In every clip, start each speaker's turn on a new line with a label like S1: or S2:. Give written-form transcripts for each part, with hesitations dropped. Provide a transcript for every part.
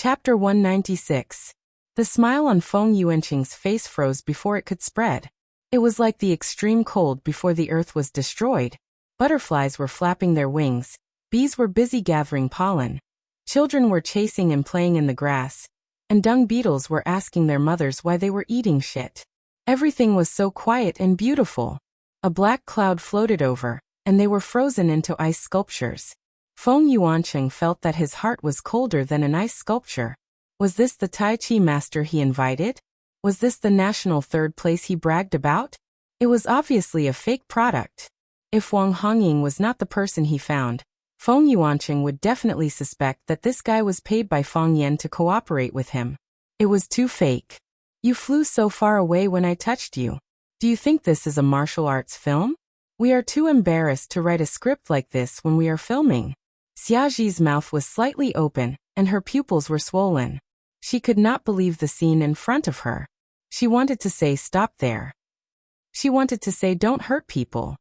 S1: Chapter 196. The smile on Feng Yuanqing's face froze before it could spread. It was like the extreme cold before the earth was destroyed. Butterflies were flapping their wings. Bees were busy gathering pollen. Children were chasing and playing in the grass. And dung beetles were asking their mothers why they were eating shit. Everything was so quiet and beautiful. A black cloud floated over, and they were frozen into ice sculptures. Feng Yuanqing felt that his heart was colder than an ice sculpture. Was this the Tai Chi master he invited? Was this the national third place he bragged about? It was obviously a fake product. If Wang Hongying was not the person he found, Feng Yuanqing would definitely suspect that this guy was paid by Feng Yan to cooperate with him. It was too fake. You flew so far away when I touched you. Do you think this is a martial arts film? We are too embarrassed to write a script like this when we are filming. Xiaji's mouth was slightly open, and her pupils were swollen. She could not believe the scene in front of her. She wanted to say stop there. She wanted to say don't hurt people.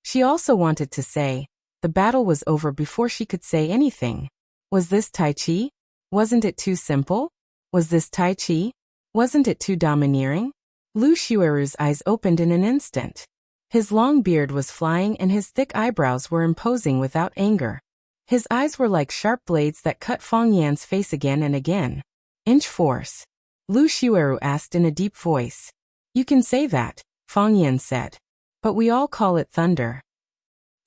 S1: She also wanted to say the battle was over before she could say anything. Was this Tai Chi? Wasn't it too simple? Was this Tai Chi? Wasn't it too domineering? Lu Xueru's eyes opened in an instant. His long beard was flying and his thick eyebrows were imposing without anger. His eyes were like sharp blades that cut Feng Yan's face again and again. Inch force. Lu Xueru asked in a deep voice. You can say that, Feng Yan said. But we all call it thunder.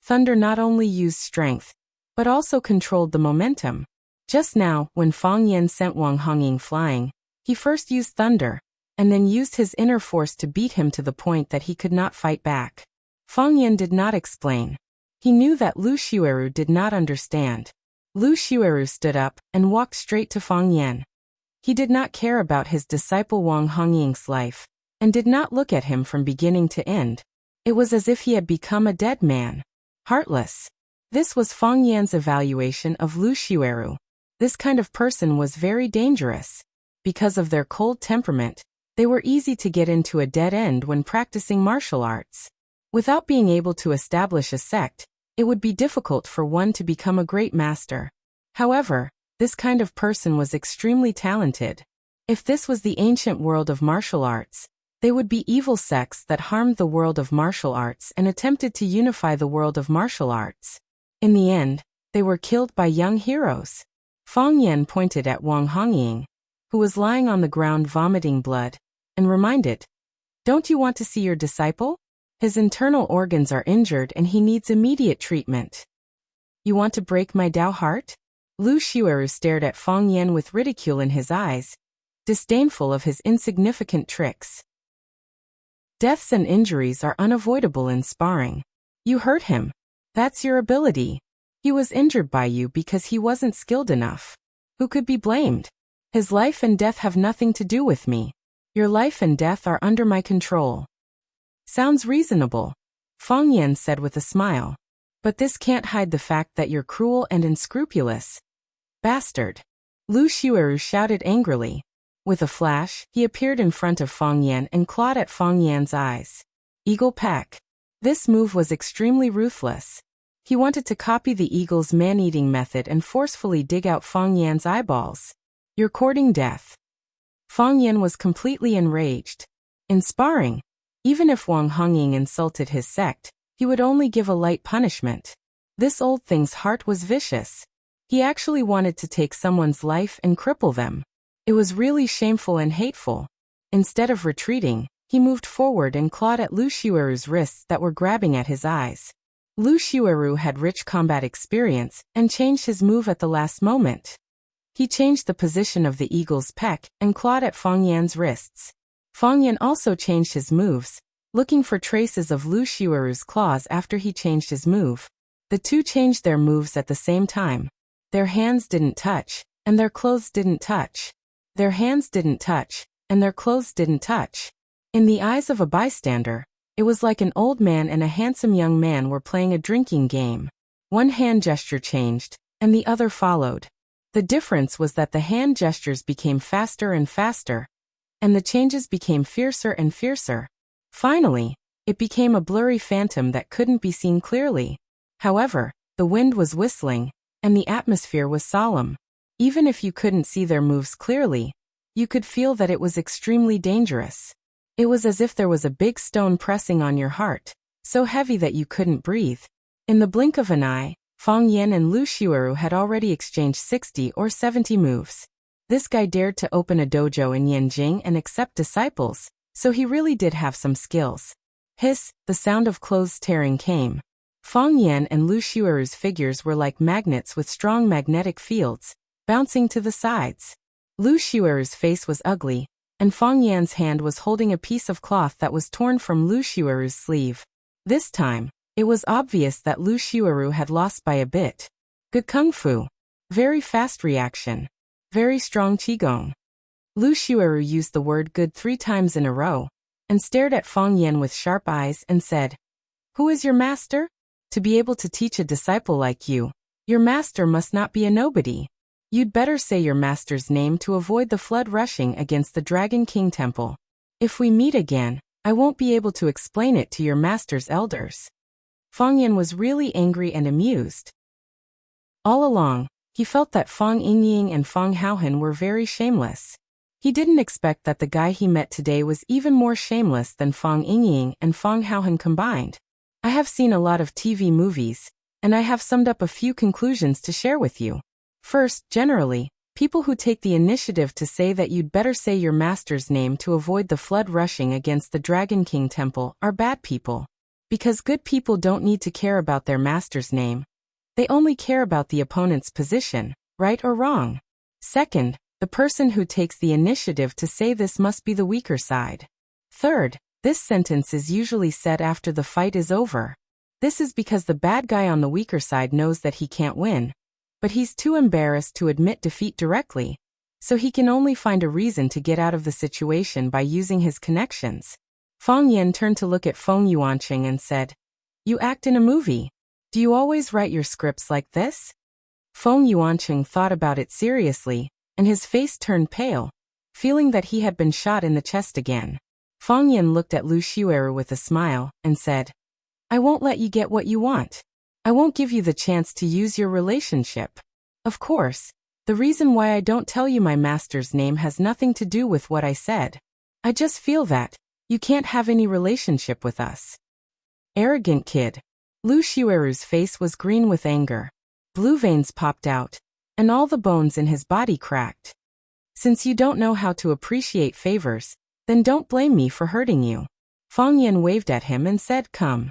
S1: Thunder not only used strength, but also controlled the momentum. Just now, when Feng Yan sent Wang Hongying flying, he first used thunder, and then used his inner force to beat him to the point that he could not fight back. Feng Yan did not explain. He knew that Lu Xueru did not understand. Lu Xueru stood up and walked straight to Feng Yan. He did not care about his disciple Wang Hongying's life, and did not look at him from beginning to end. It was as if he had become a dead man. Heartless. This was Feng Yan's evaluation of Lu Xueru. This kind of person was very dangerous. Because of their cold temperament, they were easy to get into a dead end when practicing martial arts. Without being able to establish a sect, it would be difficult for one to become a great master. However, this kind of person was extremely talented. If this was the ancient world of martial arts, they would be evil sects that harmed the world of martial arts and attempted to unify the world of martial arts. In the end, they were killed by young heroes. Feng Yan pointed at Wang Hongying, who was lying on the ground vomiting blood, and reminded, "Don't you want to see your disciple? His internal organs are injured and he needs immediate treatment." "You want to break my Dao heart?" Lu Xueru stared at Feng Yan with ridicule in his eyes, disdainful of his insignificant tricks. Deaths and injuries are unavoidable in sparring. You hurt him. That's your ability. He was injured by you because he wasn't skilled enough. Who could be blamed? His life and death have nothing to do with me. Your life and death are under my control. Sounds reasonable, Feng Yan said with a smile. But this can't hide the fact that you're cruel and unscrupulous. Bastard. Lu Xueru shouted angrily. With a flash, he appeared in front of Feng Yan and clawed at Feng Yan's eyes. Eagle peck. This move was extremely ruthless. He wanted to copy the eagle's man-eating method and forcefully dig out Feng Yan's eyeballs. You're courting death. Feng Yan was completely enraged. In sparring, even if Wang Hongying insulted his sect, he would only give a light punishment. This old thing's heart was vicious. He actually wanted to take someone's life and cripple them. It was really shameful and hateful. Instead of retreating, he moved forward and clawed at Lu Xueru's wrists that were grabbing at his eyes. Lu Xueru had rich combat experience and changed his move at the last moment. He changed the position of the eagle's peck and clawed at Feng Yan's wrists. Feng Yan also changed his moves, looking for traces of Lu Xueru's claws after he changed his move. The two changed their moves at the same time. Their hands didn't touch, and their clothes didn't touch. Their hands didn't touch, and their clothes didn't touch. In the eyes of a bystander, it was like an old man and a handsome young man were playing a drinking game. One hand gesture changed, and the other followed. The difference was that the hand gestures became faster and faster, and the changes became fiercer and fiercer. Finally, it became a blurry phantom that couldn't be seen clearly. However, the wind was whistling, and the atmosphere was solemn. Even if you couldn't see their moves clearly, you could feel that it was extremely dangerous. It was as if there was a big stone pressing on your heart, so heavy that you couldn't breathe. In the blink of an eye, Fang Yan and Lu Xiueru had already exchanged 60 or 70 moves. This guy dared to open a dojo in Yanjing and accept disciples, so he really did have some skills. Hiss, the sound of clothes tearing came. Fang Yan and Lu Xiueru's figures were like magnets with strong magnetic fields, bouncing to the sides. Lu Xiueru's face was ugly, and Fang Yan's hand was holding a piece of cloth that was torn from Lu Xiueru's sleeve. This time, it was obvious that Lu Xiueru had lost by a bit. Good kung fu. Very fast reaction. Very strong qigong. Lu Xiueru used the word good 3 times in a row, and stared at Fang Yan with sharp eyes and said, "Who is your master? To be able to teach a disciple like you, your master must not be a nobody. You'd better say your master's name to avoid the flood rushing against the Dragon King Temple. If we meet again, I won't be able to explain it to your master's elders." Fang Yan was really angry and amused. All along, he felt that Fang Yingying and Fang Haohan were very shameless. He didn't expect that the guy he met today was even more shameless than Fang Yingying and Fang Haohan combined. I have seen a lot of TV movies, and I have summed up a few conclusions to share with you. First, generally, people who take the initiative to say that you'd better say your master's name to avoid the flood rushing against the Dragon King Temple are bad people. Because good people don't need to care about their master's name. They only care about the opponent's position, right or wrong. Second, the person who takes the initiative to say this must be the weaker side. Third, this sentence is usually said after the fight is over. This is because the bad guy on the weaker side knows that he can't win, but he's too embarrassed to admit defeat directly, so he can only find a reason to get out of the situation by using his connections. Fang Yan turned to look at Feng Yuanqing and said, "You act in a movie. Do you always write your scripts like this?" Feng Yuanqing thought about it seriously, and his face turned pale, feeling that he had been shot in the chest again. Fang Yan looked at Lu Xiueru with a smile, and said, "I won't let you get what you want. I won't give you the chance to use your relationship. Of course, the reason why I don't tell you my master's name has nothing to do with what I said. I just feel that you can't have any relationship with us." Arrogant kid. Lu Xiueru's face was green with anger. Blue veins popped out, and all the bones in his body cracked. "Since you don't know how to appreciate favors, then don't blame me for hurting you." Fang Yan waved at him and said, "Come."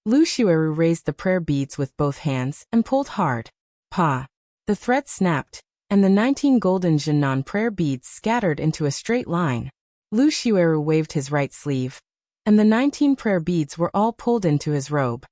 S1: Lu Xiueru raised the prayer beads with both hands and pulled hard. Pa! The thread snapped, and the 19 golden Zhennan prayer beads scattered into a straight line. Lu Xiueru waved his right sleeve, and the 19 prayer beads were all pulled into his robe.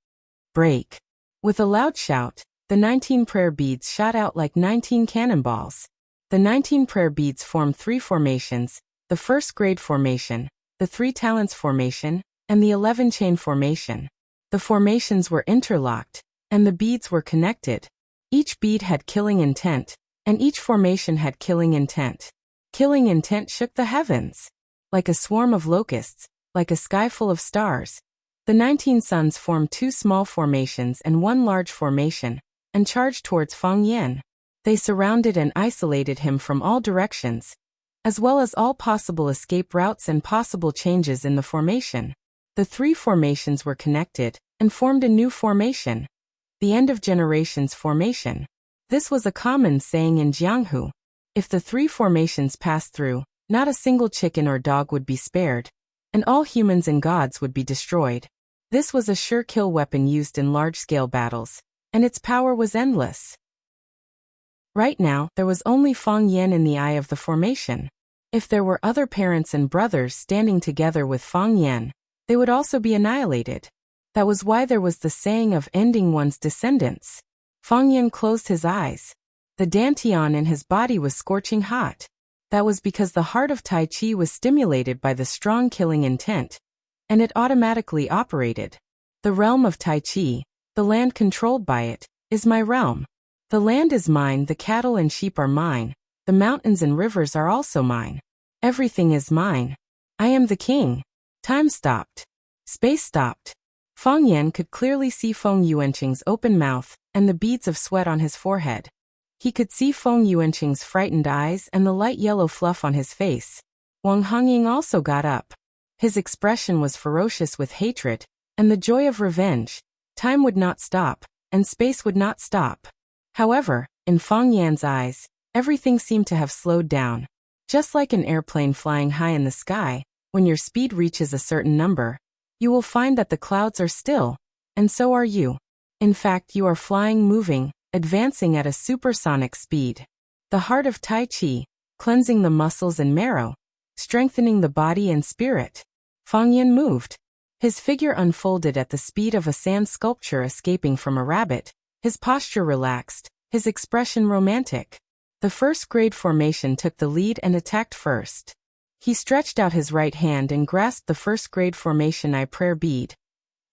S1: Break! With a loud shout, the 19 prayer beads shot out like 19 cannonballs. The 19 prayer beads formed 3 formations, the first grade formation, the 3 talents formation, and the 11 chain formation. The formations were interlocked, and the beads were connected. Each bead had killing intent, and each formation had killing intent. Killing intent shook the heavens. Like a swarm of locusts, like a sky full of stars. The 19 suns formed 2 small formations and 1 large formation, and charged towards Fang Yan. They surrounded and isolated him from all directions, as well as all possible escape routes and possible changes in the formation. The 3 formations were connected, and formed a new formation. The end of generations formation. This was a common saying in Jianghu. If the 3 formations passed through, not a single chicken or dog would be spared, and all humans and gods would be destroyed. This was a sure kill weapon used in large-scale battles, and its power was endless. Right now, there was only Fang Yan in the eye of the formation. If there were other parents and brothers standing together with Fang Yan, they would also be annihilated. That was why there was the saying of ending one's descendants. Fang Yan closed his eyes. The dantian in his body was scorching hot. That was because the heart of Tai Chi was stimulated by the strong killing intent, and it automatically operated. The realm of Tai Chi, the land controlled by it, is my realm. The land is mine, the cattle and sheep are mine, the mountains and rivers are also mine. Everything is mine. I am the king. Time stopped. Space stopped. Fang Yan could clearly see Feng Yuanqing's open mouth and the beads of sweat on his forehead. He could see Feng Yuanqing's frightened eyes and the light yellow fluff on his face. Wang Hongying also got up. His expression was ferocious with hatred and the joy of revenge. Time would not stop, and space would not stop. However, in Feng Yan's eyes, everything seemed to have slowed down. Just like an airplane flying high in the sky, when your speed reaches a certain number, you will find that the clouds are still, and so are you. In fact, you are flying, moving, advancing at a supersonic speed. The heart of Tai Chi, cleansing the muscles and marrow, strengthening the body and spirit. Feng Yan moved. His figure unfolded at the speed of a sand sculpture escaping from a rabbit, his posture relaxed, his expression romantic. The first grade formation took the lead and attacked first. He stretched out his right hand and grasped the first grade formation I prayer bead.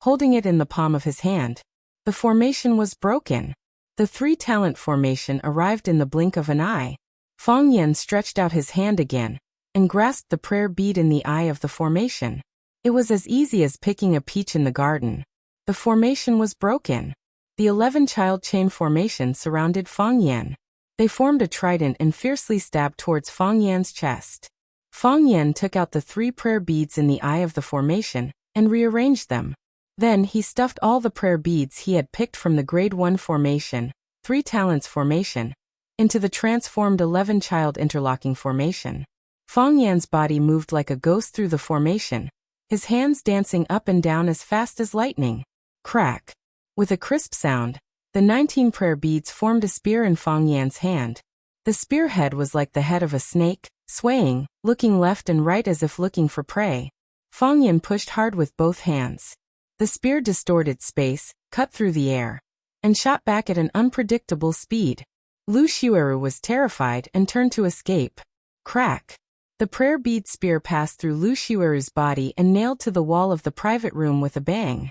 S1: Holding it in the palm of his hand, the formation was broken. The three-talent formation arrived in the blink of an eye. Feng Yan stretched out his hand again and grasped the prayer bead in the eye of the formation. It was as easy as picking a peach in the garden. The formation was broken. The 11-child chain formation surrounded Feng Yan. They formed a trident and fiercely stabbed towards Feng Yan's chest. Feng Yan took out the 3 prayer beads in the eye of the formation and rearranged them. Then he stuffed all the prayer beads he had picked from the grade 1 formation, 3 talents formation, into the transformed 11-child interlocking formation. Feng Yan's body moved like a ghost through the formation, his hands dancing up and down as fast as lightning. Crack! With a crisp sound, the 19 prayer beads formed a spear in Feng Yan's hand. The spearhead was like the head of a snake, swaying, looking left and right as if looking for prey. Feng Yan pushed hard with both hands. The spear distorted space, cut through the air, and shot back at an unpredictable speed. Lu Xueru was terrified and turned to escape. Crack! The prayer bead spear passed through Lu Xueru's body and nailed to the wall of the private room with a bang.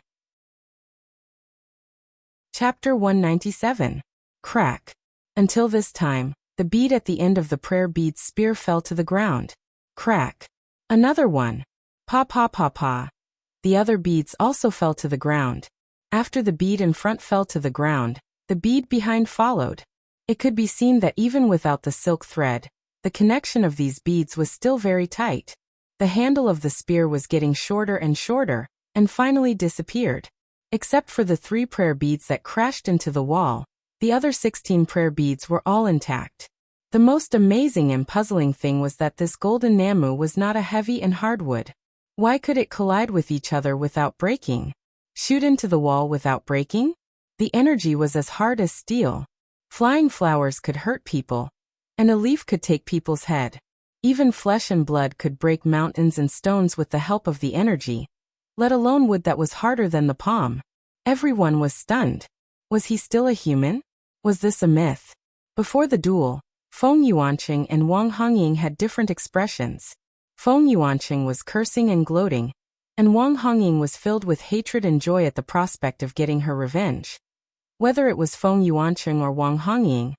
S1: Chapter 197. Crack. Until this time, the bead at the end of the prayer bead spear fell to the ground. Crack. Another one. Pa pa pa pa. The other beads also fell to the ground. After the bead in front fell to the ground, the bead behind followed. It could be seen that even without the silk thread, the connection of these beads was still very tight. The handle of the spear was getting shorter and shorter, and finally disappeared. Except for the 3 prayer beads that crashed into the wall, the other 16 prayer beads were all intact. The most amazing and puzzling thing was that this golden Namu was not a heavy and hardwood. Why could it collide with each other without breaking? Shoot into the wall without breaking? The energy was as hard as steel. Flying flowers could hurt people, and a leaf could take people's head. Even flesh and blood could break mountains and stones with the help of the energy, let alone wood that was harder than the palm. Everyone was stunned. Was he still a human? Was this a myth? Before the duel, Feng Yuanqing and Wang Hongying had different expressions. Feng Yuanqing was cursing and gloating, and Wang Hongying was filled with hatred and joy at the prospect of getting her revenge. Whether it was Feng Yuanqing or Wang Hongying,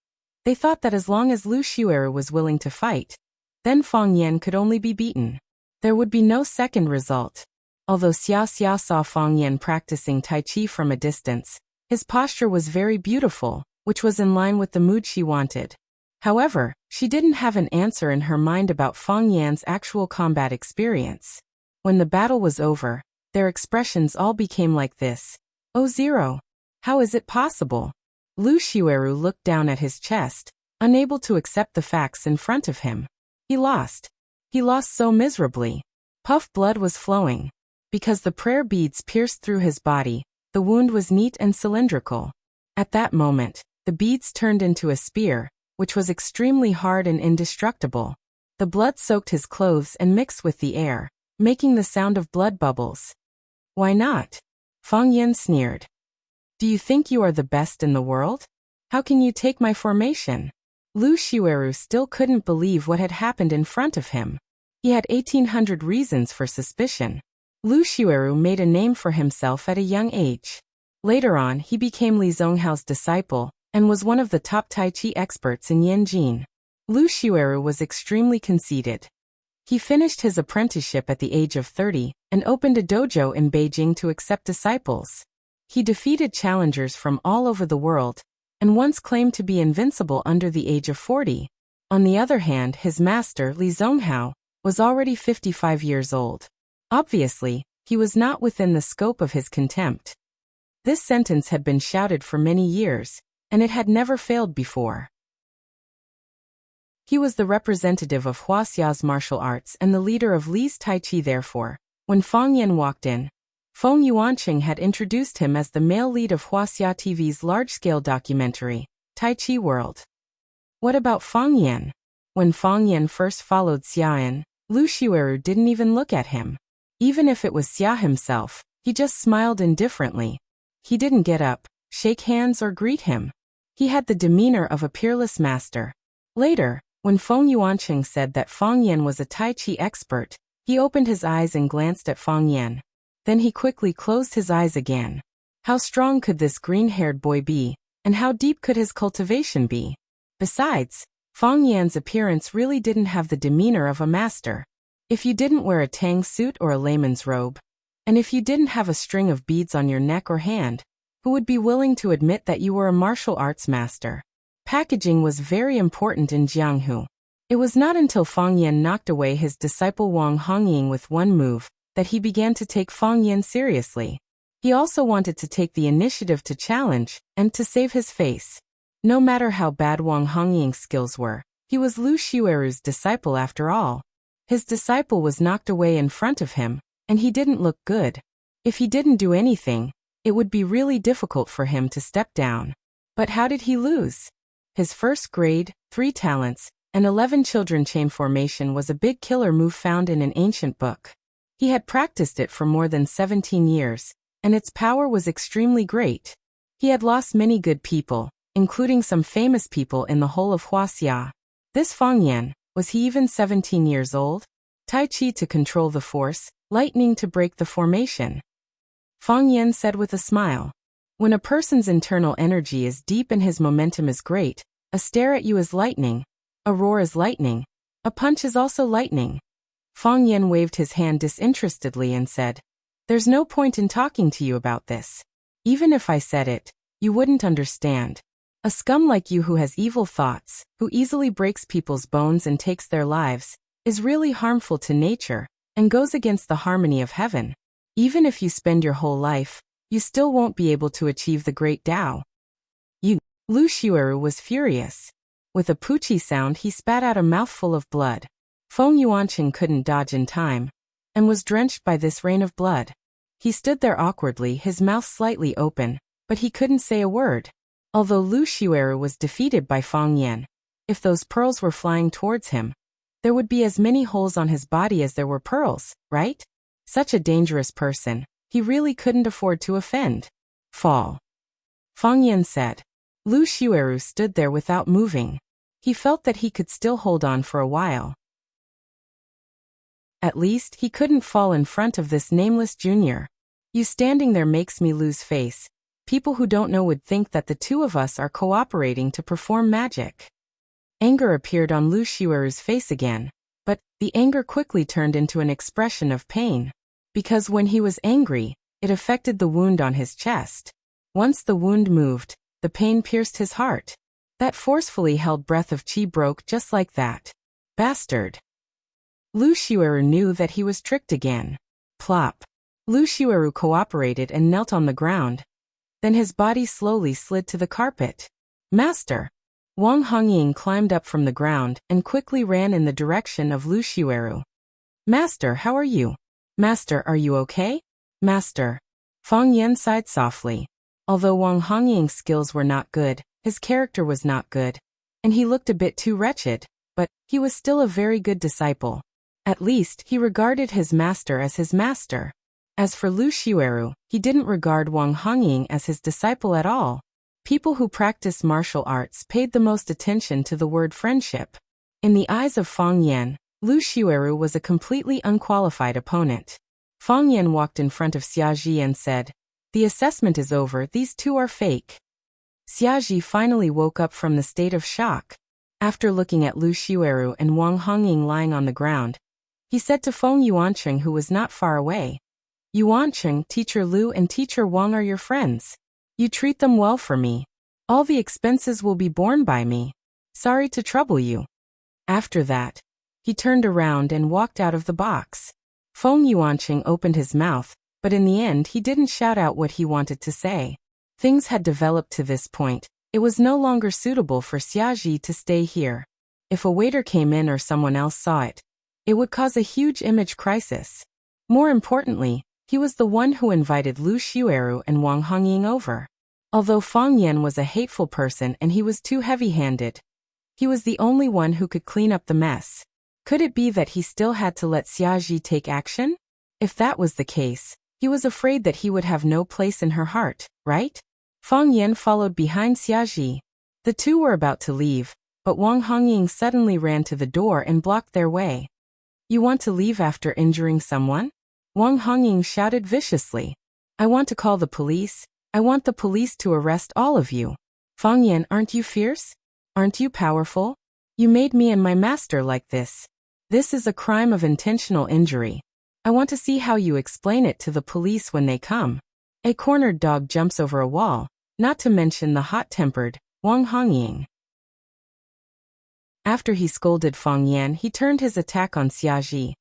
S1: they thought that as long as Lu Xueru was willing to fight, then Feng Yan could only be beaten. There would be no second result. Although Xia Xia saw Feng Yan practicing Tai Chi from a distance, his posture was very beautiful, which was in line with the mood she wanted. However, she didn't have an answer in her mind about Feng Yan's actual combat experience. When the battle was over, their expressions all became like this. Oh zero! How is it possible? Lu Xueru looked down at his chest, unable to accept the facts in front of him. He lost. He lost so miserably. Puff blood was flowing. Because the prayer beads pierced through his body, the wound was neat and cylindrical. At that moment, the beads turned into a spear, which was extremely hard and indestructible. The blood soaked his clothes and mixed with the air, making the sound of blood bubbles. Why not? Feng Yan sneered. Do you think you are the best in the world? How can you take my formation? Lu Xueru still couldn't believe what had happened in front of him. He had 1,800 reasons for suspicion. Lu Xueru made a name for himself at a young age. Later on, he became Li Zhonghao's disciple and was one of the top Tai Chi experts in Yanjin. Lu Xueru was extremely conceited. He finished his apprenticeship at the age of 30 and opened a dojo in Beijing to accept disciples. He defeated challengers from all over the world and once claimed to be invincible under the age of 40. On the other hand, his master, Li Zonghao, was already 55 years old. Obviously, he was not within the scope of his contempt. This sentence had been shouted for many years, and it had never failed before. He was the representative of Wuxia's martial arts and the leader of Li's Tai Chi. Therefore, when Fang Yan walked in, Feng Yuanqing had introduced him as the male lead of Wuxia TV's large-scale documentary, Tai Chi World. What about Fang Yan? When Fang Yan first followed Xiaoyan, Lu Xiueru didn't even look at him. Even if it was Xia himself, he just smiled indifferently. He didn't get up, shake hands or greet him. He had the demeanor of a peerless master. Later, when Feng Yuanqing said that Fang Yan was a Tai Chi expert, he opened his eyes and glanced at Fang Yan. Then he quickly closed his eyes again. How strong could this green-haired boy be, and how deep could his cultivation be? Besides, Fang Yan's appearance really didn't have the demeanor of a master. If you didn't wear a tang suit or a layman's robe, and if you didn't have a string of beads on your neck or hand, who would be willing to admit that you were a martial arts master? Packaging was very important in Jianghu. It was not until Fang Yan knocked away his disciple Wang Hongying with one move that he began to take Fang Yan seriously. He also wanted to take the initiative to challenge and to save his face. No matter how bad Wang Hongying's skills were, he was Lu Xiueru's disciple after all. His disciple was knocked away in front of him, and he didn't look good. If he didn't do anything, it would be really difficult for him to step down. But how did he lose? His first grade, 3 talents, and 11 children chain formation was a big killer move found in an ancient book. He had practiced it for more than 17 years, and its power was extremely great. He had lost many good people, including some famous people in the whole of Wuxia. This Fang Yan, was he even 17 years old? Tai Chi to control the force, lightning to break the formation. Fang Yan said with a smile. When a person's internal energy is deep and his momentum is great, a stare at you is lightning, a roar is lightning, a punch is also lightning. Fang Yan waved his hand disinterestedly and said, "There's no point in talking to you about this. Even if I said it, you wouldn't understand. A scum like you who has evil thoughts, who easily breaks people's bones and takes their lives, is really harmful to nature, and goes against the harmony of heaven. Even if you spend your whole life, you still won't be able to achieve the great Tao." Lu Xiueru was furious. With a poochie sound he spat out a mouthful of blood. Feng Yuanqing couldn't dodge in time, and was drenched by this rain of blood. He stood there awkwardly, his mouth slightly open, but he couldn't say a word. Although Lu Xiueru was defeated by Fang Yan, if those pearls were flying towards him, there would be as many holes on his body as there were pearls, right? Such a dangerous person, he really couldn't afford to offend. Fall. Fang Yan said. Lu Xiueru stood there without moving. He felt that he could still hold on for a while. At least, he couldn't fall in front of this nameless junior. You standing there makes me lose face. People who don't know would think that the two of us are cooperating to perform magic. Anger appeared on Lu Xiueru's face again, but the anger quickly turned into an expression of pain. Because when he was angry, it affected the wound on his chest. Once the wound moved, the pain pierced his heart. That forcefully held breath of qi broke just like that. Bastard. Lu Xiueru knew that he was tricked again. Plop. Lu Xiueru cooperated and knelt on the ground. Then his body slowly slid to the carpet. Master. Wang Hongying climbed up from the ground and quickly ran in the direction of Lu Xiueru. Master, how are you? Master, are you okay? Master. Fang Yan sighed softly. Although Wang Hongying's skills were not good, his character was not good, and he looked a bit too wretched, but he was still a very good disciple. At least, he regarded his master as his master. As for Lu Xiueru, he didn't regard Wang Hongying as his disciple at all. People who practice martial arts paid the most attention to the word friendship. In the eyes of Fang Yan, Lu Xiueru was a completely unqualified opponent. Fang Yan walked in front of Xiaji and said, "The assessment is over, these two are fake." Xiaji finally woke up from the state of shock. After looking at Lu Xiueru and Wang Hongying lying on the ground, he said to Feng Yuanqing, who was not far away, "Yuanqing, Teacher Lu and Teacher Wang are your friends. You treat them well for me. All the expenses will be borne by me. Sorry to trouble you. After that, he turned around and walked out of the box. Feng Yuanqing opened his mouth, but in the end he didn't shout out what he wanted to say. Things had developed to this point. It was no longer suitable for Xiaji to stay here. If a waiter came in or someone else saw it, it would cause a huge image crisis. More importantly, he was the one who invited Lu Xueru and Wang Hongying over. Although Fang Yan was a hateful person and he was too heavy-handed, he was the only one who could clean up the mess. Could it be that he still had to let Xiaji take action? If that was the case, he was afraid that he would have no place in her heart, right? Fang Yan followed behind Xiaji. The two were about to leave, but Wang Hongying suddenly ran to the door and blocked their way. You want to leave after injuring someone? Wang Hongying shouted viciously. I want to call the police. I want the police to arrest all of you. Fang Yan, aren't you fierce? Aren't you powerful? You made me and my master like this. This is a crime of intentional injury. I want to see how you explain it to the police when they come. A cornered dog jumps over a wall, not to mention the hot-tempered Wang Hongying. After he scolded Fang Yan, he turned his attack on Xiaji.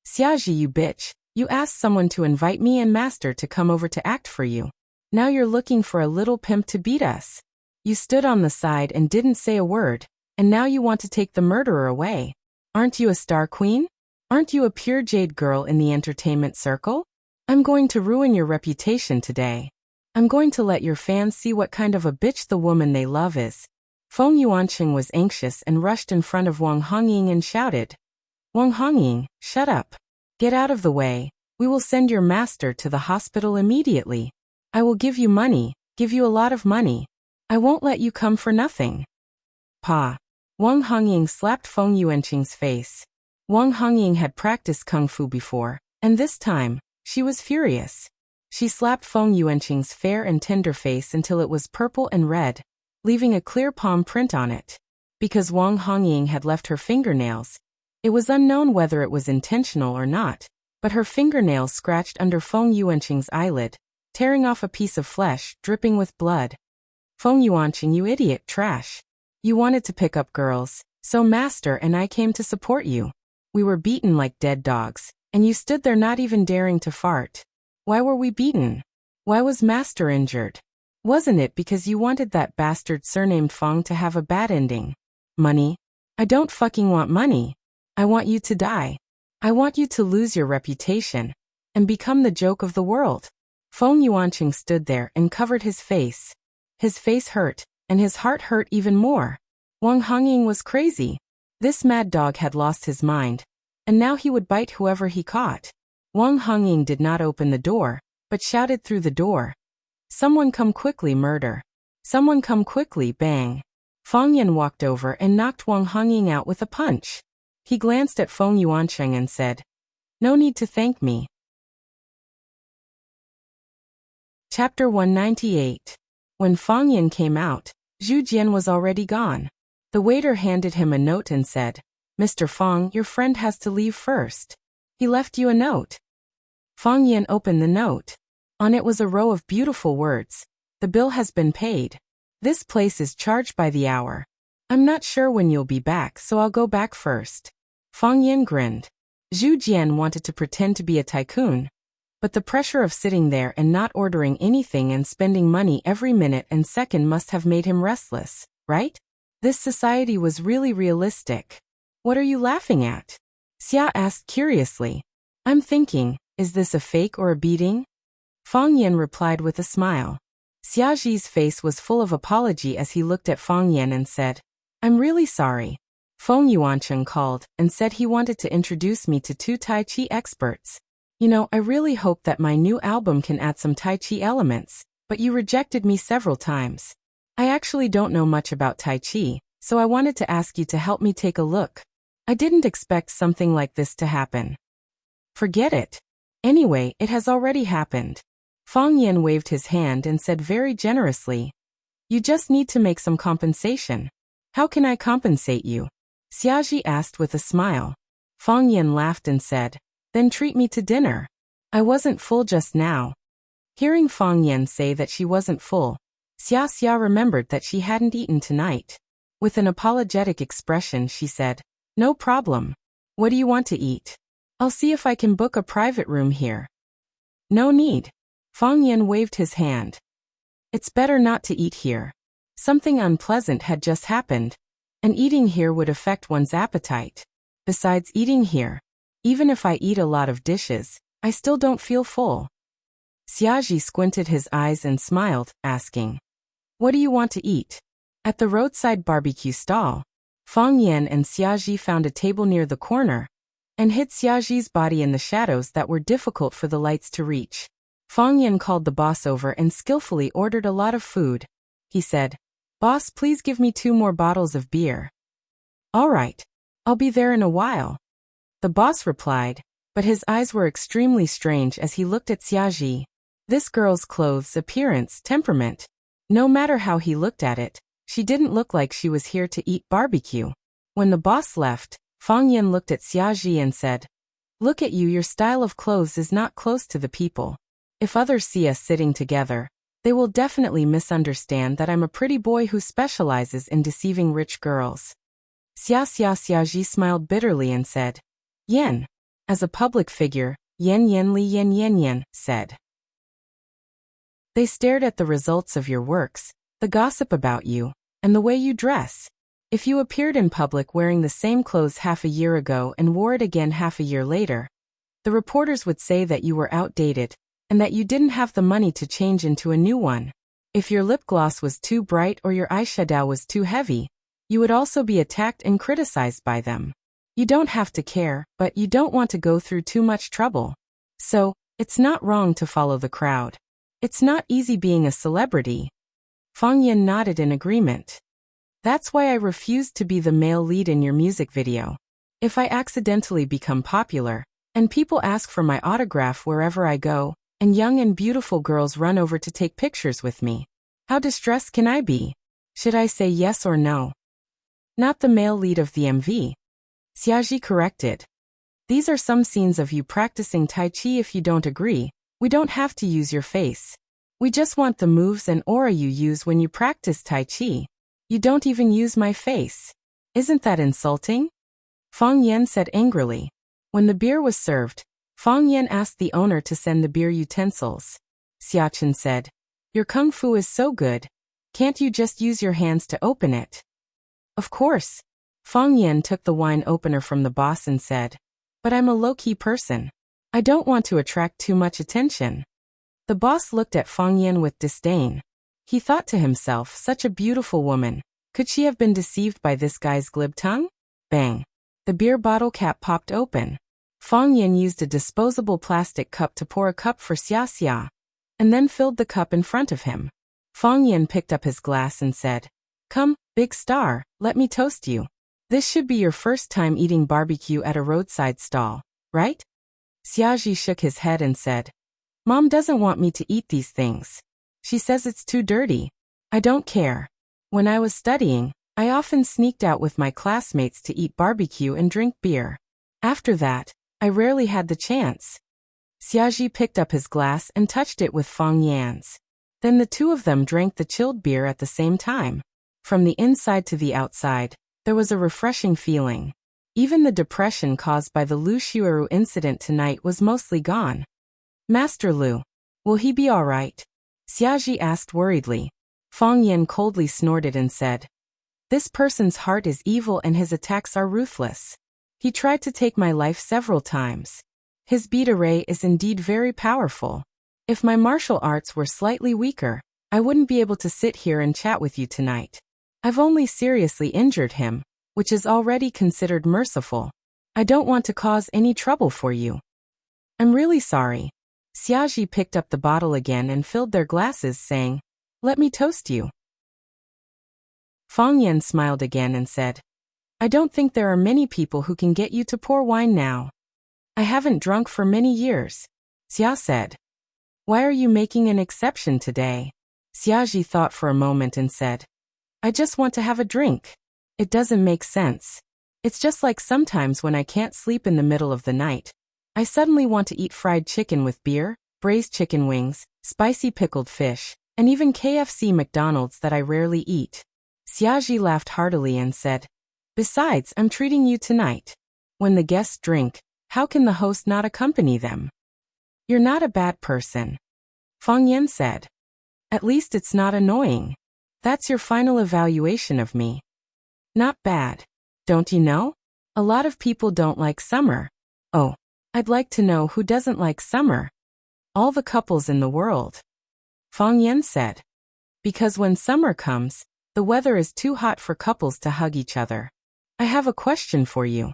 S1: Xiaji, you bitch, you asked someone to invite me and master to come over to act for you. Now you're looking for a little pimp to beat us. You stood on the side and didn't say a word, and now you want to take the murderer away. Aren't you a star queen? Aren't you a pure jade girl in the entertainment circle? I'm going to ruin your reputation today. I'm going to let your fans see what kind of a bitch the woman they love is. Feng Yuanqing was anxious and rushed in front of Wang Hongying and shouted, Wang Hongying, shut up. Get out of the way. We will send your master to the hospital immediately. I will give you money, give you a lot of money. I won't let you come for nothing. Pa. Wang Hongying slapped Feng Yuanqing's face. Wang Hongying had practiced kung fu before, and this time, she was furious. She slapped Feng Yuanqing's fair and tender face until it was purple and red, leaving a clear palm print on it. Because Wang Hongying had left her fingernails, it was unknown whether it was intentional or not, but her fingernails scratched under Feng Yuanqing's eyelid, tearing off a piece of flesh, dripping with blood. Feng Yuanqing, you idiot trash. You wanted to pick up girls, so master and I came to support you. We were beaten like dead dogs, and you stood there not even daring to fart. Why were we beaten? Why was master injured? Wasn't it because you wanted that bastard surnamed Feng to have a bad ending? Money? I don't fucking want money. I want you to die. I want you to lose your reputation and become the joke of the world. Feng Yuanqing stood there and covered his face. His face hurt, and his heart hurt even more. Wang Hongying was crazy. This mad dog had lost his mind, and now he would bite whoever he caught. Wang Hongying did not open the door, but shouted through the door. Someone come quickly, murder. Someone come quickly, bang. Fang Yan walked over and knocked Wang Hongying out with a punch. He glanced at Feng Yuanqing and said, No need to thank me. Chapter 198. When Fang Yan came out, Zhu Jian was already gone. The waiter handed him a note and said, Mr. Fang, your friend has to leave first. He left you a note. Fang Yan opened the note. On it was a row of beautiful words. The bill has been paid. This place is charged by the hour. I'm not sure when you'll be back, so I'll go back first. Fang Yan grinned. Zhu Jian wanted to pretend to be a tycoon, but the pressure of sitting there and not ordering anything and spending money every minute and second must have made him restless, right? This society was really realistic. What are you laughing at? Xia asked curiously. I'm thinking, is this a fake or a beating? Fang Yan replied with a smile. Xiaji's face was full of apology as he looked at Fang Yan and said, I'm really sorry. Feng Yuanqing called and said he wanted to introduce me to two Tai Chi experts. You know, I really hope that my new album can add some Tai Chi elements, but you rejected me several times. I actually don't know much about Tai Chi, so I wanted to ask you to help me take a look. I didn't expect something like this to happen. Forget it. Anyway, it has already happened. Fang Yan waved his hand and said very generously, You just need to make some compensation. How can I compensate you? Xiaji asked with a smile. Fang Yan laughed and said, Then treat me to dinner. I wasn't full just now. Hearing Fang Yan say that she wasn't full, Xia remembered that she hadn't eaten tonight. With an apologetic expression, she said, "No problem. What do you want to eat? I'll see if I can book a private room here." "No need." Fang Yan waved his hand. "It's better not to eat here. Something unpleasant had just happened, and eating here would affect one's appetite. Besides eating here, even if I eat a lot of dishes, I still don't feel full." Xiaji squinted his eyes and smiled, asking, "What do you want to eat?" At the roadside barbecue stall, Fang Yan and Xiaji found a table near the corner and hid Xiaji's body in the shadows that were difficult for the lights to reach. Fang Yan called the boss over and skillfully ordered a lot of food. He said, "Boss, please give me 2 more bottles of beer." "All right. I'll be there in a while," the boss replied, but his eyes were extremely strange as he looked at Xiaji. This girl's clothes, appearance, temperament. No matter how he looked at it, she didn't look like she was here to eat barbecue. When the boss left, Fang Yan looked at Xiaji and said, "Look at you, your style of clothes is not close to the people. If others see us sitting together, they will definitely misunderstand that I'm a pretty boy who specializes in deceiving rich girls." Xiaji smiled bitterly and said, "Yen." As a public figure, Yen Li Yen said. They stared at the results of your works, the gossip about you, and the way you dress. If you appeared in public wearing the same clothes half a year ago and wore it again half a year later, the reporters would say that you were outdated and that you didn't have the money to change into a new one. If your lip gloss was too bright or your eyeshadow was too heavy, you would also be attacked and criticized by them. You don't have to care, but you don't want to go through too much trouble. So, it's not wrong to follow the crowd. It's not easy being a celebrity. Fang Yan nodded in agreement. That's why I refused to be the male lead in your music video. If I accidentally become popular, and people ask for my autograph wherever I go, and young and beautiful girls run over to take pictures with me, how distressed can I be? Should I say yes or no? Not the male lead of the MV. Xiaji corrected. These are some scenes of you practicing Tai Chi. If you don't agree, we don't have to use your face. We just want the moves and aura you use when you practice Tai Chi. You don't even use my face. Isn't that insulting? Fang Yan said angrily. When the beer was served, Fang Yan asked the owner to send the beer utensils. Xiachen said, "Your kung fu is so good. Can't you just use your hands to open it?" "Of course." Fang Yan took the wine opener from the boss and said, "But I'm a low-key person. I don't want to attract too much attention." The boss looked at Fang Yan with disdain. He thought to himself, such a beautiful woman. Could she have been deceived by this guy's glib tongue? Bang. The beer bottle cap popped open. Fang Yan used a disposable plastic cup to pour a cup for Xia, and then filled the cup in front of him. Fang Yan picked up his glass and said, "Come, big star, let me toast you. This should be your first time eating barbecue at a roadside stall, right?" Xiaji shook his head and said, "Mom doesn't want me to eat these things. She says it's too dirty. I don't care. When I was studying, I often sneaked out with my classmates to eat barbecue and drink beer. After that, I rarely had the chance." Xiaji picked up his glass and touched it with Fang Yan's. Then the two of them drank the chilled beer at the same time. From the inside to the outside, there was a refreshing feeling. Even the depression caused by the Lu Xiueru incident tonight was mostly gone. "Master Lu, will he be all right?" Xiaji asked worriedly. Fang Yan coldly snorted and said, "This person's heart is evil and his attacks are ruthless. He tried to take my life several times. His beat array is indeed very powerful. If my martial arts were slightly weaker, I wouldn't be able to sit here and chat with you tonight. I've only seriously injured him, which is already considered merciful. I don't want to cause any trouble for you. I'm really sorry." Xiaji picked up the bottle again and filled their glasses, saying, "Let me toast you." Fang Yan smiled again and said, "I don't think there are many people who can get you to pour wine now. I haven't drunk for many years." Xia said, "Why are you making an exception today?" Xiaji thought for a moment and said, "I just want to have a drink. It doesn't make sense. It's just like sometimes when I can't sleep in the middle of the night, I suddenly want to eat fried chicken with beer, braised chicken wings, spicy pickled fish, And even KFC McDonald's that I rarely eat. Xiaji laughed heartily and said, Besides, I'm treating you tonight. When the guests drink, how can the host not accompany them? You're not a bad person. Fang Yan said. At least it's not annoying. That's your final evaluation of me. Not bad. Don't you know? A lot of people don't like summer. Oh, I'd like to know who doesn't like summer. All the couples in the world. Fang Yan said. Because when summer comes, the weather is too hot for couples to hug each other. I have a question for you.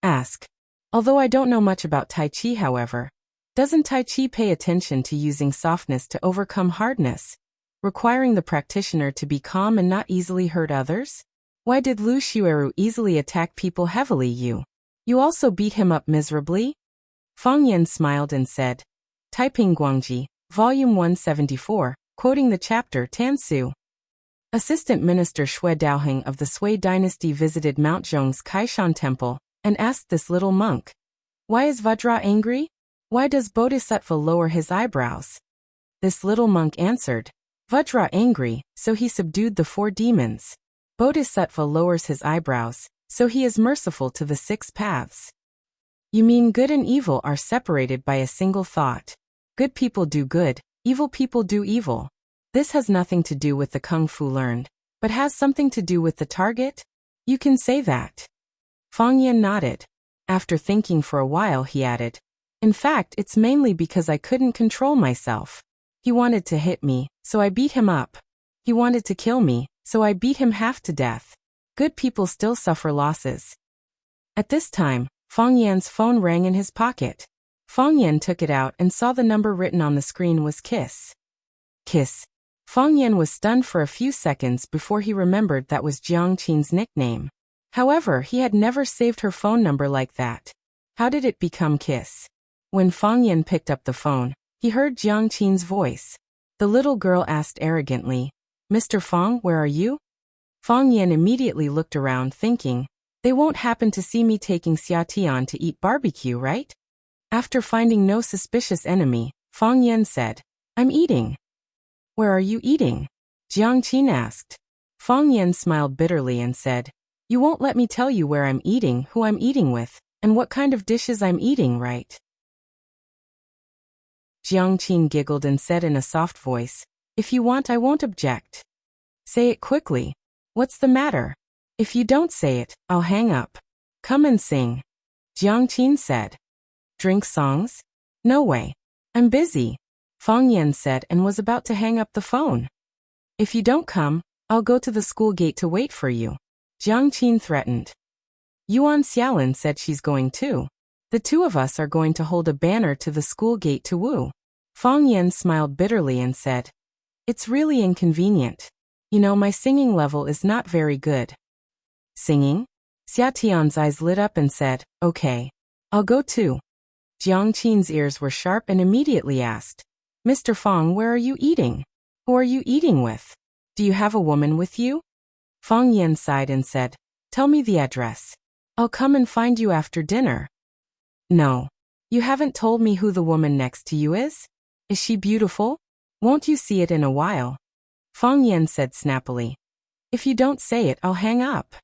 S1: Ask. Although I don't know much about Tai Chi, however, doesn't Tai Chi pay attention to using softness to overcome hardness, requiring the practitioner to be calm and not easily hurt others? Why did Lu Xueru easily attack people heavily? You also beat him up miserably? Fang Yan smiled and said, Taiping Guangji, Volume 174, quoting the chapter Tansu. Assistant Minister Xue Daoheng of the Sui dynasty visited Mount Zhong's Kaishan temple and asked this little monk, Why is Vajra angry? Why does Bodhisattva lower his eyebrows? This little monk answered, Vajra angry, so he subdued the 4 demons. Bodhisattva lowers his eyebrows, so he is merciful to the 6 paths. You mean good and evil are separated by a single thought. Good people do good, evil people do evil. This has nothing to do with the kung fu learned, but has something to do with the target? You can say that. Fang Yan nodded. After thinking for a while, he added, In fact, it's mainly because I couldn't control myself. He wanted to hit me, so I beat him up. He wanted to kill me, so I beat him half to death. Good people still suffer losses. At this time, Fang Yan's phone rang in his pocket. Fang Yan took it out and saw the number written on the screen was Kiss. Kiss. Fang Yan was stunned for a few seconds before he remembered that was Jiang Qin's nickname. However, he had never saved her phone number like that. How did it become Kiss? When Fang Yan picked up the phone, he heard Jiang Qin's voice. The little girl asked arrogantly, Mr. Fang, where are you? Fang Yan immediately looked around thinking, they won't happen to see me taking Xia Tian to eat barbecue, right? After finding no suspicious enemy, Fang Yan said, I'm eating. Where are you eating? Jiang Qin asked. Fang Yan smiled bitterly and said, You won't let me tell you where I'm eating, who I'm eating with, and what kind of dishes I'm eating, right? Jiang Qin giggled and said in a soft voice, If you want, I won't object. Say it quickly. What's the matter? If you don't say it, I'll hang up. Come and sing. Jiang Qin said. Drink songs? No way. I'm busy. Fang Yan said and was about to hang up the phone. If you don't come, I'll go to the school gate to wait for you. Jiang Qin threatened. Yuan Xiaolin said she's going too. The 2 of us are going to hold a banner to the school gate to woo. Fang Yan smiled bitterly and said, It's really inconvenient. You know, my singing level is not very good. Singing? Xia Tian's eyes lit up and said, Okay. I'll go too. Jiang Qin's ears were sharp and immediately asked, Mr. Fang, where are you eating? Who are you eating with? Do you have a woman with you? Fang Yan sighed and said, Tell me the address. I'll come and find you after dinner. No. You haven't told me who the woman next to you is? Is she beautiful? Won't you see it in a while? Fang Yan said snappily. If you don't say it, I'll hang up.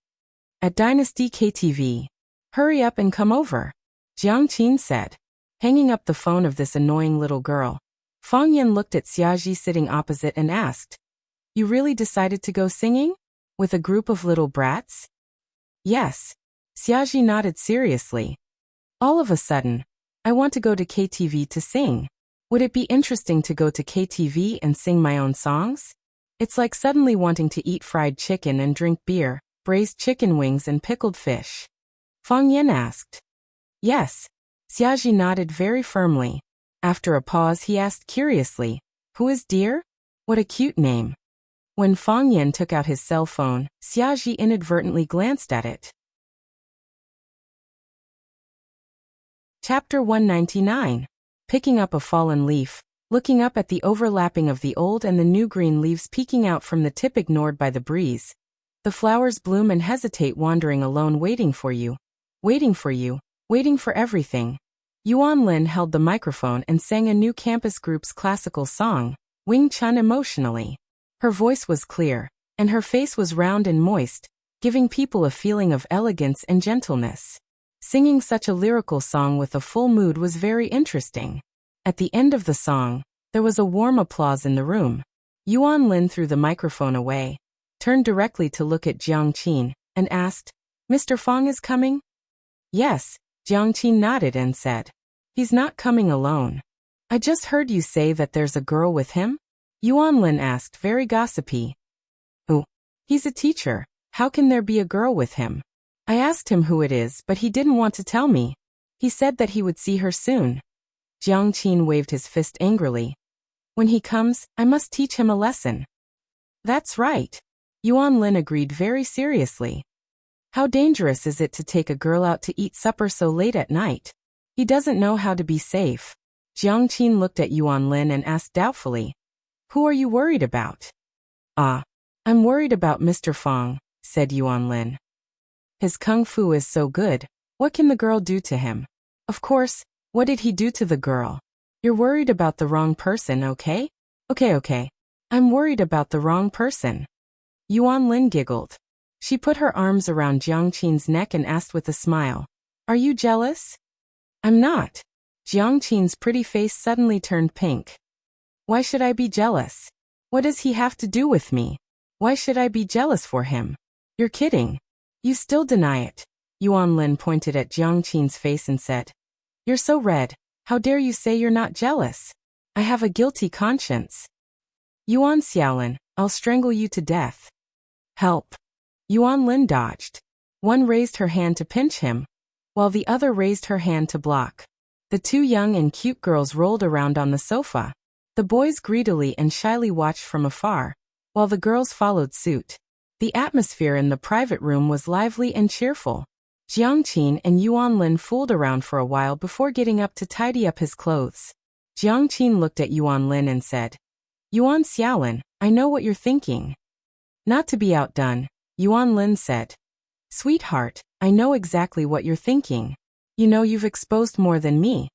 S1: At Dynasty KTV. Hurry up and come over. Jiang Qin said, hanging up the phone of this annoying little girl. Fang Yan looked at Xiaji sitting opposite and asked, You really decided to go singing? With a group of little brats? Yes. Xiaji nodded seriously. All of a sudden, I want to go to KTV to sing. Would it be interesting to go to KTV and sing my own songs? It's like suddenly wanting to eat fried chicken and drink beer, braised chicken wings and pickled fish. Fang Yan asked. Yes. Xiaji nodded very firmly. After a pause, he asked curiously, Who is Dear? What a cute name. When Fang Yan took out his cell phone, Xiaji inadvertently glanced at it. Chapter 199. Picking up a fallen leaf, looking up at the overlapping of the old and the new green leaves peeking out from the tip ignored by the breeze. The flowers bloom and hesitate, wandering alone, waiting for you, waiting for everything. Yuan Lin held the microphone and sang a new campus group's classical song, Wing Chun emotionally. Her voice was clear, and her face was round and moist, giving people a feeling of elegance and gentleness. Singing such a lyrical song with a full mood was very interesting. At the end of the song, there was a warm applause in the room. Yuan Lin threw the microphone away, turned directly to look at Jiang Qin, and asked, "Mr. Fong is coming?" "Yes," Jiang Qin nodded and said. "He's not coming alone." "I just heard you say that there's a girl with him?" Yuan Lin asked, very gossipy. "Oh, he's a teacher. How can there be a girl with him? I asked him who it is, but he didn't want to tell me. He said that he would see her soon." Jiang Qin waved his fist angrily. "When he comes, I must teach him a lesson." "That's right." Yuan Lin agreed very seriously. "How dangerous is it to take a girl out to eat supper so late at night? He doesn't know how to be safe." Jiang Qin looked at Yuan Lin and asked doubtfully, "Who are you worried about?" "Ah, I'm worried about Mr. Fong," said Yuan Lin. "His kung fu is so good, what can the girl do to him?" "Of course, what did he do to the girl?" "You're worried about the wrong person, okay? Okay. I'm worried about the wrong person." Yuan Lin giggled. She put her arms around Jiang Qin's neck and asked with a smile, "Are you jealous?" "I'm not." Jiang Qin's pretty face suddenly turned pink. "Why should I be jealous? What does he have to do with me? Why should I be jealous for him?" "You're kidding. You still deny it." Yuan Lin pointed at Jiang Qin's face and said, "You're so red. How dare you say you're not jealous? I have a guilty conscience." "Yuan Xiaolin, I'll strangle you to death." "Help." Yuan Lin dodged. One raised her hand to pinch him, while the other raised her hand to block. The two young and cute girls rolled around on the sofa. The boys greedily and shyly watched from afar, while the girls followed suit. The atmosphere in the private room was lively and cheerful. Jiang Qin and Yuan Lin fooled around for a while before getting up to tidy up his clothes. Jiang Qin looked at Yuan Lin and said, "Yuan Xiaolin, I know what you're thinking." Not to be outdone, Yuan Lin said, "Sweetheart, I know exactly what you're thinking. You know you've exposed more than me.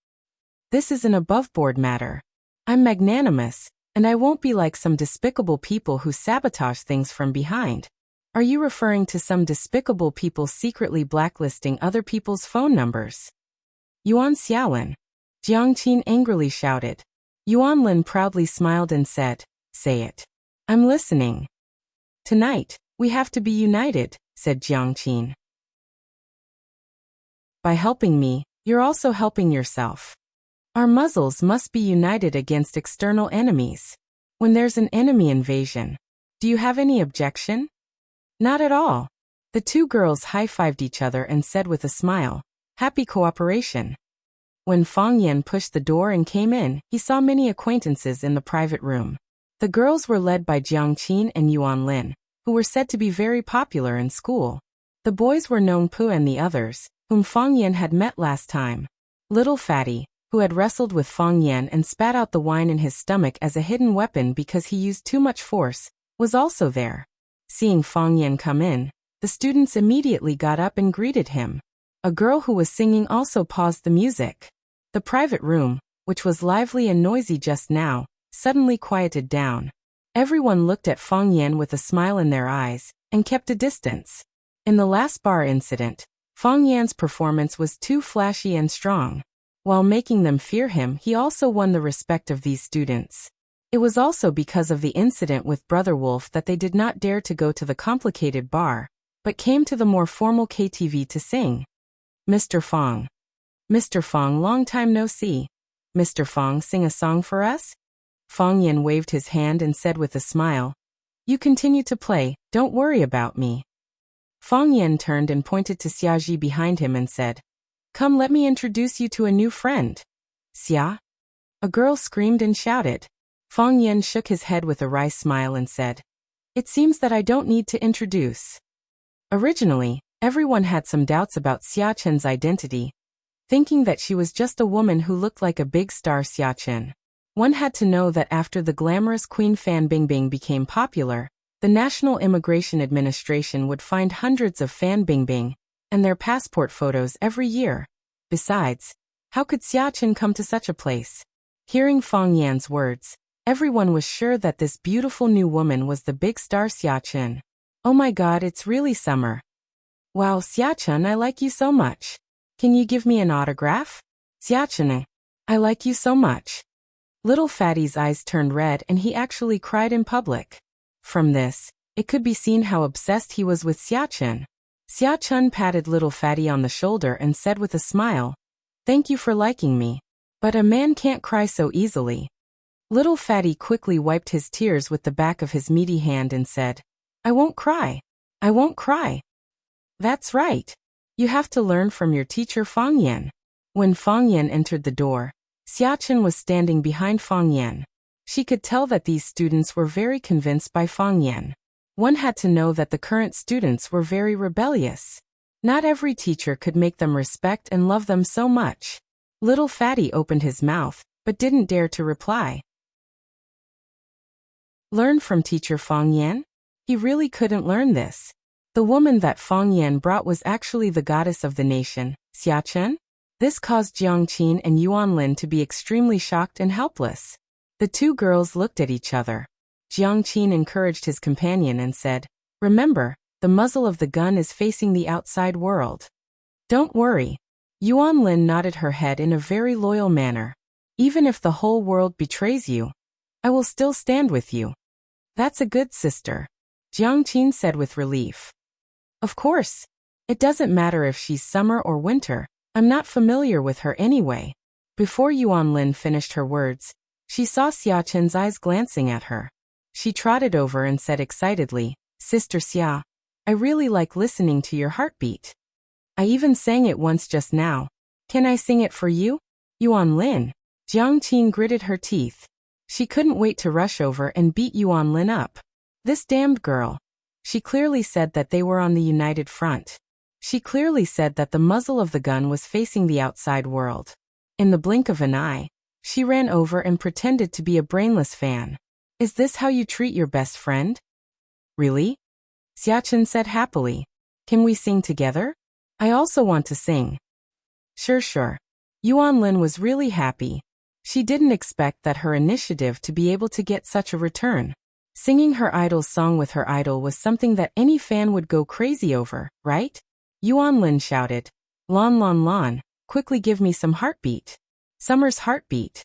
S1: This is an above-board matter. I'm magnanimous, and I won't be like some despicable people who sabotage things from behind." "Are you referring to some despicable people secretly blacklisting other people's phone numbers?" "Yuan Xiaolin," Jiang Qin angrily shouted. Yuan Lin proudly smiled and said, "Say it. I'm listening." "Tonight, we have to be united," said Jiang Qin. "By helping me, you're also helping yourself. Our muzzles must be united against external enemies. When there's an enemy invasion, do you have any objection?" "Not at all." The two girls high-fived each other and said with a smile, "Happy cooperation." When Fong Yan pushed the door and came in, he saw many acquaintances in the private room. The girls were led by Jiang Qin and Yuan Lin, who were said to be very popular in school. The boys were Nong Pu and the others, whom Fong Yan had met last time. Little Fatty, who had wrestled with Fong Yan and spat out the wine in his stomach as a hidden weapon because he used too much force, was also there. Seeing Fong Yan come in, the students immediately got up and greeted him. A girl who was singing also paused the music. The private room, which was lively and noisy just now, suddenly quieted down. Everyone looked at Fong Yan with a smile in their eyes, and kept a distance. In the last bar incident, Fong Yan's performance was too flashy and strong. While making them fear him, he also won the respect of these students. It was also because of the incident with Brother Wolf that they did not dare to go to the complicated bar, but came to the more formal KTV to sing. "Mr. Fong. Mr. Fong, long time no see. Mr. Fong, sing a song for us?" Fong Yan waved his hand and said with a smile, "You continue to play, don't worry about me." Fong Yan turned and pointed to Xiaji behind him and said, "Come, let me introduce you to a new friend." "Xia?" A girl screamed and shouted. Fong Yan shook his head with a wry smile and said, "It seems that I don't need to introduce." Originally, everyone had some doubts about Xia Chen's identity, thinking that she was just a woman who looked like a big star. Xia Chen. One had to know that after the glamorous Queen Fan Bingbing became popular, the National Immigration Administration would find hundreds of Fan Bingbing and their passport photos every year. Besides, how could Xia Chen come to such a place? Hearing Fong Yan's words, Everyone was sure that this beautiful new woman was the big star Xiachen. Oh my god, it's really summer. Wow, Xiachen, I like you so much. Can you give me an autograph? Xiachen, I like you so much. Little Fatty's eyes turned red and he actually cried in public. From this, it could be seen how obsessed he was with Xiachen. Xiachen patted Little Fatty on the shoulder and said with a smile, "Thank you for liking me. But a man can't cry so easily." Little Fatty quickly wiped his tears with the back of his meaty hand and said, "I won't cry. I won't cry." That's right. You have to learn from your teacher Fang Yan. When Fang Yan entered the door, Xiachen was standing behind Fang Yan. She could tell that these students were very convinced by Fang Yan. One had to know that the current students were very rebellious. Not every teacher could make them respect and love them so much. Little Fatty opened his mouth, but didn't dare to reply. Learn from teacher Fang Yan? He really couldn't learn this. The woman that Fang Yan brought was actually the goddess of the nation, Xiachen. This caused Jiang Qin and Yuan Lin to be extremely shocked and helpless. The two girls looked at each other. Jiang Qin encouraged his companion and said, "Remember, the muzzle of the gun is facing the outside world. Don't worry." Yuan Lin nodded her head in a very loyal manner. "Even if the whole world betrays you, I will still stand with you." "That's a good sister," Jiang Qin said with relief. "Of course. It doesn't matter if she's summer or winter. I'm not familiar with her anyway." Before Yuan Lin finished her words, she saw Xiachen's eyes glancing at her. She trotted over and said excitedly, "Sister Xia, I really like listening to your heartbeat. I even sang it once just now. Can I sing it for you?" Yuan Lin. Jiang Qin gritted her teeth. She couldn't wait to rush over and beat Yuan Lin up. This damned girl. She clearly said that they were on the united front. She clearly said that the muzzle of the gun was facing the outside world. In the blink of an eye, she ran over and pretended to be a brainless fan. "Is this how you treat your best friend?" "Really?" Xiachen said happily. "Can we sing together? I also want to sing." Sure. Yuan Lin was really happy. She didn't expect that her initiative to be able to get such a return. Singing her idol's song with her idol was something that any fan would go crazy over, right? Yuan Lin shouted, Lon, quickly give me some heartbeat. Summer's heartbeat."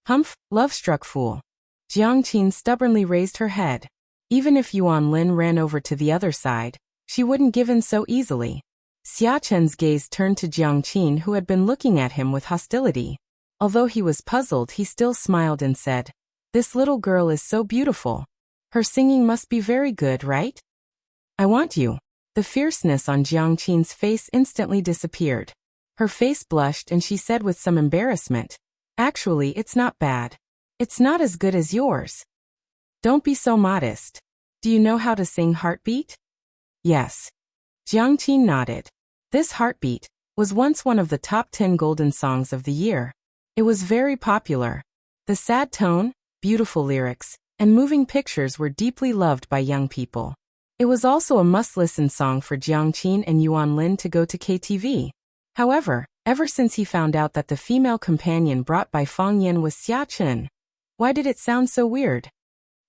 S1: "Humph, love-struck fool." Jiang Qin stubbornly raised her head. Even if Yuan Lin ran over to the other side, she wouldn't give in so easily. Xiachen's gaze turned to Jiang Qin, who had been looking at him with hostility. Although he was puzzled, he still smiled and said, "This little girl is so beautiful. Her singing must be very good, right? I want you." The fierceness on Jiang Qin's face instantly disappeared. Her face blushed and she said with some embarrassment, "Actually, it's not bad. It's not as good as yours." "Don't be so modest. Do you know how to sing Heartbeat?" "Yes." Jiang Qin nodded. This Heartbeat was once one of the top 10 golden songs of the year. It was very popular. The sad tone, beautiful lyrics, and moving pictures were deeply loved by young people. It was also a must-listen song for Jiang Qin and Yuan Lin to go to KTV. However, ever since he found out that the female companion brought by Fang Yan was Xiachen, why did it sound so weird?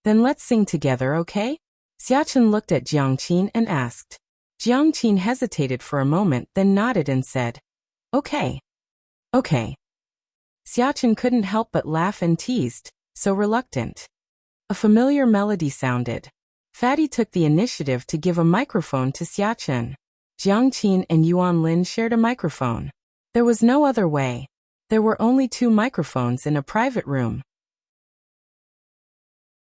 S1: "Then let's sing together, okay?" Xiachen looked at Jiang Qin and asked. Jiang Qin hesitated for a moment, then nodded and said, "Okay." "Okay." Xiachen couldn't help but laugh and teased, so reluctant. A familiar melody sounded. Fatty took the initiative to give a microphone to Xiachen. Jiang Qin and Yuan Lin shared a microphone. There was no other way. There were only 2 microphones in a private room.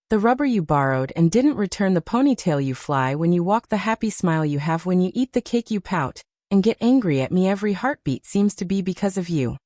S1: The rubber you borrowed and didn't return, the ponytail you fly when you walk, the happy smile you have when you eat, the cake you pout and get angry at me, every heartbeat seems to be because of you.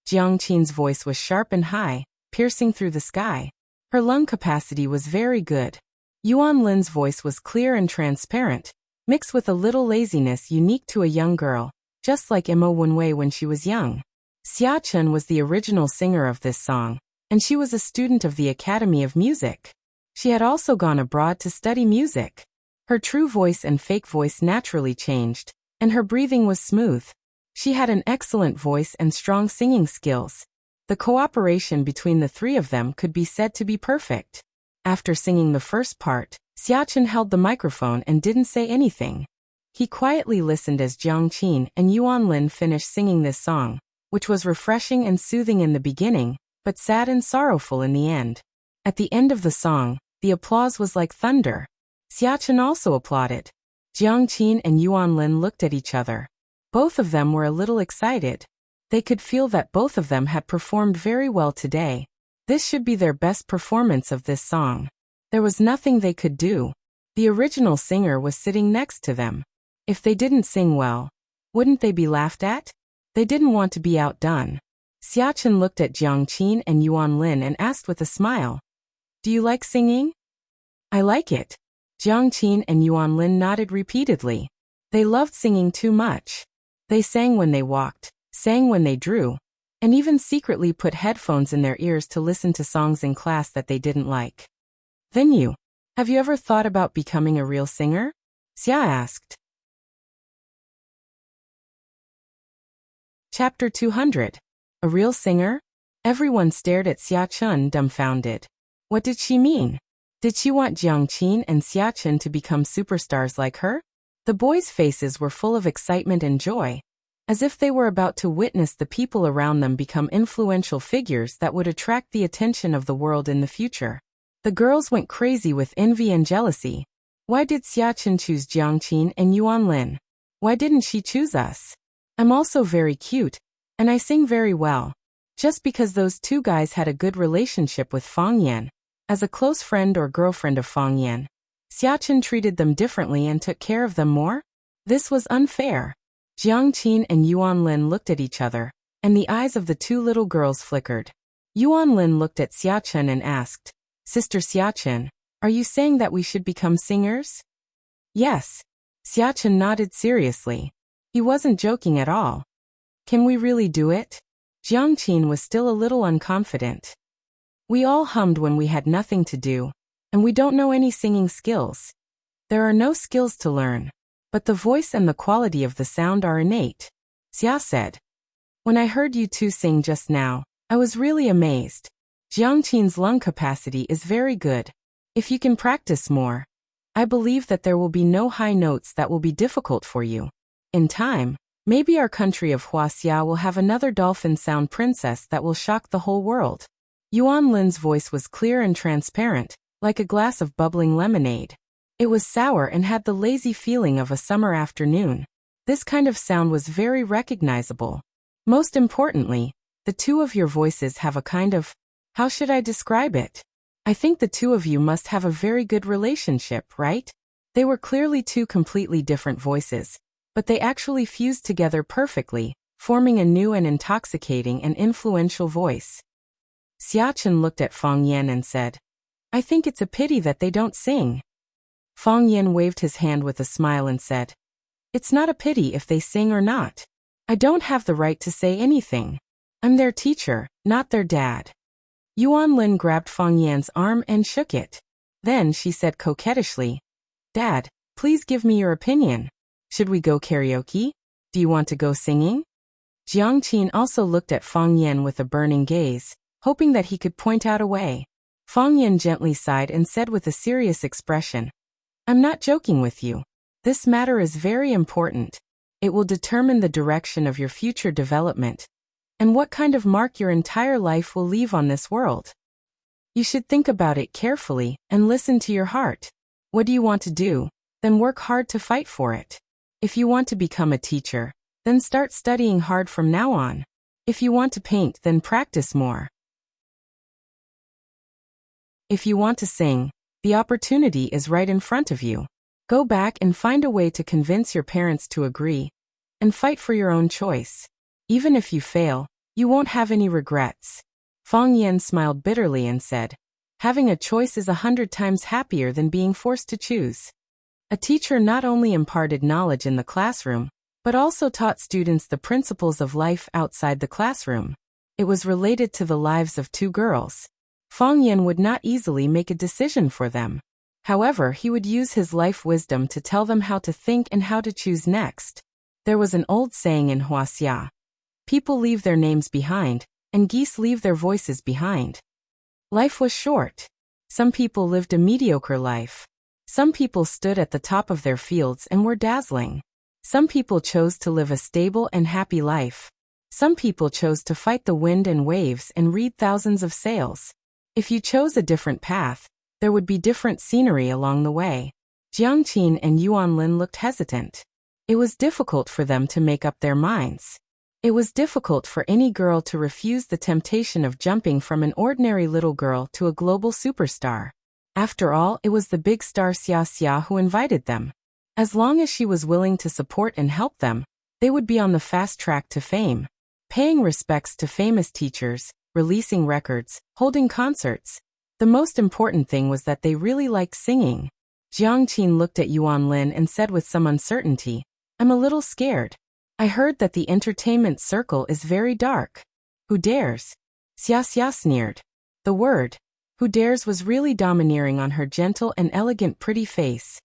S1: Jiang Qin's voice was sharp and high, piercing through the sky. Her lung capacity was very good. Yuan Lin's voice was clear and transparent, mixed with a little laziness unique to a young girl, just like Mo Wenwei when she was young. Xiachen was the original singer of this song, and she was a student of the Academy of Music. She had also gone abroad to study music. Her true voice and fake voice naturally changed, and her breathing was smooth. She had an excellent voice and strong singing skills. The cooperation between the three of them could be said to be perfect. After singing the first part, Xiachen held the microphone and didn't say anything. He quietly listened as Jiang Qin and Yuanlin finished singing this song, which was refreshing and soothing in the beginning, but sad and sorrowful in the end. At the end of the song, the applause was like thunder. Xiachen also applauded. Jiang Qin and Yuanlin looked at each other. Both of them were a little excited. They could feel that both of them had performed very well today. This should be their best performance of this song. There was nothing they could do. The original singer was sitting next to them. If they didn't sing well, wouldn't they be laughed at? They didn't want to be outdone. Xiachen looked at Jiang Qin and Yuanlin and asked with a smile, "Do you like singing?" "I like it." Jiang Qin and Yuanlin nodded repeatedly. They loved singing too much. They sang when they walked, sang when they drew, and even secretly put headphones in their ears to listen to songs in class that they didn't like. "Then have you ever thought about becoming a real singer?" Xia asked. Chapter 200. A real singer? Everyone stared at Xiachen dumbfounded. What did she mean? Did she want Jiang Qin and Xiachen to become superstars like her? The boys' faces were full of excitement and joy, as if they were about to witness the people around them become influential figures that would attract the attention of the world in the future. The girls went crazy with envy and jealousy. Why did Xiachen choose Jiang Qin and Yuanlin? Why didn't she choose us? I'm also very cute, and I sing very well. Just because those two guys had a good relationship with Fang Yan, as a close friend or girlfriend of Fang Yan, Xiachen treated them differently and took care of them more? This was unfair. Jiang Qin and Yuanlin looked at each other, and the eyes of the two little girls flickered. Yuanlin looked at Xiachen and asked, "Sister Xiachen, are you saying that we should become singers?" "Yes." Xiachen nodded seriously. He wasn't joking at all. "Can we really do it?" Jiang Qin was still a little unconfident. "We all hummed when we had nothing to do, and we don't know any singing skills. There are no skills to learn, but the voice and the quality of the sound are innate," Xia said. "When I heard you two sing just now, I was really amazed. Jiang Qin's lung capacity is very good. If you can practice more, I believe that there will be no high notes that will be difficult for you. In time, maybe our country of Wuxia will have another dolphin sound princess that will shock the whole world." Yuanlin's voice was clear and transparent, like a glass of bubbling lemonade. It was sour and had the lazy feeling of a summer afternoon. This kind of sound was very recognizable. Most importantly, the two of your voices have a kind of, how should I describe it? I think the two of you must have a very good relationship, right? They were clearly two completely different voices, but they actually fused together perfectly, forming a new and intoxicating and influential voice. Xiachen looked at Fang Yan and said, "I think it's a pity that they don't sing." Fang Yan waved his hand with a smile and said, "It's not a pity if they sing or not. I don't have the right to say anything. I'm their teacher, not their dad." Yuanlin grabbed Fang Yan's arm and shook it. Then she said coquettishly, "Dad, please give me your opinion. Should we go karaoke? Do you want to go singing?" Jiang Qin also looked at Fang Yan with a burning gaze, hoping that he could point out a way. Fang Yan gently sighed and said with a serious expression, "I'm not joking with you. This matter is very important. It will determine the direction of your future development, and what kind of mark your entire life will leave on this world. You should think about it carefully and listen to your heart. What do you want to do? Then work hard to fight for it. If you want to become a teacher, then start studying hard from now on. If you want to paint, then practice more. If you want to sing, the opportunity is right in front of you. Go back and find a way to convince your parents to agree, and fight for your own choice. Even if you fail, you won't have any regrets." Fang Yan smiled bitterly and said, "Having a choice is 100 times happier than being forced to choose." A teacher not only imparted knowledge in the classroom, but also taught students the principles of life outside the classroom. It was related to the lives of two girls. Fang Yan would not easily make a decision for them. However, he would use his life wisdom to tell them how to think and how to choose next. There was an old saying in Wuxia, "People leave their names behind, and geese leave their voices behind. Life was short. Some people lived a mediocre life. Some people stood at the top of their fields and were dazzling. Some people chose to live a stable and happy life. Some people chose to fight the wind and waves and read thousands of sails. If you chose a different path, there would be different scenery along the way. Jiang Qin and Yuan Lin looked hesitant. It was difficult for them to make up their minds. It was difficult for any girl to refuse the temptation of jumping from an ordinary little girl to a global superstar. After all, it was the big star Xia Xia who invited them. As long as she was willing to support and help them, they would be on the fast track to fame. Paying respects to famous teachers, releasing records, holding concerts. The most important thing was that they really liked singing. Jiang Qin looked at Yuan Lin and said with some uncertainty, "I'm a little scared. I heard that the entertainment circle is very dark." "Who dares?" Xia Xia sneered. The word, "who dares," was really domineering on her gentle and elegant pretty face.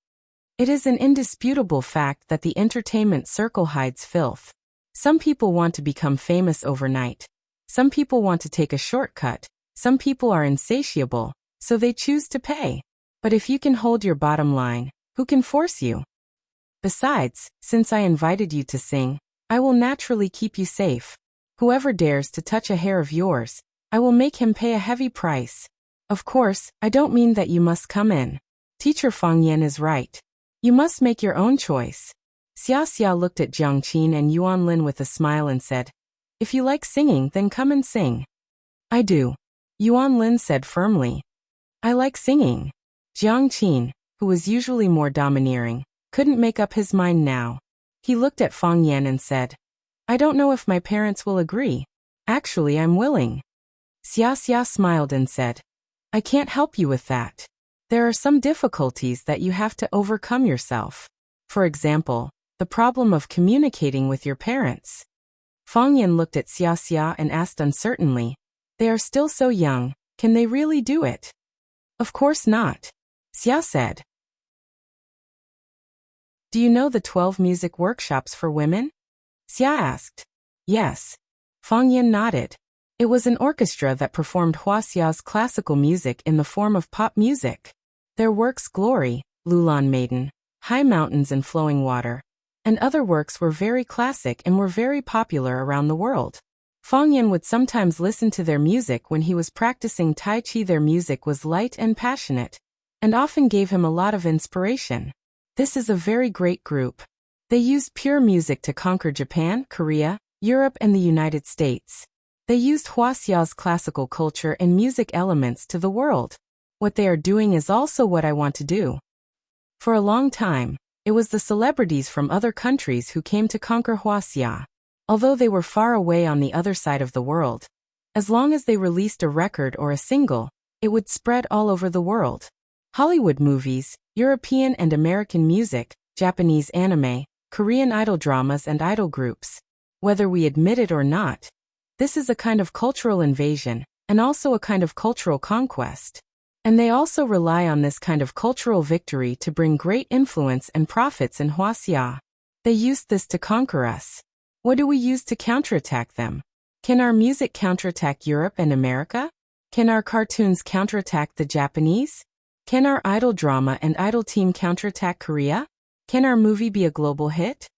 S1: It is an indisputable fact that the entertainment circle hides filth. Some people want to become famous overnight. Some people want to take a shortcut. Some people are insatiable, so they choose to pay. But if you can hold your bottom line, who can force you? Besides, since I invited you to sing, I will naturally keep you safe. Whoever dares to touch a hair of yours, I will make him pay a heavy price. Of course, I don't mean that you must come in. Teacher Fang Yan is right. You must make your own choice. Xia Xia looked at Jiang Qin and Yuan Lin with a smile and said, "If you like singing, then come and sing." "I do," Yuan Lin said firmly. "I like singing." Jiang Qin, who was usually more domineering, couldn't make up his mind now. He looked at Fang Yan and said, "I don't know if my parents will agree. Actually, I'm willing." Xia Xia smiled and said, "I can't help you with that. There are some difficulties that you have to overcome yourself. For example, the problem of communicating with your parents." Fang Yan looked at Xia Xia and asked uncertainly, "They are still so young, can they really do it?" "Of course not," Xia said. "Do you know the 12 music workshops for women?" Xia asked. "Yes." Fang Yan nodded. It was an orchestra that performed Wuxia's classical music in the form of pop music. Their works Glory, Lulan Maiden, High Mountains and Flowing Water, and other works were very classic and were very popular around the world. Fang Yan would sometimes listen to their music when he was practicing Tai Chi. Their music was light and passionate, and often gave him a lot of inspiration. This is a very great group. They used pure music to conquer Japan, Korea, Europe and the United States. They used Wuxia's classical culture and music elements to the world. What they are doing is also what I want to do. For a long time, it was the celebrities from other countries who came to conquer Wuxia. Although they were far away on the other side of the world, as long as they released a record or a single, it would spread all over the world. Hollywood movies, European and American music, Japanese anime, Korean idol dramas and idol groups. Whether we admit it or not, this is a kind of cultural invasion, and also a kind of cultural conquest. And they also rely on this kind of cultural victory to bring great influence and profits in Wuxia. They used this to conquer us. What do we use to counterattack them? Can our music counterattack Europe and America? Can our cartoons counterattack the Japanese? Can our idol drama and idol team counterattack Korea? Can our movie be a global hit?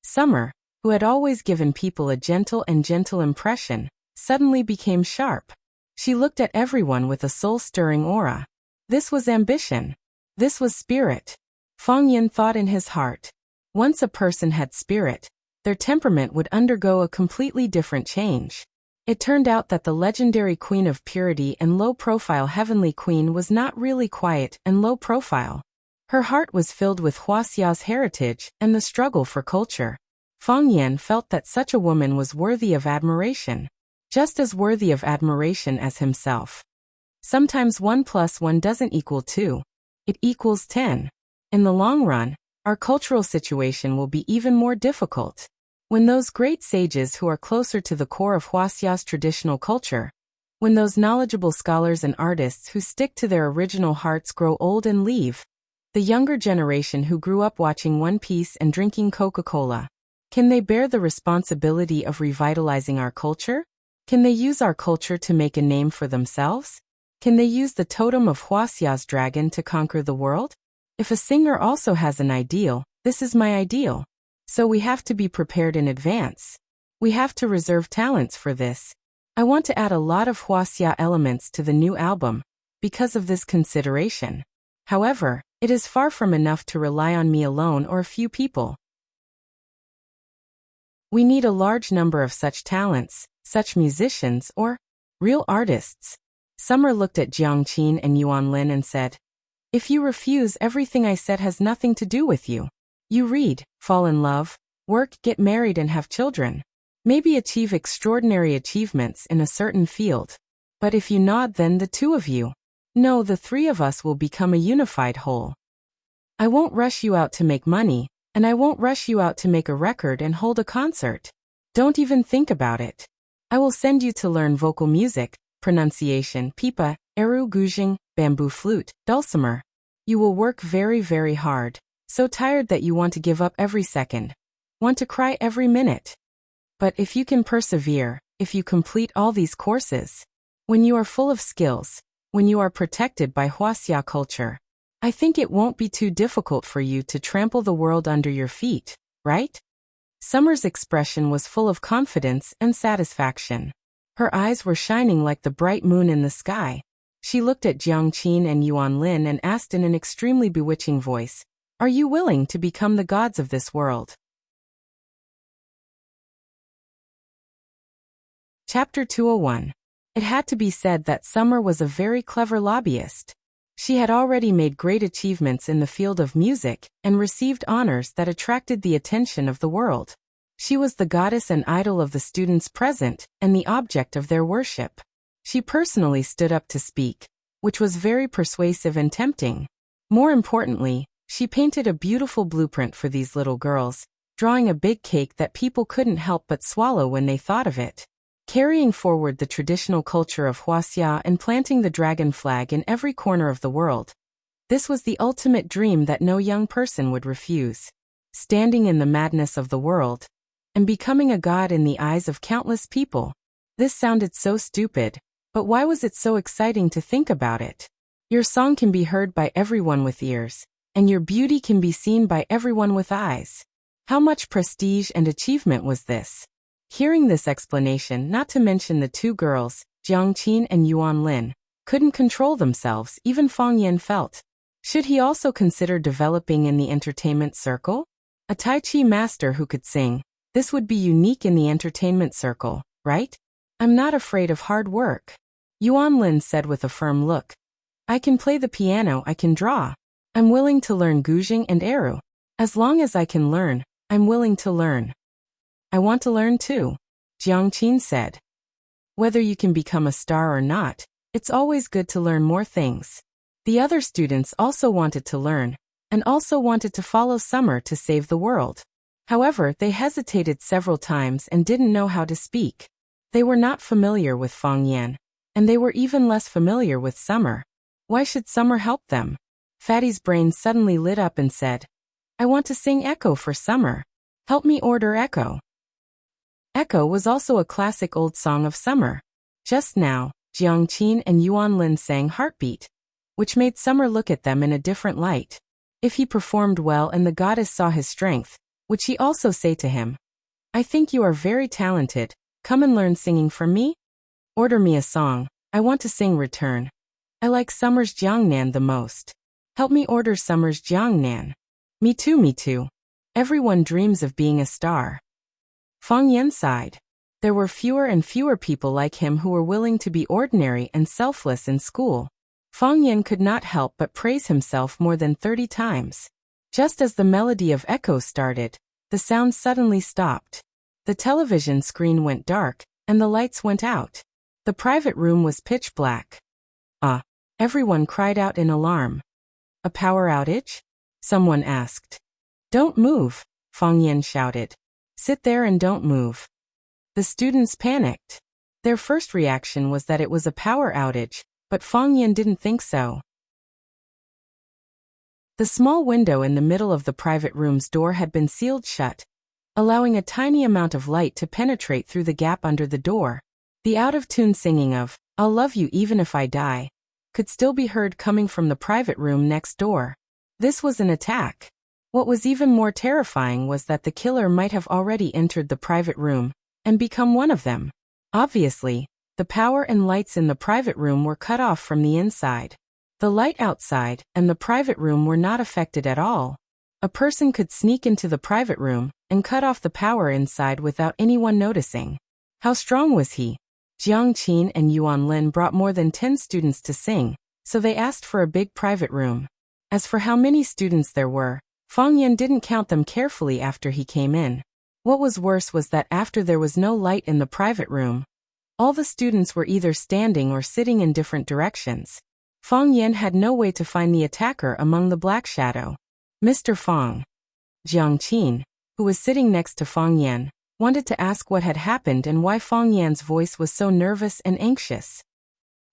S1: Summer, who had always given people a gentle impression, suddenly became sharp. She looked at everyone with a soul-stirring aura. This was ambition. This was spirit. Fang Yan thought in his heart. Once a person had spirit, their temperament would undergo a completely different change. It turned out that the legendary queen of purity and low-profile heavenly queen was not really quiet and low-profile. Her heart was filled with Wuxia's heritage and the struggle for culture. Fang Yan felt that such a woman was worthy of admiration, just as worthy of admiration as himself. Sometimes 1 + 1 doesn't equal 2. It equals 10. In the long run, our cultural situation will be even more difficult. When those great sages who are closer to the core of Wuxia's traditional culture, when those knowledgeable scholars and artists who stick to their original hearts grow old and leave, the younger generation who grew up watching One Piece and drinking Coca-Cola, can they bear the responsibility of revitalizing our culture? Can they use our culture to make a name for themselves? Can they use the totem of Wuxia's dragon to conquer the world? If a singer also has an ideal, this is my ideal. So we have to be prepared in advance. We have to reserve talents for this. I want to add a lot of Wuxia elements to the new album, because of this consideration. However, it is far from enough to rely on me alone or a few people. We need a large number of such talents, such musicians or real artists. Summer looked at Jiangqin and Yuanlin and said, "If you refuse, everything I said has nothing to do with you. You read, fall in love, work, get married and have children. Maybe achieve extraordinary achievements in a certain field. But if you nod, then the two of you. No, the three of us will become a unified whole. I won't rush you out to make money, and I won't rush you out to make a record and hold a concert. Don't even think about it. I will send you to learn vocal music, pronunciation, pipa, eru, guzheng, bamboo flute, dulcimer. You will work very, very hard, so tired that you want to give up every second, want to cry every minute. But if you can persevere, if you complete all these courses, when you are full of skills, when you are protected by Wuxia culture, I think it won't be too difficult for you to trample the world under your feet, right?" Summer's expression was full of confidence and satisfaction. Her eyes were shining like the bright moon in the sky. She looked at Jiangqin and Yuanlin and asked in an extremely bewitching voice, "Are you willing to become the gods of this world?" Chapter 201. It had to be said that Summer was a very clever lobbyist. She had already made great achievements in the field of music and received honors that attracted the attention of the world. She was the goddess and idol of the students present and the object of their worship. She personally stood up to speak, which was very persuasive and tempting. More importantly, she painted a beautiful blueprint for these little girls, drawing a big cake that people couldn't help but swallow when they thought of it. Carrying forward the traditional culture of Wuxia and planting the dragon flag in every corner of the world. This was the ultimate dream that no young person would refuse. Standing in the madness of the world, and becoming a god in the eyes of countless people. This sounded so stupid, but why was it so exciting to think about it? Your song can be heard by everyone with ears, and your beauty can be seen by everyone with eyes. How much prestige and achievement was this? Hearing this explanation, not to mention the two girls, Jiangqin and Yuanlin, couldn't control themselves. Even Fang Yan felt. Should he also consider developing in the entertainment circle? A Tai Chi master who could sing. This would be unique in the entertainment circle, right? "I'm not afraid of hard work," Yuanlin said with a firm look. "I can play the piano, I can draw. I'm willing to learn guzheng and eru. As long as I can learn, I'm willing to learn." "I want to learn too," Jiangqin said. "Whether you can become a star or not, it's always good to learn more things." The other students also wanted to learn, and also wanted to follow Summer to save the world. However, they hesitated several times and didn't know how to speak. They were not familiar with Fang Yan, and they were even less familiar with Summer. Why should Summer help them? Fatty's brain suddenly lit up and said, "I want to sing Echo for Summer. Help me order Echo." Echo was also a classic old song of Summer. Just now, Jiangqin and Yuanlin sang Heartbeat, which made Summer look at them in a different light. If he performed well and the goddess saw his strength, would she also say to him, "I think you are very talented, come and learn singing from me? Order me a song, I want to sing return. I like Summer's Jiangnan the most. Help me order Summer's Jiangnan." Me too, me too. Everyone dreams of being a star. Fang Yan sighed. There were fewer and fewer people like him who were willing to be ordinary and selfless in school. Fang Yan could not help but praise himself more than 30 times. Just as the melody of Echo started, the sound suddenly stopped. The television screen went dark, and the lights went out. The private room was pitch black. "Ah!" Everyone cried out in alarm. "A power outage?" someone asked. "Don't move," Fang Yan shouted. "Sit there and don't move." The students panicked. Their first reaction was that it was a power outage, but Fang Yan didn't think so. The small window in the middle of the private room's door had been sealed shut, allowing a tiny amount of light to penetrate through the gap under the door. The out-of-tune singing of, "I'll love you even if I die," could still be heard coming from the private room next door. This was an attack. What was even more terrifying was that the killer might have already entered the private room and become one of them. Obviously, the power and lights in the private room were cut off from the inside. The light outside and the private room were not affected at all. A person could sneak into the private room and cut off the power inside without anyone noticing. How strong was he? Jiang Qin and Yuan Lin brought more than 10 students to sing, so they asked for a big private room. As for how many students there were, Fang Yan didn't count them carefully after he came in. What was worse was that after there was no light in the private room, all the students were either standing or sitting in different directions. Fang Yan had no way to find the attacker among the black shadow. Mr. Fang. Jiang Qin, who was sitting next to Fang Yan, wanted to ask what had happened and why Fang Yan's voice was so nervous and anxious.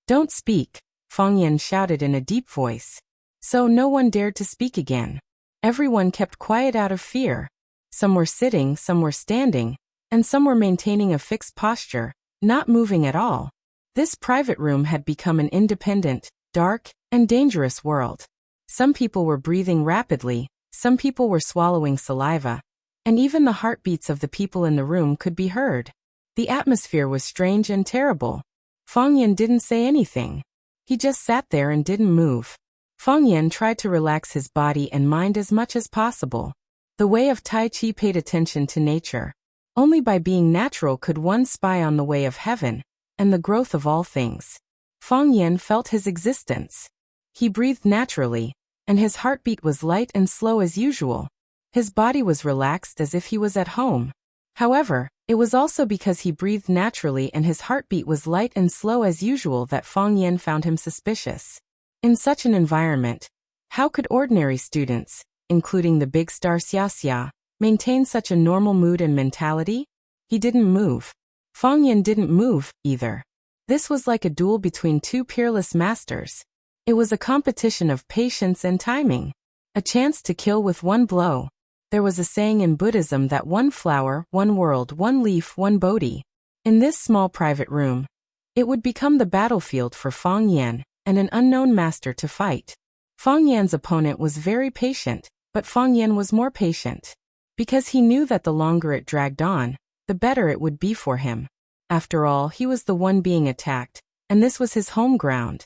S1: "Don't speak," Fang Yan shouted in a deep voice. So no one dared to speak again. Everyone kept quiet out of fear. Some were sitting, some were standing, and some were maintaining a fixed posture, not moving at all. This private room had become an independent, dark, and dangerous world. Some people were breathing rapidly, some people were swallowing saliva, and even the heartbeats of the people in the room could be heard. The atmosphere was strange and terrible. Fang Yan didn't say anything. He just sat there and didn't move. Fang Yan tried to relax his body and mind as much as possible. The way of Tai Chi paid attention to nature. Only by being natural could one spy on the way of heaven and the growth of all things. Fang Yan felt his existence. He breathed naturally, and his heartbeat was light and slow as usual. His body was relaxed as if he was at home. However, it was also because he breathed naturally and his heartbeat was light and slow as usual that Fang Yan found him suspicious. In such an environment, how could ordinary students, including the big star Xia, maintain such a normal mood and mentality? He didn't move. Fang Yan didn't move, either. This was like a duel between two peerless masters. It was a competition of patience and timing. A chance to kill with one blow. There was a saying in Buddhism that one flower, one world, one leaf, one Bodhi. In this small private room, it would become the battlefield for Fang Yan and an unknown master to fight. Fang Yan's opponent was very patient, but Fang Yan was more patient. Because he knew that the longer it dragged on, the better it would be for him. After all, he was the one being attacked, and this was his home ground.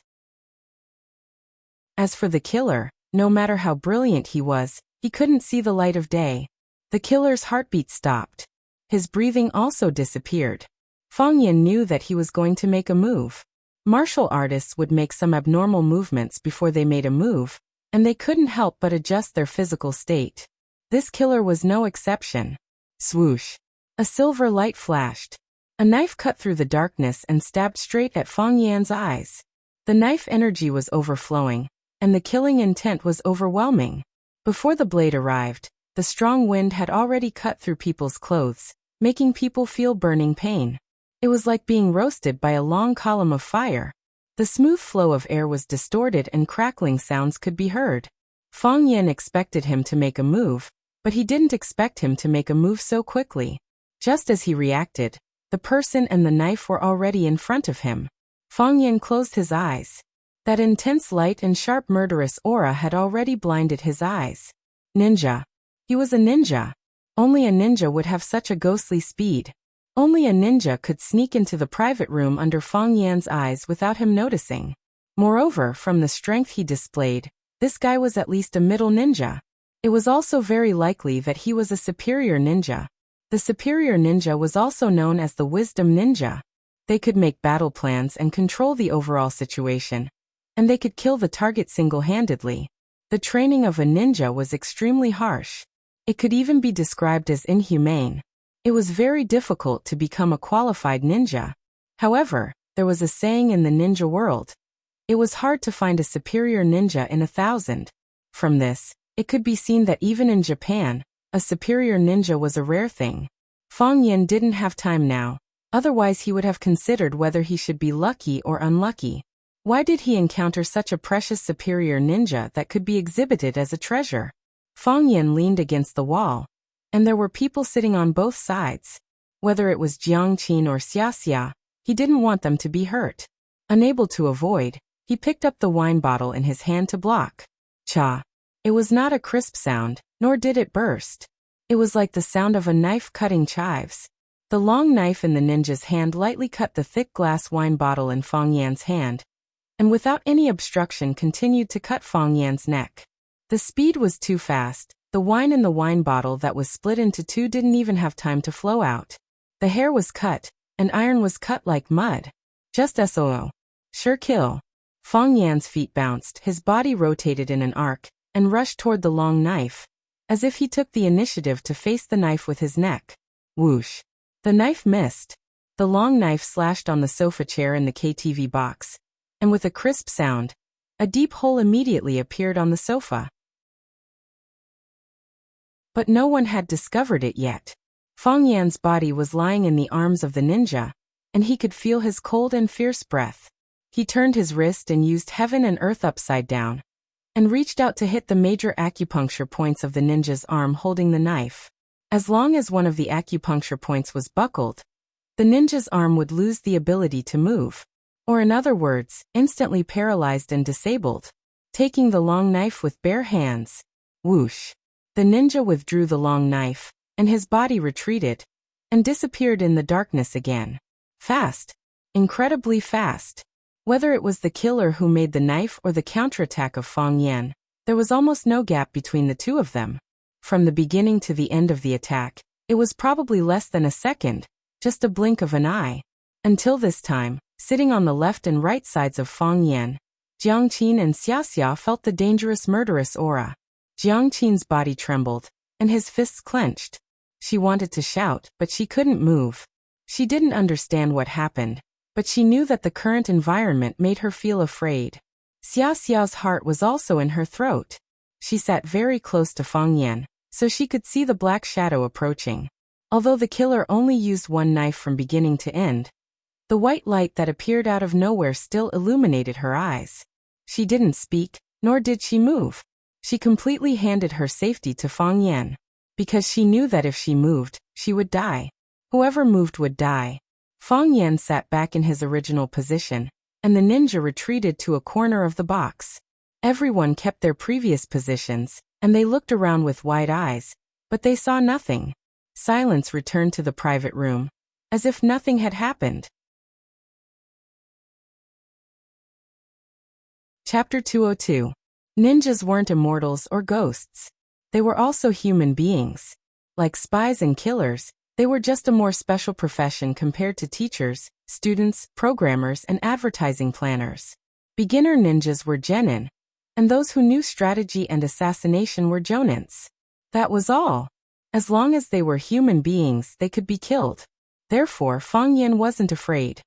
S1: As for the killer, no matter how brilliant he was, he couldn't see the light of day. The killer's heartbeat stopped. His breathing also disappeared. Fang Yan knew that he was going to make a move. Martial artists would make some abnormal movements before they made a move, and they couldn't help but adjust their physical state. This killer was no exception. Swoosh! A silver light flashed. A knife cut through the darkness and stabbed straight at Fang Yan's eyes. The knife energy was overflowing, and the killing intent was overwhelming. Before the blade arrived, the strong wind had already cut through people's clothes, making people feel burning pain. It was like being roasted by a long column of fire. The smooth flow of air was distorted and crackling sounds could be heard. Fang Yan expected him to make a move, but he didn't expect him to make a move so quickly. Just as he reacted, the person and the knife were already in front of him. Fang Yan closed his eyes. That intense light and sharp murderous aura had already blinded his eyes. Ninja. He was a ninja. Only a ninja would have such a ghostly speed. Only a ninja could sneak into the private room under Fang Yan's eyes without him noticing. Moreover, from the strength he displayed, this guy was at least a middle ninja. It was also very likely that he was a superior ninja. The superior ninja was also known as the wisdom ninja. They could make battle plans and control the overall situation. And they could kill the target single-handedly. The training of a ninja was extremely harsh. It could even be described as inhumane. It was very difficult to become a qualified ninja. However, there was a saying in the ninja world. It was hard to find a superior ninja in 1,000. From this, it could be seen that even in Japan, a superior ninja was a rare thing. Fang Yan didn't have time now. Otherwise he would have considered whether he should be lucky or unlucky. Why did he encounter such a precious superior ninja that could be exhibited as a treasure? Fang Yan leaned against the wall, and there were people sitting on both sides. Whether it was Jiang Qin or Xia, He didn't want them to be hurt. Unable to avoid, he picked up the wine bottle in his hand to block. Cha! It was not a crisp sound, nor did it burst. It was like the sound of a knife cutting chives. The long knife in the ninja's hand lightly cut the thick glass wine bottle in Feng Yan's hand, and without any obstruction continued to cut Feng Yan's neck. The speed was too fast. The wine in the wine bottle that was split into two didn't even have time to flow out. The hair was cut, and iron was cut like mud. Just SOO. Sure kill. Feng Yan's feet bounced, his body rotated in an arc, and rushed toward the long knife, as if he took the initiative to face the knife with his neck. Whoosh. The knife missed. The long knife slashed on the sofa chair in the KTV box, and with a crisp sound, a deep hole immediately appeared on the sofa. But no one had discovered it yet. Feng Yan's body was lying in the arms of the ninja, and he could feel his cold and fierce breath. He turned his wrist and used heaven and earth upside down, and reached out to hit the major acupuncture points of the ninja's arm holding the knife. As long as one of the acupuncture points was buckled, the ninja's arm would lose the ability to move, or in other words, instantly paralyzed and disabled. Taking the long knife with bare hands, whoosh. The ninja withdrew the long knife, and his body retreated, and disappeared in the darkness again. Fast. Incredibly fast. Whether it was the killer who made the knife or the counterattack of Feng Yan, there was almost no gap between the two of them. From the beginning to the end of the attack, it was probably less than a second, just a blink of an eye. Until this time, sitting on the left and right sides of Feng Yan, Jiang Qin and Xia Xia felt the dangerous murderous aura. Jiang Qin's body trembled, and his fists clenched. She wanted to shout, but she couldn't move. She didn't understand what happened, but she knew that the current environment made her feel afraid. Xia Xia's heart was also in her throat. She sat very close to Feng Yan, so she could see the black shadow approaching. Although the killer only used one knife from beginning to end, the white light that appeared out of nowhere still illuminated her eyes. She didn't speak, nor did she move. She completely handed her safety to Feng Yan, because she knew that if she moved, she would die. Whoever moved would die. Feng Yan sat back in his original position, and the ninja retreated to a corner of the box. Everyone kept their previous positions, and they looked around with wide eyes, but they saw nothing. Silence returned to the private room, as if nothing had happened. Chapter 202. Ninjas weren't immortals or ghosts. They were also human beings. Like spies and killers, they were just a more special profession compared to teachers, students, programmers, and advertising planners. Beginner ninjas were genin, and those who knew strategy and assassination were jonins. That was all. As long as they were human beings, they could be killed. Therefore, Feng Yan wasn't afraid.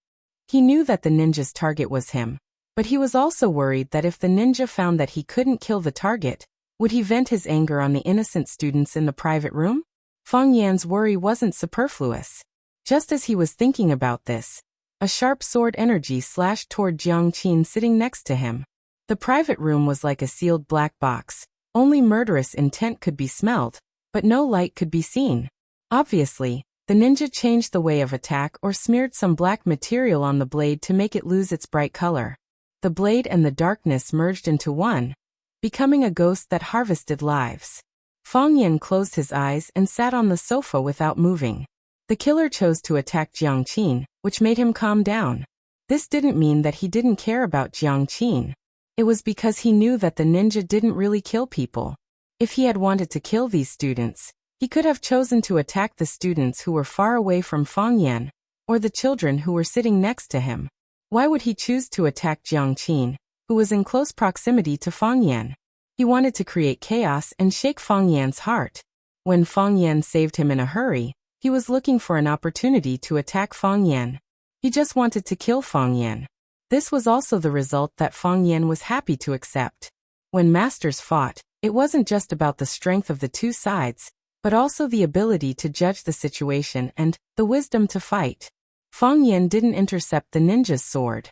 S1: He knew that the ninja's target was him, but he was also worried that if the ninja found that he couldn't kill the target, would he vent his anger on the innocent students in the private room? Feng Yan's worry wasn't superfluous. Just as he was thinking about this, a sharp sword energy slashed toward Jiang Qin sitting next to him. The private room was like a sealed black box. Only murderous intent could be smelled, but no light could be seen. Obviously, the ninja changed the way of attack or smeared some black material on the blade to make it lose its bright color. The blade and the darkness merged into one, becoming a ghost that harvested lives. Feng Yan closed his eyes and sat on the sofa without moving. The killer chose to attack Jiang Qin, which made him calm down. This didn't mean that he didn't care about Jiang Qin. It was because he knew that the ninja didn't really kill people. If he had wanted to kill these students, he could have chosen to attack the students who were far away from Feng Yan, or the children who were sitting next to him. Why would he choose to attack Jiang Qin, who was in close proximity to Feng Yan? He wanted to create chaos and shake Feng Yan's heart. When Feng Yan saved him in a hurry, he was looking for an opportunity to attack Feng Yan. He just wanted to kill Feng Yan. This was also the result that Feng Yan was happy to accept. When masters fought, it wasn't just about the strength of the two sides, but also the ability to judge the situation and the wisdom to fight. Feng Yan didn't intercept the ninja's sword.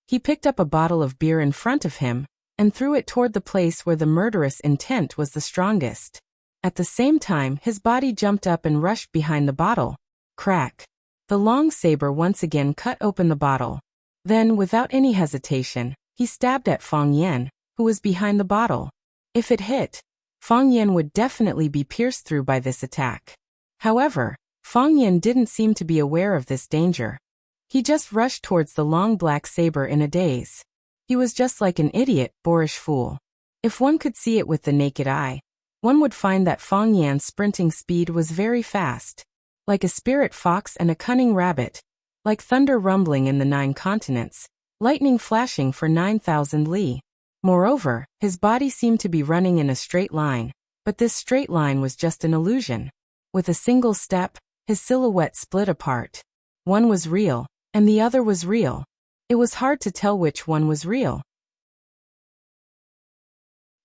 S1: He picked up a bottle of beer in front of him and threw it toward the place where the murderous intent was the strongest. At the same time, his body jumped up and rushed behind the bottle. Crack. The long saber once again cut open the bottle. Then, without any hesitation, he stabbed at Fang Yan, who was behind the bottle. If it hit, Fang Yan would definitely be pierced through by this attack. However, Fang Yan didn't seem to be aware of this danger. He just rushed towards the long black saber in a daze. He was just like an idiot, boorish fool. If one could see it with the naked eye, one would find that Fang Yan's sprinting speed was very fast. Like a spirit fox and a cunning rabbit. Like thunder rumbling in the 9 continents. Lightning flashing for 9,000 li. Moreover, his body seemed to be running in a straight line, but this straight line was just an illusion. With a single step, his silhouette split apart. One was real, and the other was real. It was hard to tell which one was real.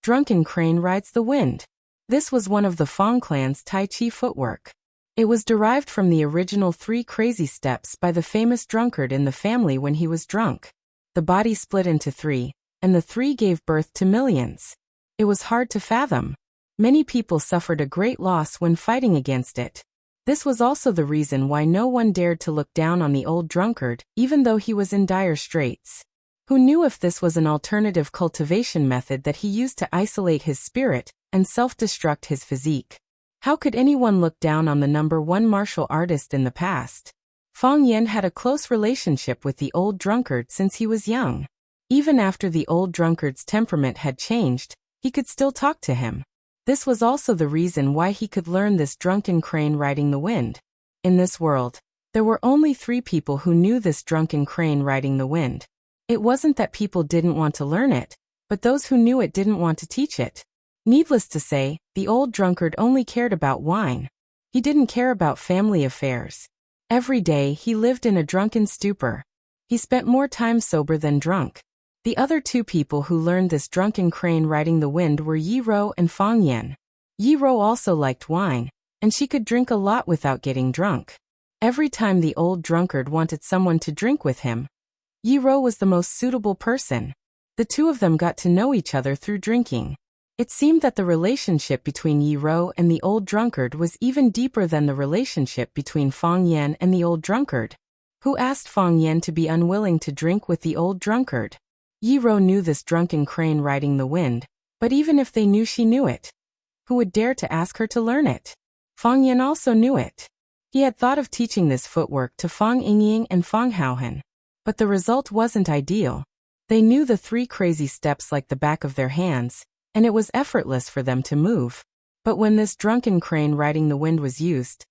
S1: Drunken Crane Rides the Wind. This was one of the Fang clan's Tai Chi footwork. It was derived from the original 3 crazy steps by the famous drunkard in the family when he was drunk. The body split into 3, and the 3 gave birth to millions. It was hard to fathom. Many people suffered a great loss when fighting against it. This was also the reason why no one dared to look down on the old drunkard, even though he was in dire straits. Who knew if this was an alternative cultivation method that he used to isolate his spirit and self-destruct his physique? How could anyone look down on the #1 martial artist in the past? Fang Yan had a close relationship with the old drunkard since he was young. Even after the old drunkard's temperament had changed, he could still talk to him. This was also the reason why he could learn this drunken crane riding the wind. In this world, there were only 3 people who knew this drunken crane riding the wind. It wasn't that people didn't want to learn it, but those who knew it didn't want to teach it. Needless to say, the old drunkard only cared about wine. He didn't care about family affairs. Every day he lived in a drunken stupor. He spent more time sober than drunk. The other 2 people who learned this drunken crane riding the wind were Yi Ro and Fang Yan. Yi Ro also liked wine, and she could drink a lot without getting drunk. Every time the old drunkard wanted someone to drink with him, Yi Ro was the most suitable person. The 2 of them got to know each other through drinking. It seemed that the relationship between Yi Ro and the old drunkard was even deeper than the relationship between Fang Yan and the old drunkard. Who asked Fang Yan to be unwilling to drink with the old drunkard? Yi Ro knew this drunken crane riding the wind, but even if they knew she knew it, who would dare to ask her to learn it? Fang Yan also knew it. He had thought of teaching this footwork to Fang Yingying and Fang Haohan, but the result wasn't ideal. They knew the 3 crazy steps like the back of their hands, and it was effortless for them to move. But when this drunken crane riding the wind was used,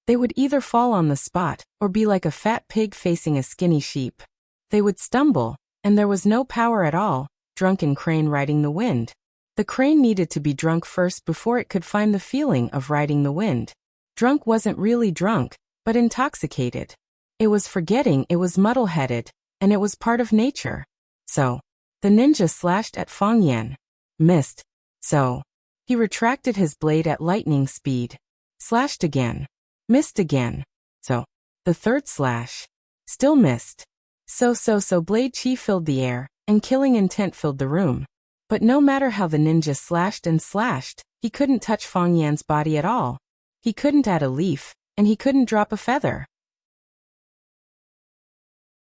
S1: they would either fall on the spot or be like a fat pig facing a skinny sheep. They would stumble, and there was no power at all. Drunken crane riding the wind. The crane needed to be drunk first before it could find the feeling of riding the wind. Drunk wasn't really drunk, but intoxicated. It was forgetting it was muddle-headed, and it was part of nature. So, the ninja slashed at Fang Yan. Missed. So, he retracted his blade at lightning speed. Slashed again. Missed again. So, the 3rd slash. Still missed. So blade chi filled the air, and killing intent filled the room. But no matter how the ninja slashed and slashed, he couldn't touch Fang Yan's body at all. He couldn't add a leaf, and he couldn't drop a feather.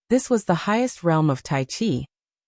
S1: This was the highest realm of Tai Chi,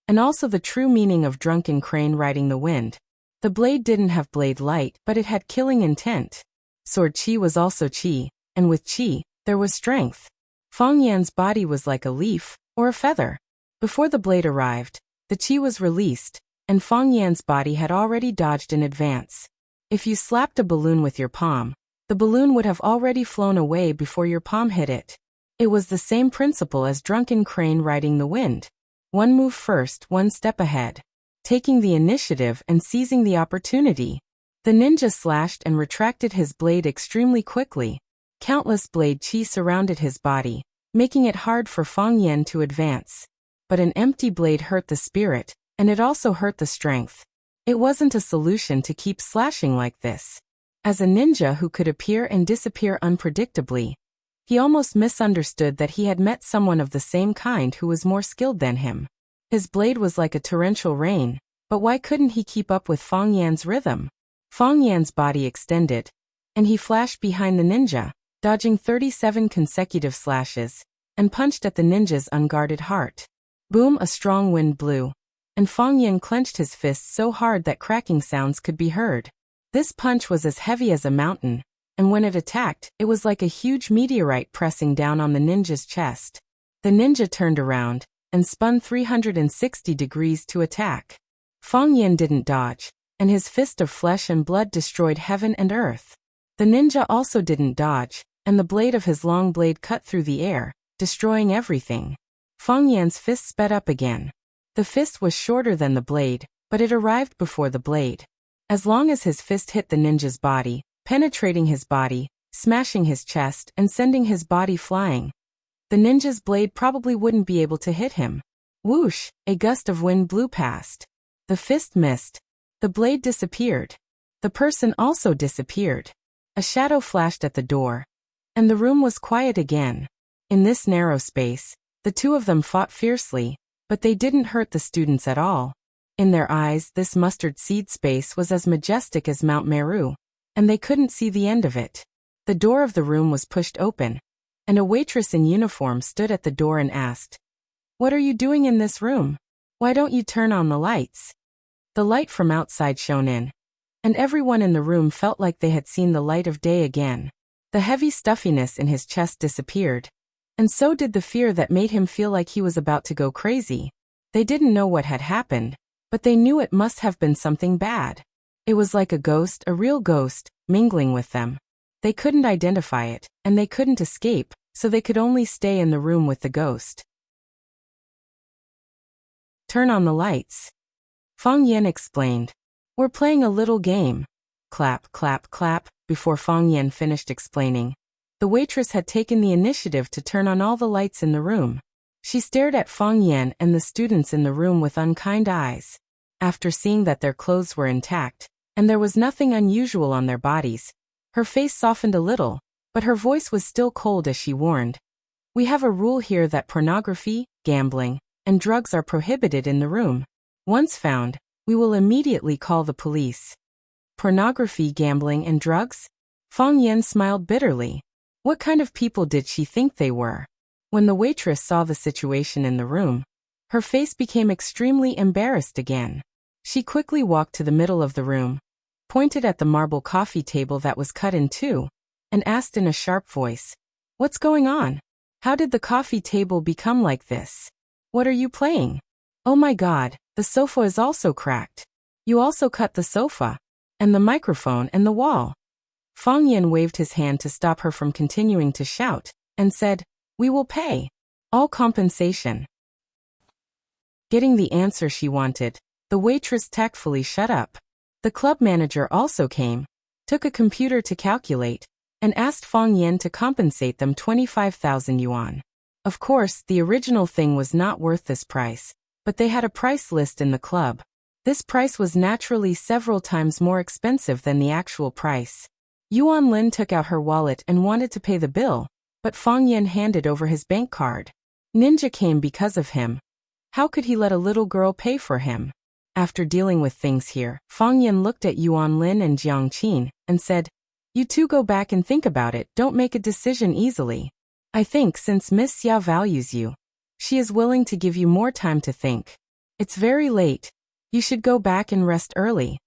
S1: and also the true meaning of drunken crane riding the wind. The blade didn't have blade light, but it had killing intent. Sword chi was also chi, and with chi, there was strength. Fang Yan's body was like a leaf, or a feather. Before the blade arrived, the chi was released, and Fang Yan's body had already dodged in advance. If you slapped a balloon with your palm, the balloon would have already flown away before your palm hit it. It was the same principle as drunken crane riding the wind. One move first, one step ahead. Taking the initiative and seizing the opportunity. The ninja slashed and retracted his blade extremely quickly. Countless blade chi surrounded his body, making it hard for Fang Yan to advance. But an empty blade hurt the spirit, and it also hurt the strength. It wasn't a solution to keep slashing like this. As a ninja who could appear and disappear unpredictably, he almost misunderstood that he had met someone of the same kind who was more skilled than him. His blade was like a torrential rain, but why couldn't he keep up with Fang Yan's rhythm? Fang Yan's body extended, and he flashed behind the ninja. dodging 37 consecutive slashes, and punched at the ninja's unguarded heart. Boom, a strong wind blew, and Fang Yan clenched his fists so hard that cracking sounds could be heard. This punch was as heavy as a mountain, and when it attacked, it was like a huge meteorite pressing down on the ninja's chest. The ninja turned around and spun 360 degrees to attack. Fang Yan didn't dodge, and his fist of flesh and blood destroyed heaven and earth. The ninja also didn't dodge, and the blade of his long blade cut through the air, destroying everything. Fang Yan's fist sped up again. The fist was shorter than the blade, but it arrived before the blade. As long as his fist hit the ninja's body, penetrating his body, smashing his chest, and sending his body flying, the ninja's blade probably wouldn't be able to hit him. Whoosh! A gust of wind blew past. The fist missed. The blade disappeared. The person also disappeared. A shadow flashed at the door, and the room was quiet again. In this narrow space, the two of them fought fiercely, but they didn't hurt the students at all. In their eyes, this mustard seed space was as majestic as Mount Meru, and they couldn't see the end of it. The door of the room was pushed open, and a waitress in uniform stood at the door and asked, "What are you doing in this room? Why don't you turn on the lights?" The light from outside shone in, and everyone in the room felt like they had seen the light of day again. The heavy stuffiness in his chest disappeared, and so did the fear that made him feel like he was about to go crazy. They didn't know what had happened, but they knew it must have been something bad. It was like a ghost, a real ghost, mingling with them. They couldn't identify it, and they couldn't escape, so they could only stay in the room with the ghost. "Turn on the lights," Fang Yan explained. "We're playing a little game." Clap, clap, clap. Before Fang Yan finished explaining, the waitress had taken the initiative to turn on all the lights in the room. She stared at Fang Yan and the students in the room with unkind eyes. After seeing that their clothes were intact, and there was nothing unusual on their bodies, her face softened a little, but her voice was still cold as she warned, "We have a rule here that pornography, gambling, and drugs are prohibited in the room. Once found, we will immediately call the police." Pornography, gambling, and drugs? Fang Yan smiled bitterly. What kind of people did she think they were? When the waitress saw the situation in the room, her face became extremely embarrassed again. She quickly walked to the middle of the room, pointed at the marble coffee table that was cut in two, and asked in a sharp voice, "What's going on? How did the coffee table become like this? What are you playing? Oh my God, the sofa is also cracked. You also cut the sofa, and the microphone and the wall." Fang Yan waved his hand to stop her from continuing to shout, and said, "We will pay. All compensation." Getting the answer she wanted, the waitress tactfully shut up. The club manager also came, took a computer to calculate, and asked Fang Yan to compensate them 25,000 yuan. Of course, the original thing was not worth this price, but they had a price list in the club. This price was naturally several times more expensive than the actual price. Yuan Lin took out her wallet and wanted to pay the bill, but Fang Yan handed over his bank card. Ninja came because of him. How could he let a little girl pay for him? After dealing with things here, Fang Yan looked at Yuan Lin and Jiang Qin, and said, "You two go back and think about it, don't make a decision easily. I think since Miss Xia values you, she is willing to give you more time to think. It's very late. You should go back and rest early."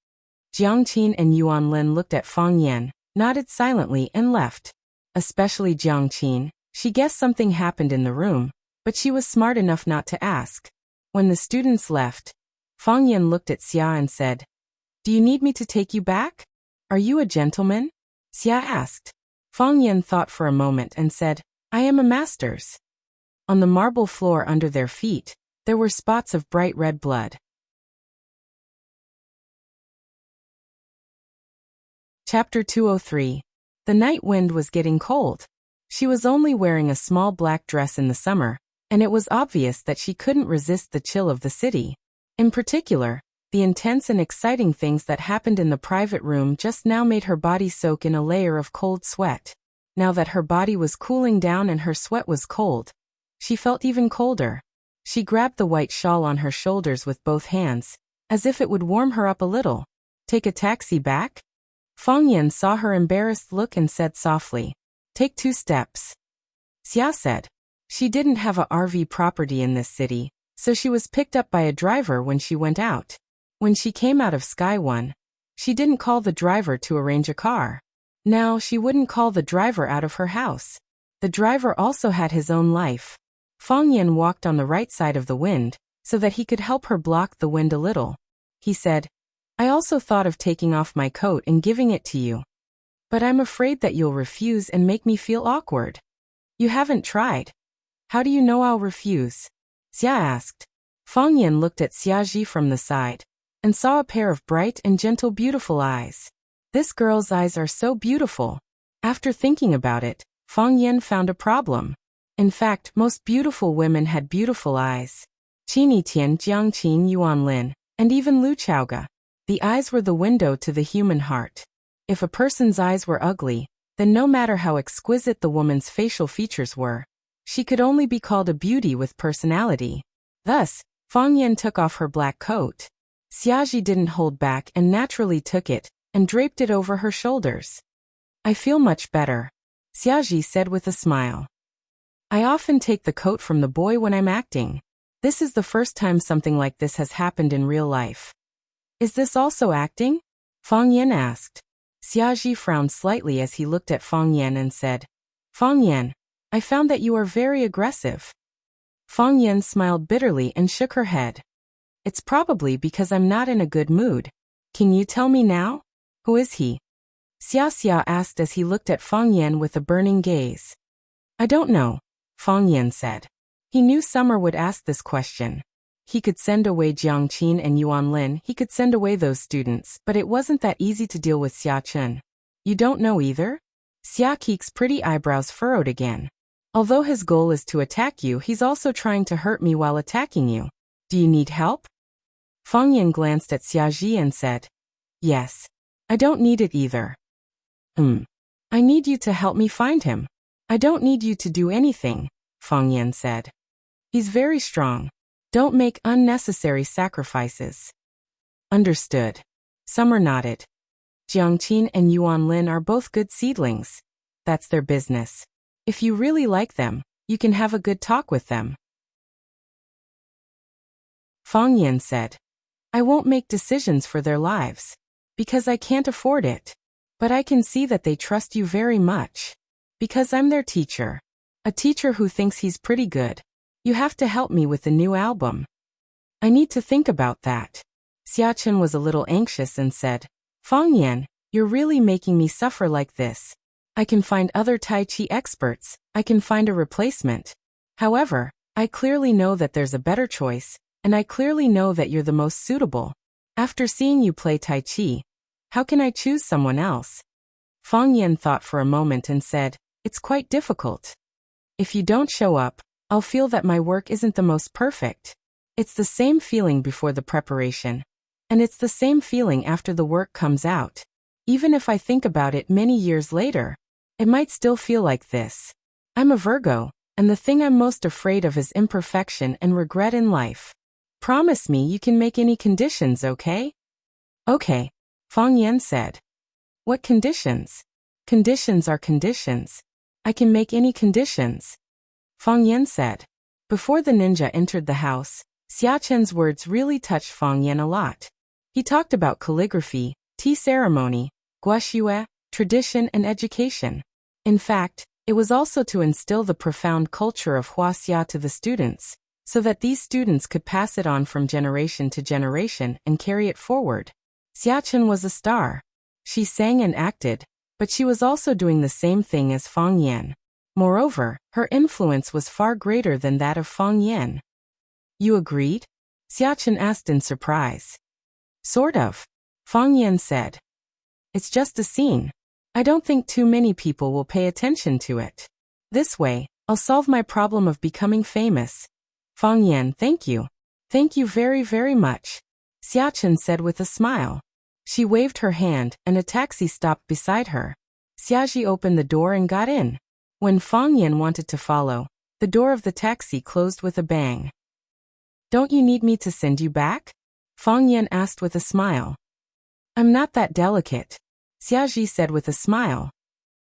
S1: Jiang Qin and Yuan Lin looked at Fang Yan, nodded silently and left. Especially Jiang Qin, she guessed something happened in the room, but she was smart enough not to ask. When the students left, Fang Yan looked at Xia and said, "Do you need me to take you back? Are you a gentleman?" Xia asked. Fang Yan thought for a moment and said, "I am a master's." On the marble floor under their feet, there were spots of bright red blood. Chapter 203. The night wind was getting cold. She was only wearing a small black dress in the summer, and it was obvious that she couldn't resist the chill of the city. In particular, the intense and exciting things that happened in the private room just now made her body soak in a layer of cold sweat. Now that her body was cooling down and her sweat was cold, she felt even colder. She grabbed the white shawl on her shoulders with both hands, as if it would warm her up a little. "Take a taxi back?" Fang Yan saw her embarrassed look and said softly, Take 2 steps. Xia said. She didn't have a RV property in this city, so she was picked up by a driver when she went out. When she came out of Sky One, she didn't call the driver to arrange a car. Now she wouldn't call the driver out of her house. The driver also had his own life. Fang Yan walked on the right side of the wind, so that he could help her block the wind a little. He said, I also thought of taking off my coat and giving it to you. But I'm afraid that you'll refuse and make me feel awkward. You haven't tried. How do you know I'll refuse? Xia asked. Fang Yan looked at Xiaji from the side, and saw a pair of bright and gentle beautiful eyes. This girl's eyes are so beautiful. After thinking about it, Fang Yan found a problem. In fact, most beautiful women had beautiful eyes. Qini Tian, Jiang Qin, Yuan Lin, and even Lu Chaoga. The eyes were the window to the human heart. If a person's eyes were ugly, then no matter how exquisite the woman's facial features were, she could only be called a beauty with personality. Thus, Fang Yan took off her black coat. Xiaji didn't hold back and naturally took it, and draped it over her shoulders. I feel much better, Xiaji said with a smile. I often take the coat from the boy when I'm acting. This is the first time something like this has happened in real life. Is this also acting? Fang Yan asked. Xiaji frowned slightly as he looked at Fang Yan and said, Fang Yan, I found that you are very aggressive. Fang Yan smiled bitterly and shook her head. It's probably because I'm not in a good mood. Can you tell me now? Who is he? Xia asked as he looked at Fang Yan with a burning gaze. I don't know, Fang Yan said. He knew Summer would ask this question. He could send away Jiang Qin and Yuan Lin, he could send away those students, but it wasn't that easy to deal with Xia Chen. You don't know either? Xia Keek's pretty eyebrows furrowed again. Although his goal is to attack you, he's also trying to hurt me while attacking you. Do you need help? Fang Yan glanced at Xiaji and said, Yes. I don't need it either. I need you to help me find him. I don't need you to do anything, Fang Yan said. He's very strong. Don't make unnecessary sacrifices. Understood. Summer nodded. Jiang Qin and Yuan Lin are both good seedlings. That's their business. If you really like them, you can have a good talk with them. Fang Yan said, I won't make decisions for their lives, because I can't afford it. But I can see that they trust you very much. Because I'm their teacher. A teacher who thinks he's pretty good. You have to help me with the new album. I need to think about that. Xia Chen was a little anxious and said, Fang Yan, you're really making me suffer like this. I can find other Tai Chi experts, I can find a replacement. However, I clearly know that there's a better choice, and I clearly know that you're the most suitable. After seeing you play Tai Chi, how can I choose someone else? Fang Yan thought for a moment and said, It's quite difficult. If you don't show up, I'll feel that my work isn't the most perfect. It's the same feeling before the preparation. And it's the same feeling after the work comes out. Even if I think about it many years later, it might still feel like this. I'm a Virgo, and the thing I'm most afraid of is imperfection and regret in life. Promise me you can make any conditions, okay? Okay, Fang Yan said. What conditions? Conditions are conditions. I can make any conditions. Fang Yan said. Before the ninja entered the house, Xia Chen's words really touched Fang Yan a lot. He talked about calligraphy, tea ceremony, guoxue, tradition and education. In fact, it was also to instill the profound culture of Wuxia to the students, so that these students could pass it on from generation to generation and carry it forward. Xia Chen was a star. She sang and acted, but she was also doing the same thing as Fang Yan. Moreover, her influence was far greater than that of Fang Yan. You agreed? Xia Chen asked in surprise. Sort of. Fang Yan said. It's just a scene. I don't think too many people will pay attention to it. This way, I'll solve my problem of becoming famous. Fang Yan, thank you. Thank you very, very much, Xia Chen said with a smile. She waved her hand, and a taxi stopped beside her. Xiaji opened the door and got in. When Fang Yan wanted to follow, the door of the taxi closed with a bang. Don't you need me to send you back? Fang Yan asked with a smile. I'm not that delicate, Xiaji said with a smile.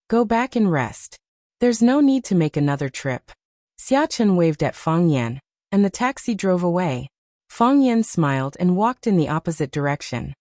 S1: Go back and rest. There's no need to make another trip. Xiachen waved at Feng Yan, and the taxi drove away. Feng Yan smiled and walked in the opposite direction.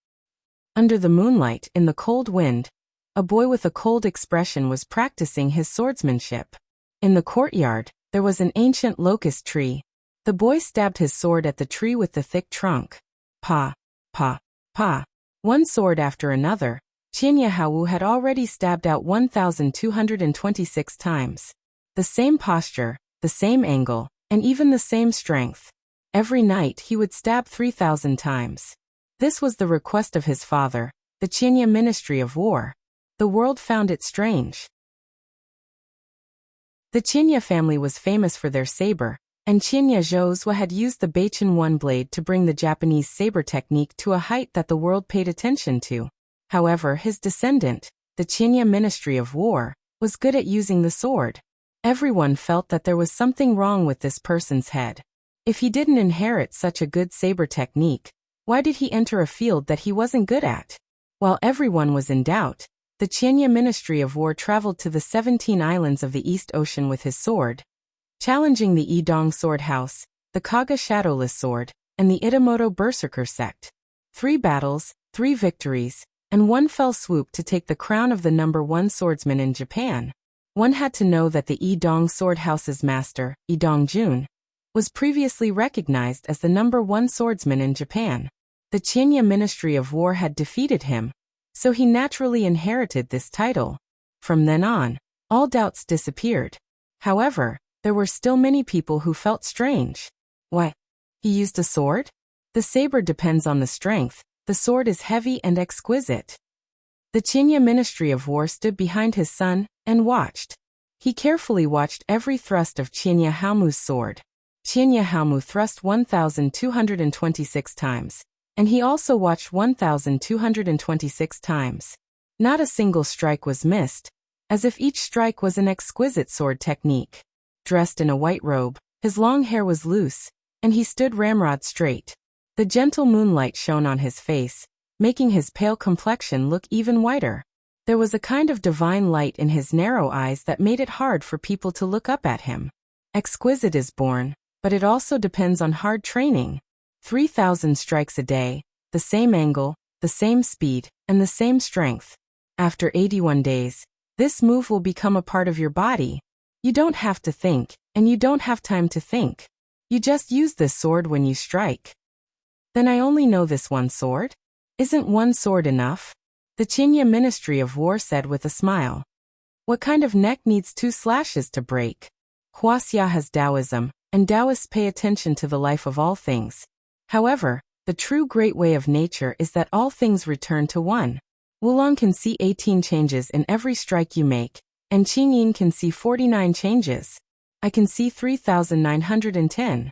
S1: Under the moonlight, in the cold wind, a boy with a cold expression was practicing his swordsmanship. In the courtyard, there was an ancient locust tree. The boy stabbed his sword at the tree with the thick trunk. Pa, pa, pa. One sword after another. Qinya Haowu had already stabbed out 1,226 times. The same posture, the same angle, and even the same strength. Every night he would stab 3,000 times. This was the request of his father, the Qinya Ministry of War. The world found it strange. The Qinya family was famous for their saber, and Qinya Zhozhua had used the Beichen One blade to bring the Japanese saber technique to a height that the world paid attention to. However, his descendant, the Qinya Ministry of War, was good at using the sword. Everyone felt that there was something wrong with this person's head. If he didn't inherit such a good saber technique, why did he enter a field that he wasn't good at? While everyone was in doubt, the Qinya Ministry of War traveled to the 17 islands of the East Ocean with his sword, challenging the Yidong Sword House, the Kaga Shadowless Sword, and the Itamoto Berserker sect. 3 battles, 3 victories, and 1 fell swoop to take the crown of the #1 swordsman in Japan. One had to know that the Yidong Sword House's master, Yidong Jun, was previously recognized as the #1 swordsman in Japan. The Qinya Ministry of War had defeated him, so he naturally inherited this title. From then on, all doubts disappeared. However, there were still many people who felt strange. What? He used a sword? The saber depends on the strength. The sword is heavy and exquisite. The Qinya Ministry of War stood behind his son and watched. He carefully watched every thrust of Qinya Haomu's sword. Qinya Haomu thrust 1,226 times, and he also watched 1,226 times. Not a single strike was missed, as if each strike was an exquisite sword technique. Dressed in a white robe, his long hair was loose, and he stood ramrod straight. The gentle moonlight shone on his face, making his pale complexion look even whiter. There was a kind of divine light in his narrow eyes that made it hard for people to look up at him. Exquisite is born, but it also depends on hard training. 3,000 strikes a day, the same angle, the same speed, and the same strength. After 81 days, this move will become a part of your body. You don't have to think, and you don't have time to think. You just use this sword when you strike. Then I only know this one sword? Isn't one sword enough? The Qinya Ministry of War said with a smile. What kind of neck needs 2 slashes to break? Wuxia has Taoism, and Taoists pay attention to the life of all things. However, the true great way of nature is that all things return to one. Wulong can see 18 changes in every strike you make, and Qingyin can see 49 changes. I can see 3,910.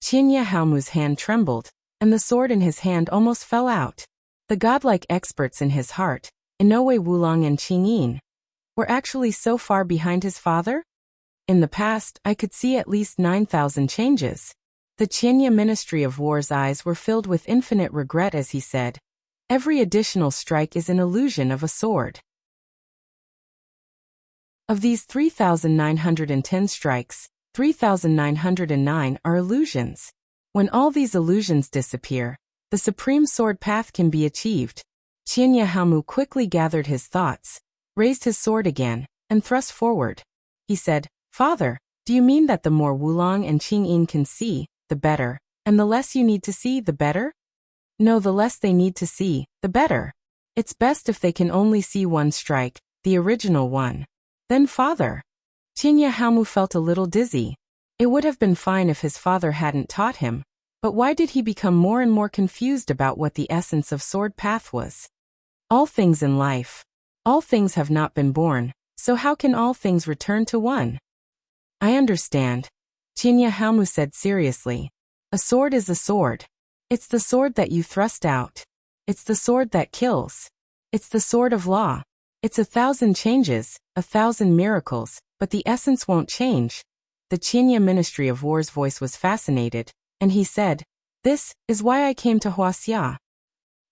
S1: Qinya Haomu's hand trembled, and the sword in his hand almost fell out. The godlike experts in his heart, Inoue Wulong and Qingyin, were actually so far behind his father? In the past, I could see at least 9,000 changes. The Qinya Ministry of War's eyes were filled with infinite regret as he said, every additional strike is an illusion of a sword. Of these 3,910 strikes, 3,909 are illusions. When all these illusions disappear, the supreme sword path can be achieved. Qinya Haomu quickly gathered his thoughts, raised his sword again, and thrust forward. He said, Father, do you mean that the more Wulong and Qingyin can see, the better, and the less you need to see, the better? No, the less they need to see, the better. It's best if they can only see one strike, the original one. Then Father. Qinya Haomu felt a little dizzy. It would have been fine if his father hadn't taught him, but why did he become more and more confused about what the essence of sword path was? All things in life. All things have not been born, so how can all things return to one? I understand. Qinya Haomu said seriously. A sword is a sword. It's the sword that you thrust out. It's the sword that kills. It's the sword of law. It's 1,000 changes, 1,000 miracles, but the essence won't change. The Qinya Ministry of War's voice was fascinated, and he said, This is why I came to Wuxia.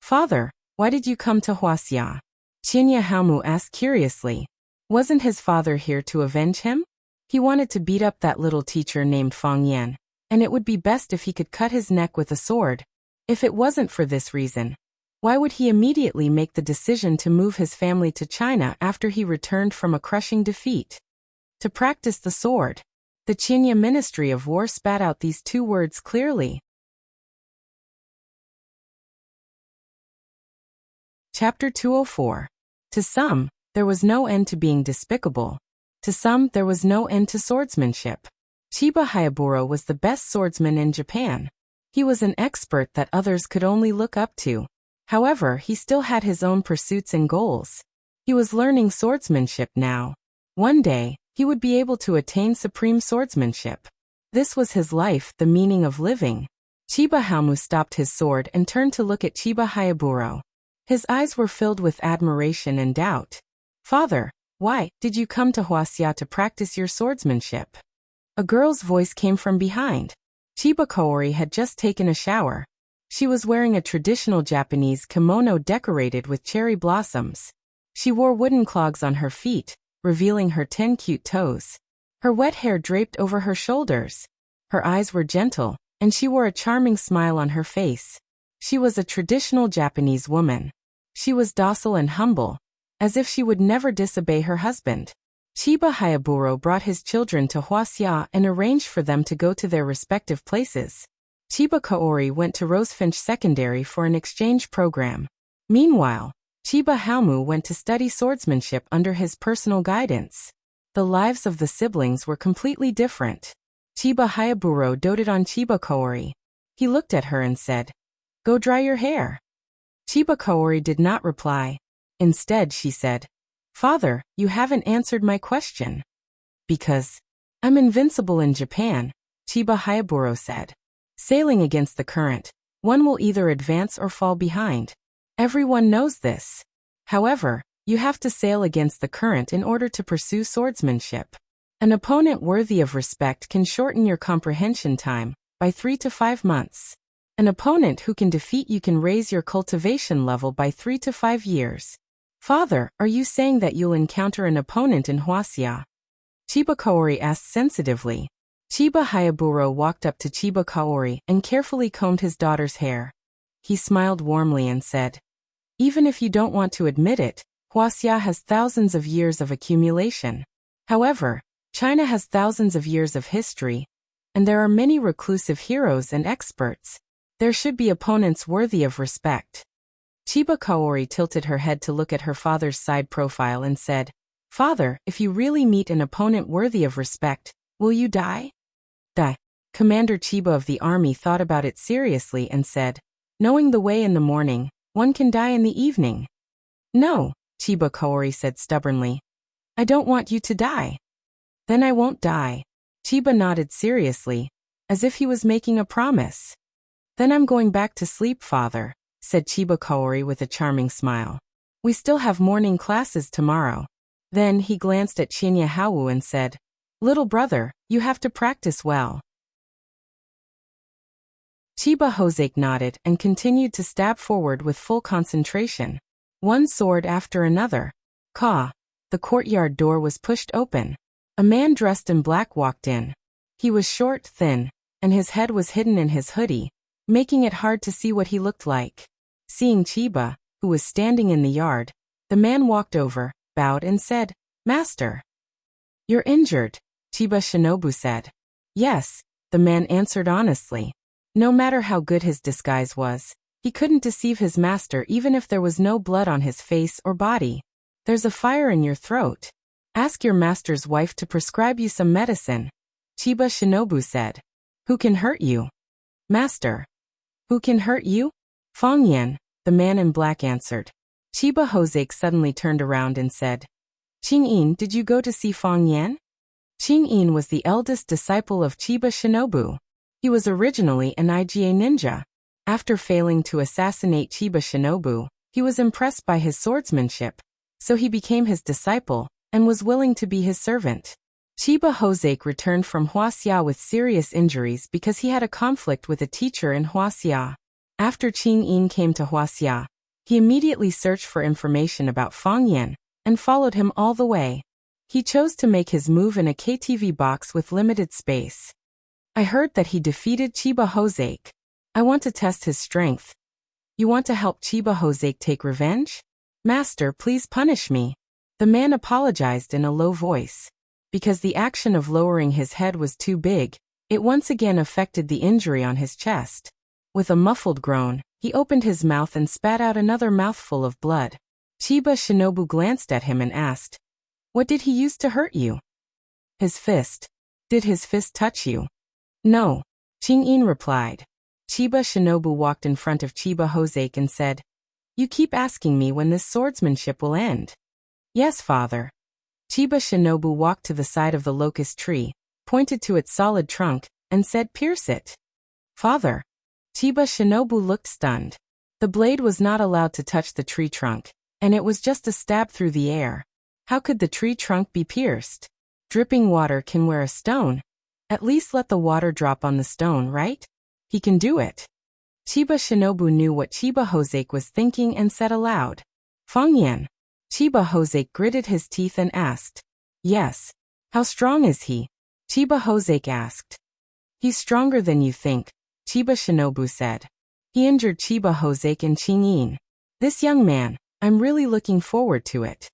S1: Father, why did you come to Wuxia? Qinya Haomu asked curiously. Wasn't his father here to avenge him? He wanted to beat up that little teacher named Fang Yan, and it would be best if he could cut his neck with a sword. If it wasn't for this reason, why would he immediately make the decision to move his family to China after he returned from a crushing defeat? To practice the sword. The Qinye Ministry of War spat out these two words clearly. Chapter 204. To some, there was no end to being despicable. To some, there was no end to swordsmanship. Chiba Hayaburo was the best swordsman in Japan. He was an expert that others could only look up to. However, he still had his own pursuits and goals. He was learning swordsmanship now. One day, he would be able to attain supreme swordsmanship. This was his life, the meaning of living. Chiba Hamu stopped his sword and turned to look at Chiba Hayaburo. His eyes were filled with admiration and doubt. Father, why did you come to Wuxia to practice your swordsmanship? A girl's voice came from behind. Chiba Kaori had just taken a shower. She was wearing a traditional Japanese kimono decorated with cherry blossoms. She wore wooden clogs on her feet, revealing her 10 cute toes. Her wet hair draped over her shoulders. Her eyes were gentle, and she wore a charming smile on her face. She was a traditional Japanese woman. She was docile and humble, as if she would never disobey her husband. Chiba Hayaburo brought his children to Wuxia and arranged for them to go to their respective places. Chiba Kaori went to Rosefinch Secondary for an exchange program. Meanwhile, Chiba Hamu went to study swordsmanship under his personal guidance. The lives of the siblings were completely different. Chiba Hayaburo doted on Chiba Kaori. He looked at her and said, "Go dry your hair." Chiba Kaori did not reply. Instead, she said, "Father, you haven't answered my question." "Because I'm invincible in Japan," Chiba Hayaburo said. "Sailing against the current, one will either advance or fall behind. Everyone knows this. However, you have to sail against the current in order to pursue swordsmanship. An opponent worthy of respect can shorten your comprehension time by 3 to 5 months. An opponent who can defeat you can raise your cultivation level by 3 to 5 years. Father, are you saying that you'll encounter an opponent in Wuxia?" Chiba Kaori asked sensitively. Chiba Hayaburo walked up to Chiba Kaori and carefully combed his daughter's hair. He smiled warmly and said, "Even if you don't want to admit it, Wuxia has thousands of years of accumulation. However, China has thousands of years of history, and there are many reclusive heroes and experts. There should be opponents worthy of respect." Chiba Kaori tilted her head to look at her father's side profile and said, "Father, if you really meet an opponent worthy of respect, will you die?" "Die." Commander Chiba of the army thought about it seriously and said, "Knowing the way in the morning, one can die in the evening." "No," Chiba Kaori said stubbornly. "I don't want you to die." "Then I won't die." Chiba nodded seriously, as if he was making a promise. "Then I'm going back to sleep, father," said Chiba Kaori with a charming smile. "We still have morning classes tomorrow." Then he glanced at Shinya Hawu and said, "Little brother, you have to practice well." Chiba Hosake nodded and continued to stab forward with full concentration. One sword after another. Caw! The courtyard door was pushed open. A man dressed in black walked in. He was short, thin, and his head was hidden in his hoodie, making it hard to see what he looked like. Seeing Chiba, who was standing in the yard, the man walked over, bowed and said, "Master." "You're injured," Chiba Shinobu said. "Yes," the man answered honestly. No matter how good his disguise was, he couldn't deceive his master even if there was no blood on his face or body. "There's a fire in your throat. Ask your master's wife to prescribe you some medicine," Chiba Shinobu said. "Who can hurt you?" "Master." "Who can hurt you?" "Fang Yan," the man in black answered. Chiba Hosake suddenly turned around and said, "Qing-in, did you go to see Fang Yan?" Qing-in was the eldest disciple of Chiba Shinobu. He was originally an IGA ninja. After failing to assassinate Chiba Shinobu, he was impressed by his swordsmanship, so he became his disciple and was willing to be his servant. Chiba Hosake returned from Wuxia with serious injuries because he had a conflict with a teacher in Wuxia. After Qing-in came to Wuxia, he immediately searched for information about Fang Yan and followed him all the way. He chose to make his move in a KTV box with limited space. I heard that he defeated Chiba Hoseki. I want to test his strength. You want to help Chiba Hoseki take revenge? Master, please punish me. The man apologized in a low voice. Because the action of lowering his head was too big, it once again affected the injury on his chest. With a muffled groan, he opened his mouth and spat out another mouthful of blood. Chiba Shinobu glanced at him and asked, "What did he use to hurt you?" "His fist." "Did his fist touch you?" "No." Ching-in replied. Chiba Shinobu walked in front of Chiba Hoseki and said, "You keep asking me when this swordsmanship will end." "Yes, father." Chiba Shinobu walked to the side of the locust tree, pointed to its solid trunk, and said, "Pierce it." "Father." Chiba Shinobu looked stunned. The blade was not allowed to touch the tree trunk, and it was just a stab through the air. How could the tree trunk be pierced? Dripping water can wear a stone. At least let the water drop on the stone, right? He can do it. Chiba Shinobu knew what Chiba Hoseki was thinking and said aloud, "Fengyan." Chiba Hoseki gritted his teeth and asked, "Yes. How strong is he?" Chiba Hoseki asked. "He's stronger than you think," Chiba Shinobu said. He injured Chiba Hoseki and Ching-in. "This young man, I'm really looking forward to it."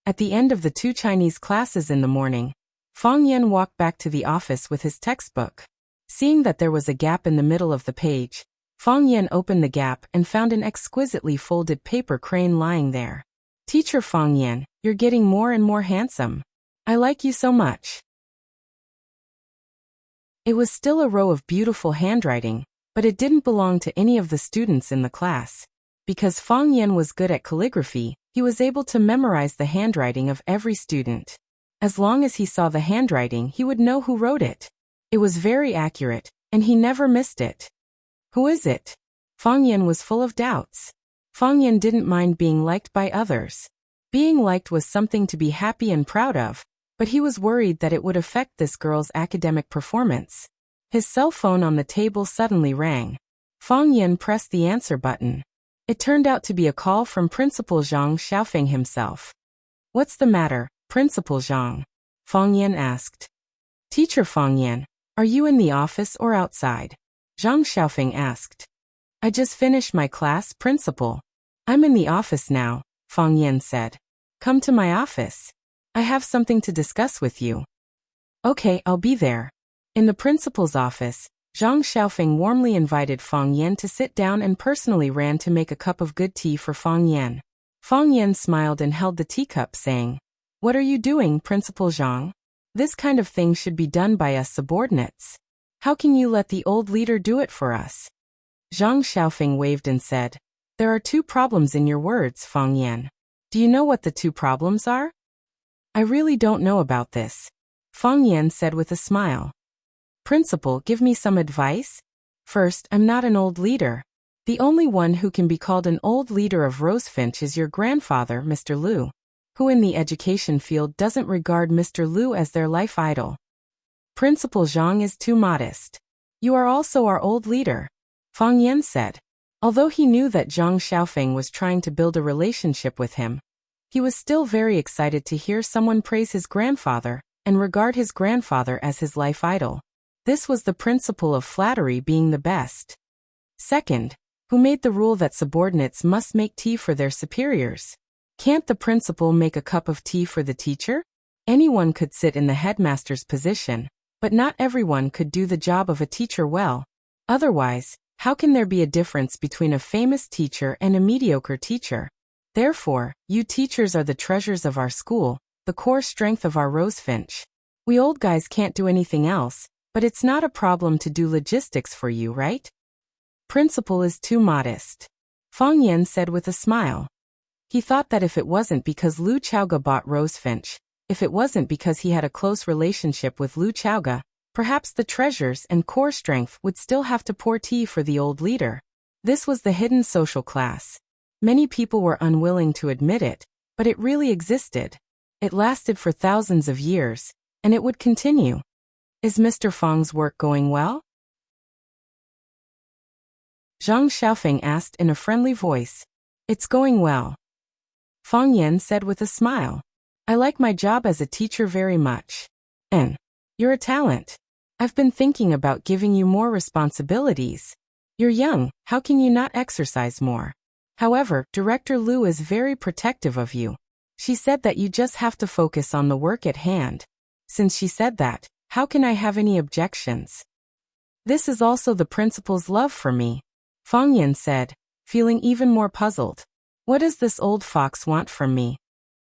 S1: At the end of the 2 Chinese classes in the morning, Fengyan walked back to the office with his textbook. Seeing that there was a gap in the middle of the page, Fengyan opened the gap and found an exquisitely folded paper crane lying there. "Teacher Fengyan, you're getting more and more handsome. I like you so much." It was still a row of beautiful handwriting, but it didn't belong to any of the students in the class. Because Fengyan was good at calligraphy, he was able to memorize the handwriting of every student. As long as he saw the handwriting, he would know who wrote it. It was very accurate, and he never missed it. "Who is it?" Fengyan was full of doubts. Fengyan didn't mind being liked by others. Being liked was something to be happy and proud of, but he was worried that it would affect this girl's academic performance. His cell phone on the table suddenly rang. Fengyan pressed the answer button. It turned out to be a call from Principal Zhang Xiaofeng himself. "What's the matter, Principal Zhang?" Fengyan asked. "Teacher Fengyan, are you in the office or outside?" Zhang Xiaofeng asked. "I just finished my class, Principal." "I'm in the office now," Fengyan said. "Come to my office. I have something to discuss with you." "Okay, I'll be there." In the principal's office, Zhang Xiaofeng warmly invited Fengyan to sit down and personally ran to make a cup of good tea for Fengyan. Fengyan smiled and held the teacup, saying, "What are you doing, Principal Zhang? This kind of thing should be done by us subordinates. How can you let the old leader do it for us?" Zhang Xiaofeng waved and said, "There are 2 problems in your words, Fengyan. Do you know what the 2 problems are?" "I really don't know about this," Fengyan said with a smile. "Principal, give me some advice." "First, I'm not an old leader. The only one who can be called an old leader of Rosefinch is your grandfather, Mr. Liu, who in the education field doesn't regard Mr. Liu as their life idol. Principal Zhang is too modest. You are also our old leader," Fengyan said. Although he knew that Zhang Xiaofeng was trying to build a relationship with him, he was still very excited to hear someone praise his grandfather and regard his grandfather as his life idol. This was the principle of flattery being the best. Second, who made the rule that subordinates must make tea for their superiors? Can't the principal make a cup of tea for the teacher? Anyone could sit in the headmaster's position, but not everyone could do the job of a teacher well. Otherwise, how can there be a difference between a famous teacher and a mediocre teacher? Therefore, you teachers are the treasures of our school, the core strength of our Rosefinch. We old guys can't do anything else, but it's not a problem to do logistics for you, right? Principal is too modest, Fengyan said with a smile. He thought that if it wasn't because Lu Chaoga bought Rosefinch, if it wasn't because he had a close relationship with Lu Chaoga, perhaps the treasures and core strength would still have to pour tea for the old leader. This was the hidden social class. Many people were unwilling to admit it, but it really existed. It lasted for thousands of years, and it would continue. Is Mr. Feng's work going well? Zhang Xiaofeng asked in a friendly voice. It's going well, Fengyan said with a smile. I like my job as a teacher very much. And you're a talent. I've been thinking about giving you more responsibilities. You're young, how can you not exercise more? However, Director Liu is very protective of you. She said that you just have to focus on the work at hand. Since she said that, how can I have any objections? This is also the principal's love for me, Fang Yan said, feeling even more puzzled. What does this old fox want from me?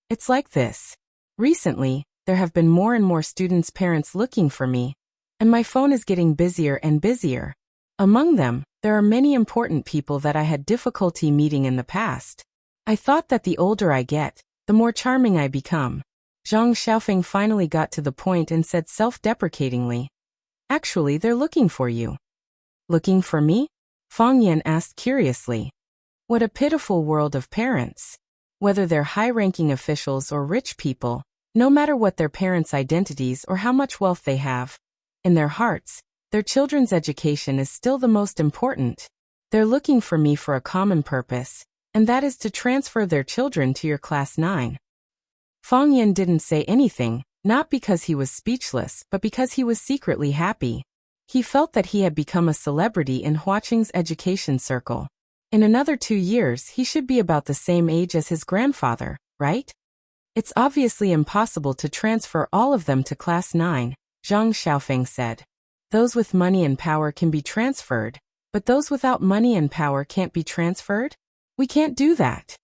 S1: It's like this. Recently, there have been more and more students' parents looking for me, and my phone is getting busier and busier. Among them, there are many important people that I had difficulty meeting in the past. I thought that the older I get, the more charming I become. Zhang Xiaofeng finally got to the point and said self-deprecatingly, Actually, they're looking for you. Looking for me? Fang Yan asked curiously. What a pitiful world of parents. Whether they're high-ranking officials or rich people, no matter what their parents' identities or how much wealth they have, in their hearts, their children's education is still the most important. They're looking for me for a common purpose, and that is to transfer their children to your class 9. Fang Yan didn't say anything, not because he was speechless, but because he was secretly happy. He felt that he had become a celebrity in Huaqing's education circle. In another 2 years, he should be about the same age as his grandfather, right? It's obviously impossible to transfer all of them to class 9, Zhang Xiaofeng said. Those with money and power can be transferred, but those without money and power can't be transferred? We can't do that.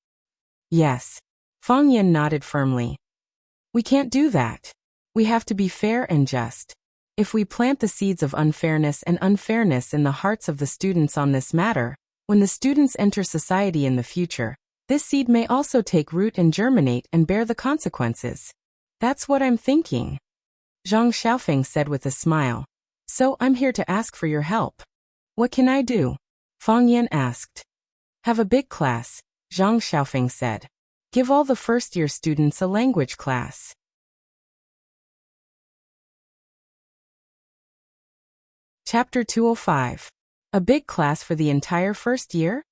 S1: Yes. Fang Yan nodded firmly. We can't do that. We have to be fair and just. If we plant the seeds of unfairness in the hearts of the students on this matter, when the students enter society in the future, this seed may also take root and germinate and bear the consequences. That's what I'm thinking. Zhang Xiaofeng said with a smile. So I'm here to ask for your help. What can I do? Fang Yan asked. Have a big class, Zhang Xiaofeng said. Give all the first-year students a language class. Chapter 205. A big class for the entire first year?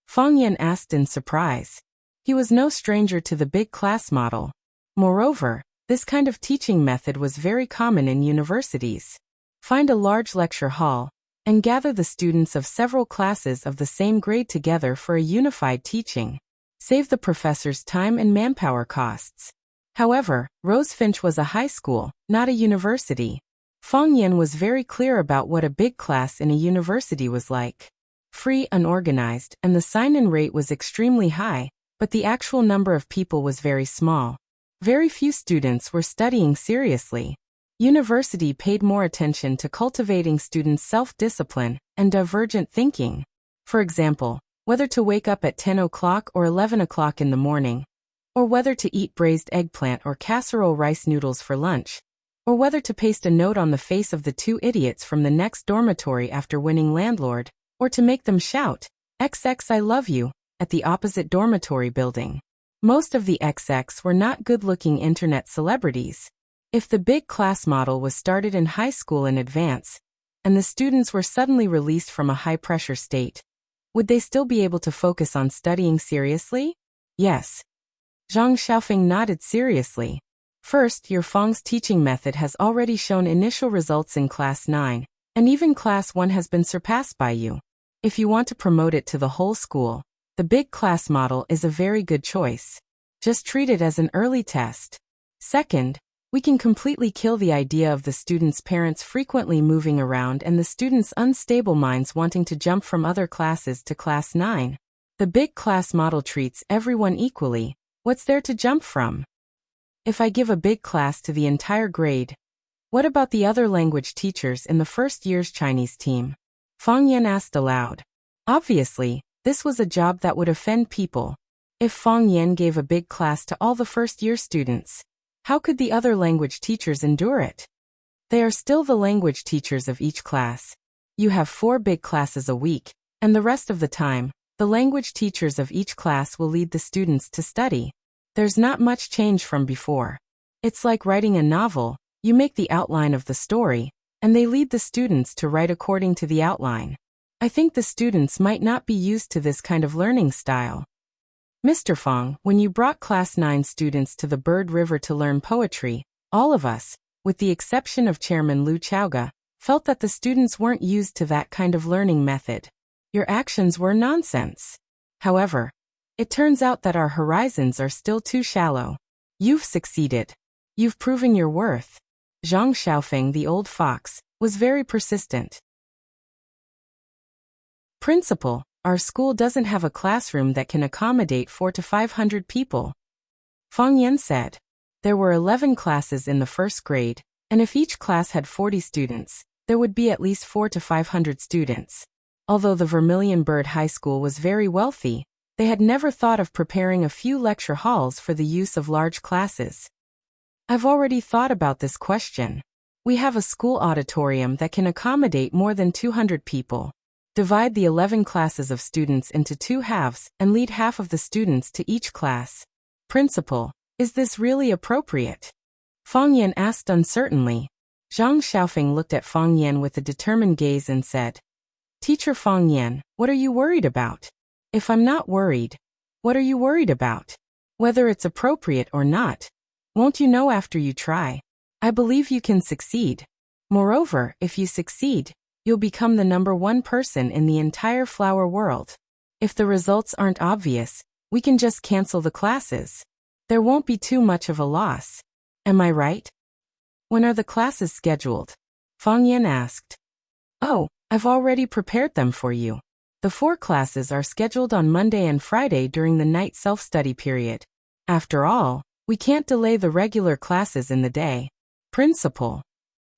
S1: Fang Yan asked in surprise. He was no stranger to the big class model. Moreover, this kind of teaching method was very common in universities. Find a large lecture hall, and gather the students of several classes of the same grade together for a unified teaching. Save the professors time and manpower costs. However, Rosefinch was a high school, not a university. Fang Yan was very clear about what a big class in a university was like. Free, unorganized, and the sign-in rate was extremely high, but the actual number of people was very small. Very few students were studying seriously. University paid more attention to cultivating students' self-discipline and divergent thinking. For example, whether to wake up at 10 o'clock or 11 o'clock in the morning, or whether to eat braised eggplant or casserole rice noodles for lunch, or whether to paste a note on the face of the 2 idiots from the next dormitory after winning landlord, or to make them shout, XX I love you, at the opposite dormitory building. Most of the XX were not good-looking internet celebrities. If the big class model was started in high school in advance, and the students were suddenly released from a high-pressure state, would they still be able to focus on studying seriously? Yes. Zhang Xiaofeng nodded seriously. First, your Fang's teaching method has already shown initial results in class 9, and even class 1 has been surpassed by you. If you want to promote it to the whole school, the big class model is a very good choice. Just treat it as an early test. Second, we can completely kill the idea of the students' parents frequently moving around and the students' unstable minds wanting to jump from other classes to class 9. The big class model treats everyone equally. What's there to jump from? If I give a big class to the entire grade, what about the other language teachers in the first year's Chinese team? Fang Yan asked aloud. Obviously, this was a job that would offend people. If Fang Yan gave a big class to all the first-year students, how could the other language teachers endure it? They are still the language teachers of each class. You have 4 big classes a week, and the rest of the time, the language teachers of each class will lead the students to study. There's not much change from before. It's like writing a novel. You make the outline of the story, and they lead the students to write according to the outline. I think the students might not be used to this kind of learning style. Mr. Fong, when you brought Class 9 students to the Bird River to learn poetry, all of us, with the exception of Chairman Lu Chaoga, felt that the students weren't used to that kind of learning method. Your actions were nonsense. However, it turns out that our horizons are still too shallow. You've succeeded. You've proven your worth. Zhang Xiaofeng, the old fox, was very persistent. Principal, our school doesn't have a classroom that can accommodate 400 to 500 people. Fang Yan said. There were 11 classes in the first grade, and if each class had 40 students, there would be at least 400 to 500 students. Although the Vermilion Bird High School was very wealthy, they had never thought of preparing a few lecture halls for the use of large classes. I've already thought about this question. We have a school auditorium that can accommodate more than 200 people. Divide the 11 classes of students into 2 halves and lead half of the students to each class. Principal, is this really appropriate? Fang Yan asked uncertainly. Zhang Xiaofeng looked at Fang Yan with a determined gaze and said, Teacher Fang Yan, what are you worried about? If I'm not worried, what are you worried about? Whether it's appropriate or not, won't you know after you try? I believe you can succeed. Moreover, if you succeed, you'll become the #1 person in the entire flower world. If the results aren't obvious, we can just cancel the classes. There won't be too much of a loss. Am I right? When are the classes scheduled? Fang Yan asked. Oh, I've already prepared them for you. The 4 classes are scheduled on Monday and Friday during the night self-study period. After all, we can't delay the regular classes in the day. Principal.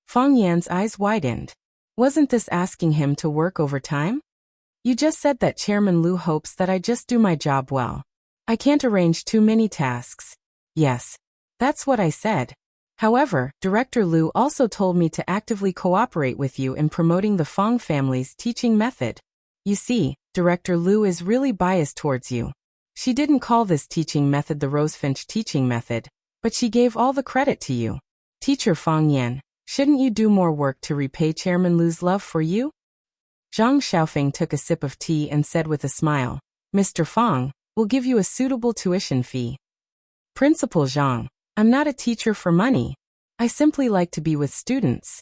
S1: Fang Yan's eyes widened. Wasn't this asking him to work overtime? You just said that Chairman Lu hopes that I just do my job well. I can't arrange too many tasks. Yes, that's what I said. However, Director Lu also told me to actively cooperate with you in promoting the Fong family's teaching method. You see, Director Lu is really biased towards you. She didn't call this teaching method the Rosefinch teaching method, but she gave all the credit to you. Teacher Fang Yan, shouldn't you do more work to repay Chairman Lu's love for you? Zhang Xiaofeng took a sip of tea and said with a smile, Mr. Fang, we'll give you a suitable tuition fee. Principal Zhang, I'm not a teacher for money. I simply like to be with students.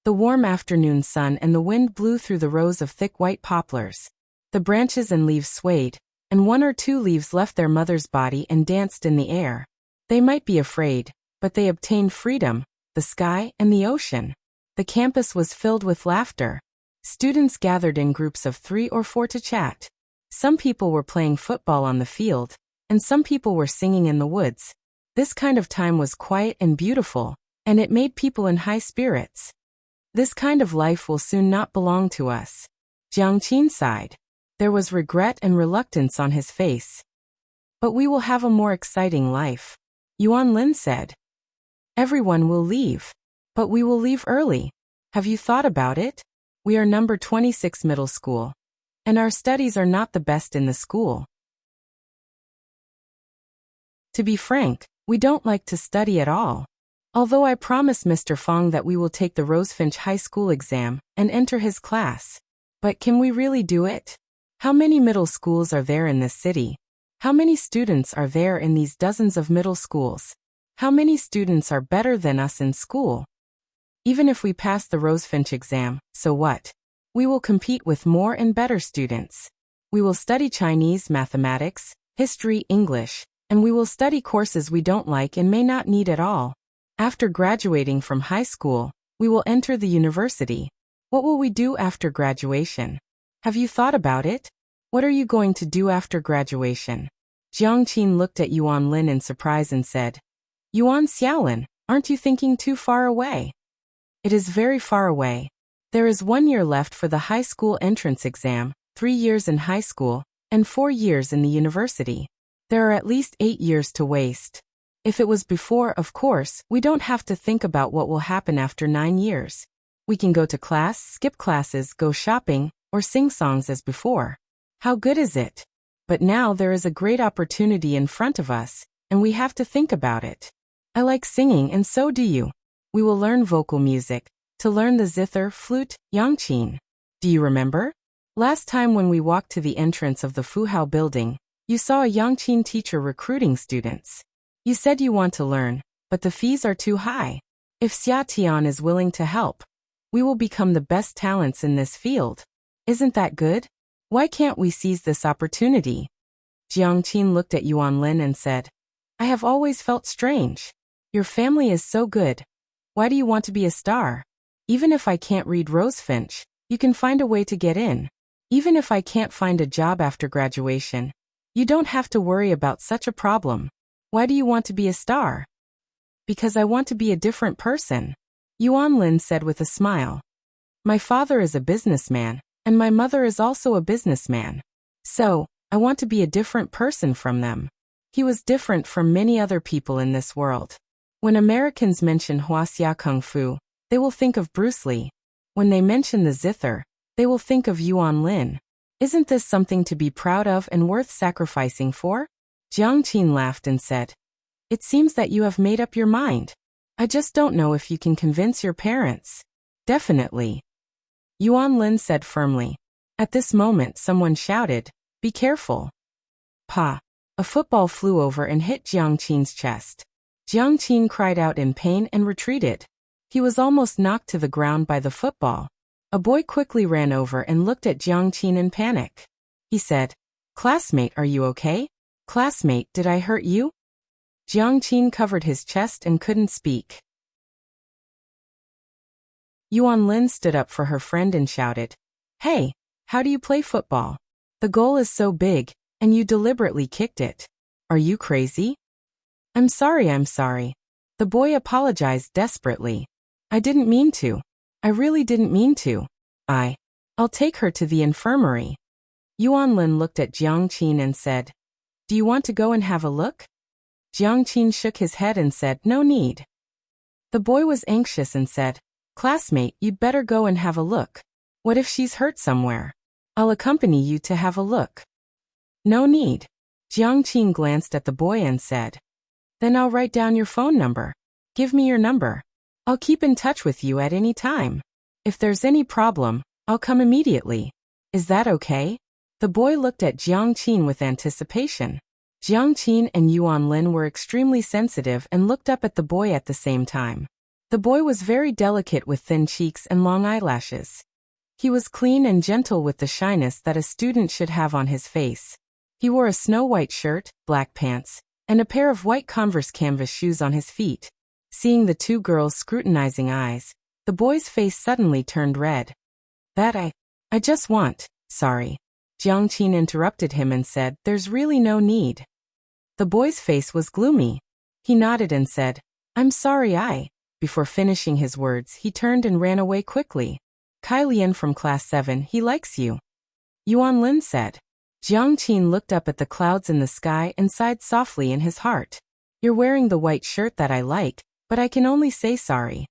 S1: The warm afternoon sun and the wind blew through the rows of thick white poplars. The branches and leaves swayed, and 1 or 2 leaves left their mother's body and danced in the air. They might be afraid, but they obtained freedom, the sky, and the ocean. The campus was filled with laughter. Students gathered in groups of 3 or 4 to chat. Some people were playing football on the field, and some people were singing in the woods. This kind of time was quiet and beautiful, and it made people in high spirits. This kind of life will soon not belong to us. Jiang Qin sighed. There was regret and reluctance on his face. But we will have a more exciting life. Yuan Lin said. Everyone will leave. But we will leave early. Have you thought about it? We are number 26 middle school. And our studies are not the best in the school. To be frank, we don't like to study at all. Although I promised Mr. Fong that we will take the Rosefinch High School exam and enter his class. But can we really do it? How many middle schools are there in this city? How many students are there in these dozens of middle schools? How many students are better than us in school? Even if we pass the Rosefinch exam, so what? We will compete with more and better students. We will study Chinese, mathematics, history, English, and we will study courses we don't like and may not need at all. After graduating from high school, we will enter the university. What will we do after graduation? Have you thought about it? What are you going to do after graduation? Jiang Qin looked at Yuan Lin in surprise and said, Yuan Xiaolin, aren't you thinking too far away? It is very far away. There is 1 year left for the high school entrance exam, 3 years in high school, and 4 years in the university. There are at least 8 years to waste. If it was before, of course, we don't have to think about what will happen after 9 years. We can go to class, skip classes, go shopping, or sing songs as before. How good is it? But now there is a great opportunity in front of us, and we have to think about it. I like singing and so do you. We will learn vocal music, to learn the zither, flute, yangqin. Do you remember? Last time when we walked to the entrance of the Fuhao building, You saw a Yangqin teacher recruiting students. You said you want to learn, but the fees are too high. If Xia Tian is willing to help, we will become the best talents in this field. Isn't that good? Why can't we seize this opportunity? Jiang Qin looked at Yuan Lin and said, I have always felt strange. Your family is so good. Why do you want to be a star? Even if I can't read Rosefinch, you can find a way to get in. Even if I can't find a job after graduation, you don't have to worry about such a problem. Why do you want to be a star? Because I want to be a different person, Yuan Lin said with a smile. My father is a businessman, and my mother is also a businessman. So, I want to be a different person from them. He was different from many other people in this world. When Americans mention Wuxia Kung Fu, they will think of Bruce Lee. When they mention the zither, they will think of Yuan Lin. Isn't this something to be proud of and worth sacrificing for? Jiang Qin laughed and said, It seems that you have made up your mind. I just don't know if you can convince your parents. Definitely. Yuan Lin said firmly. At this moment someone shouted, Be careful. Pa! A football flew over and hit Jiang Qin's chest. Jiang Qin cried out in pain and retreated. He was almost knocked to the ground by the football. A boy quickly ran over and looked at Jiang Qin in panic. He said, Classmate, are you okay? Classmate, did I hurt you? Jiang Qin covered his chest and couldn't speak. Yuan Lin stood up for her friend and shouted, Hey, how do you play football? The goal is so big, and you deliberately kicked it. Are you crazy? I'm sorry. The boy apologized desperately. I didn't mean to. I really didn't mean to. I'll take her to the infirmary. Yuan Lin looked at Jiang Qin and said, Do you want to go and have a look? Jiang Qin shook his head and said, No need. The boy was anxious and said, Classmate, you'd better go and have a look. What if she's hurt somewhere? I'll accompany you to have a look. No need. Jiang Qin glanced at the boy and said, Then I'll write down your phone number. Give me your number. I'll keep in touch with you at any time. If there's any problem, I'll come immediately. Is that okay? The boy looked at Jiang Qin with anticipation. Jiang Qin and Yuan Lin were extremely sensitive and looked up at the boy at the same time. The boy was very delicate with thin cheeks and long eyelashes. He was clean and gentle with the shyness that a student should have on his face. He wore a snow-white shirt, black pants, and a pair of white Converse canvas shoes on his feet. Seeing the two girls' scrutinizing eyes, the boy's face suddenly turned red. I just want, sorry. Jiang Qin interrupted him and said, There's really no need. The boy's face was gloomy. He nodded and said, I'm sorry. Before finishing his words, he turned and ran away quickly. Kai Lian from class 7, he likes you. Yuan Lin said. Jiang Qin looked up at the clouds in the sky and sighed softly in his heart. You're wearing the white shirt that I like, but I can only say sorry.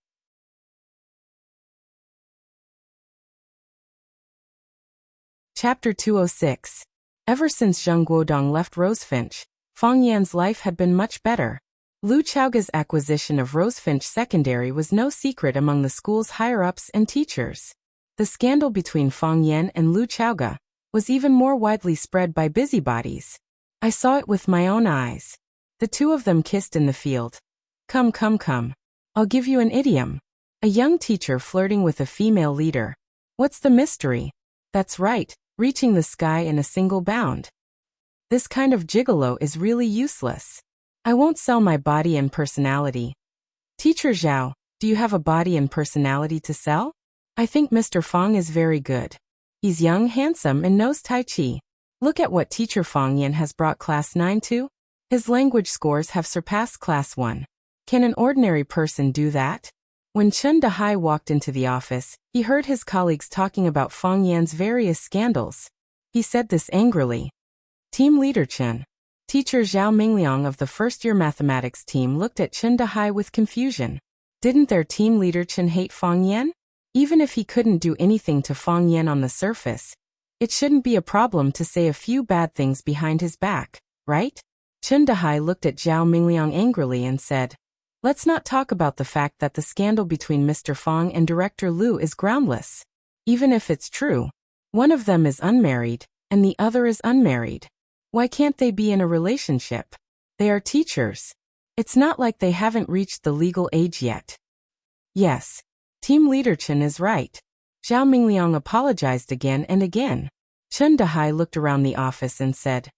S1: Chapter 206. Ever since Zheng Guodong left Rosefinch, Fang Yan's life had been much better. Lu Chaoga's acquisition of Rosefinch Secondary was no secret among the school's higher-ups and teachers. The scandal between Fang Yan and Lu Chaoga was even more widely spread by busybodies. I saw it with my own eyes. The two of them kissed in the field. Come. I'll give you an idiom. A young teacher flirting with a female leader. What's the mystery? That's right, reaching the sky in a single bound. This kind of gigolo is really useless. I won't sell my body and personality. Teacher Zhao, do you have a body and personality to sell? I think Mr. Fang is very good. He's young, handsome, and knows Tai Chi. Look at what Teacher Fang Yan has brought Class 9 to. His language scores have surpassed Class 1. Can an ordinary person do that? When Chen Dehai walked into the office, he heard his colleagues talking about Fang Yan's various scandals. He said this angrily. Team leader Chen. Teacher Zhao Mingliang of the first-year mathematics team looked at Chen Dehai with confusion. Didn't their team leader Chen hate Fang Yan? Even if he couldn't do anything to Fang Yan on the surface, it shouldn't be a problem to say a few bad things behind his back, right? Chen Dehai looked at Zhao Mingliang angrily and said, Let's not talk about the fact that the scandal between Mr. Fang and Director Lu is groundless. Even if it's true, one of them is unmarried, and the other is unmarried. Why can't they be in a relationship? They are teachers. It's not like they haven't reached the legal age yet. Yes. Team leader Chen is right. Zhao Mingliang apologized again and again. Chen Dahai looked around the office and said,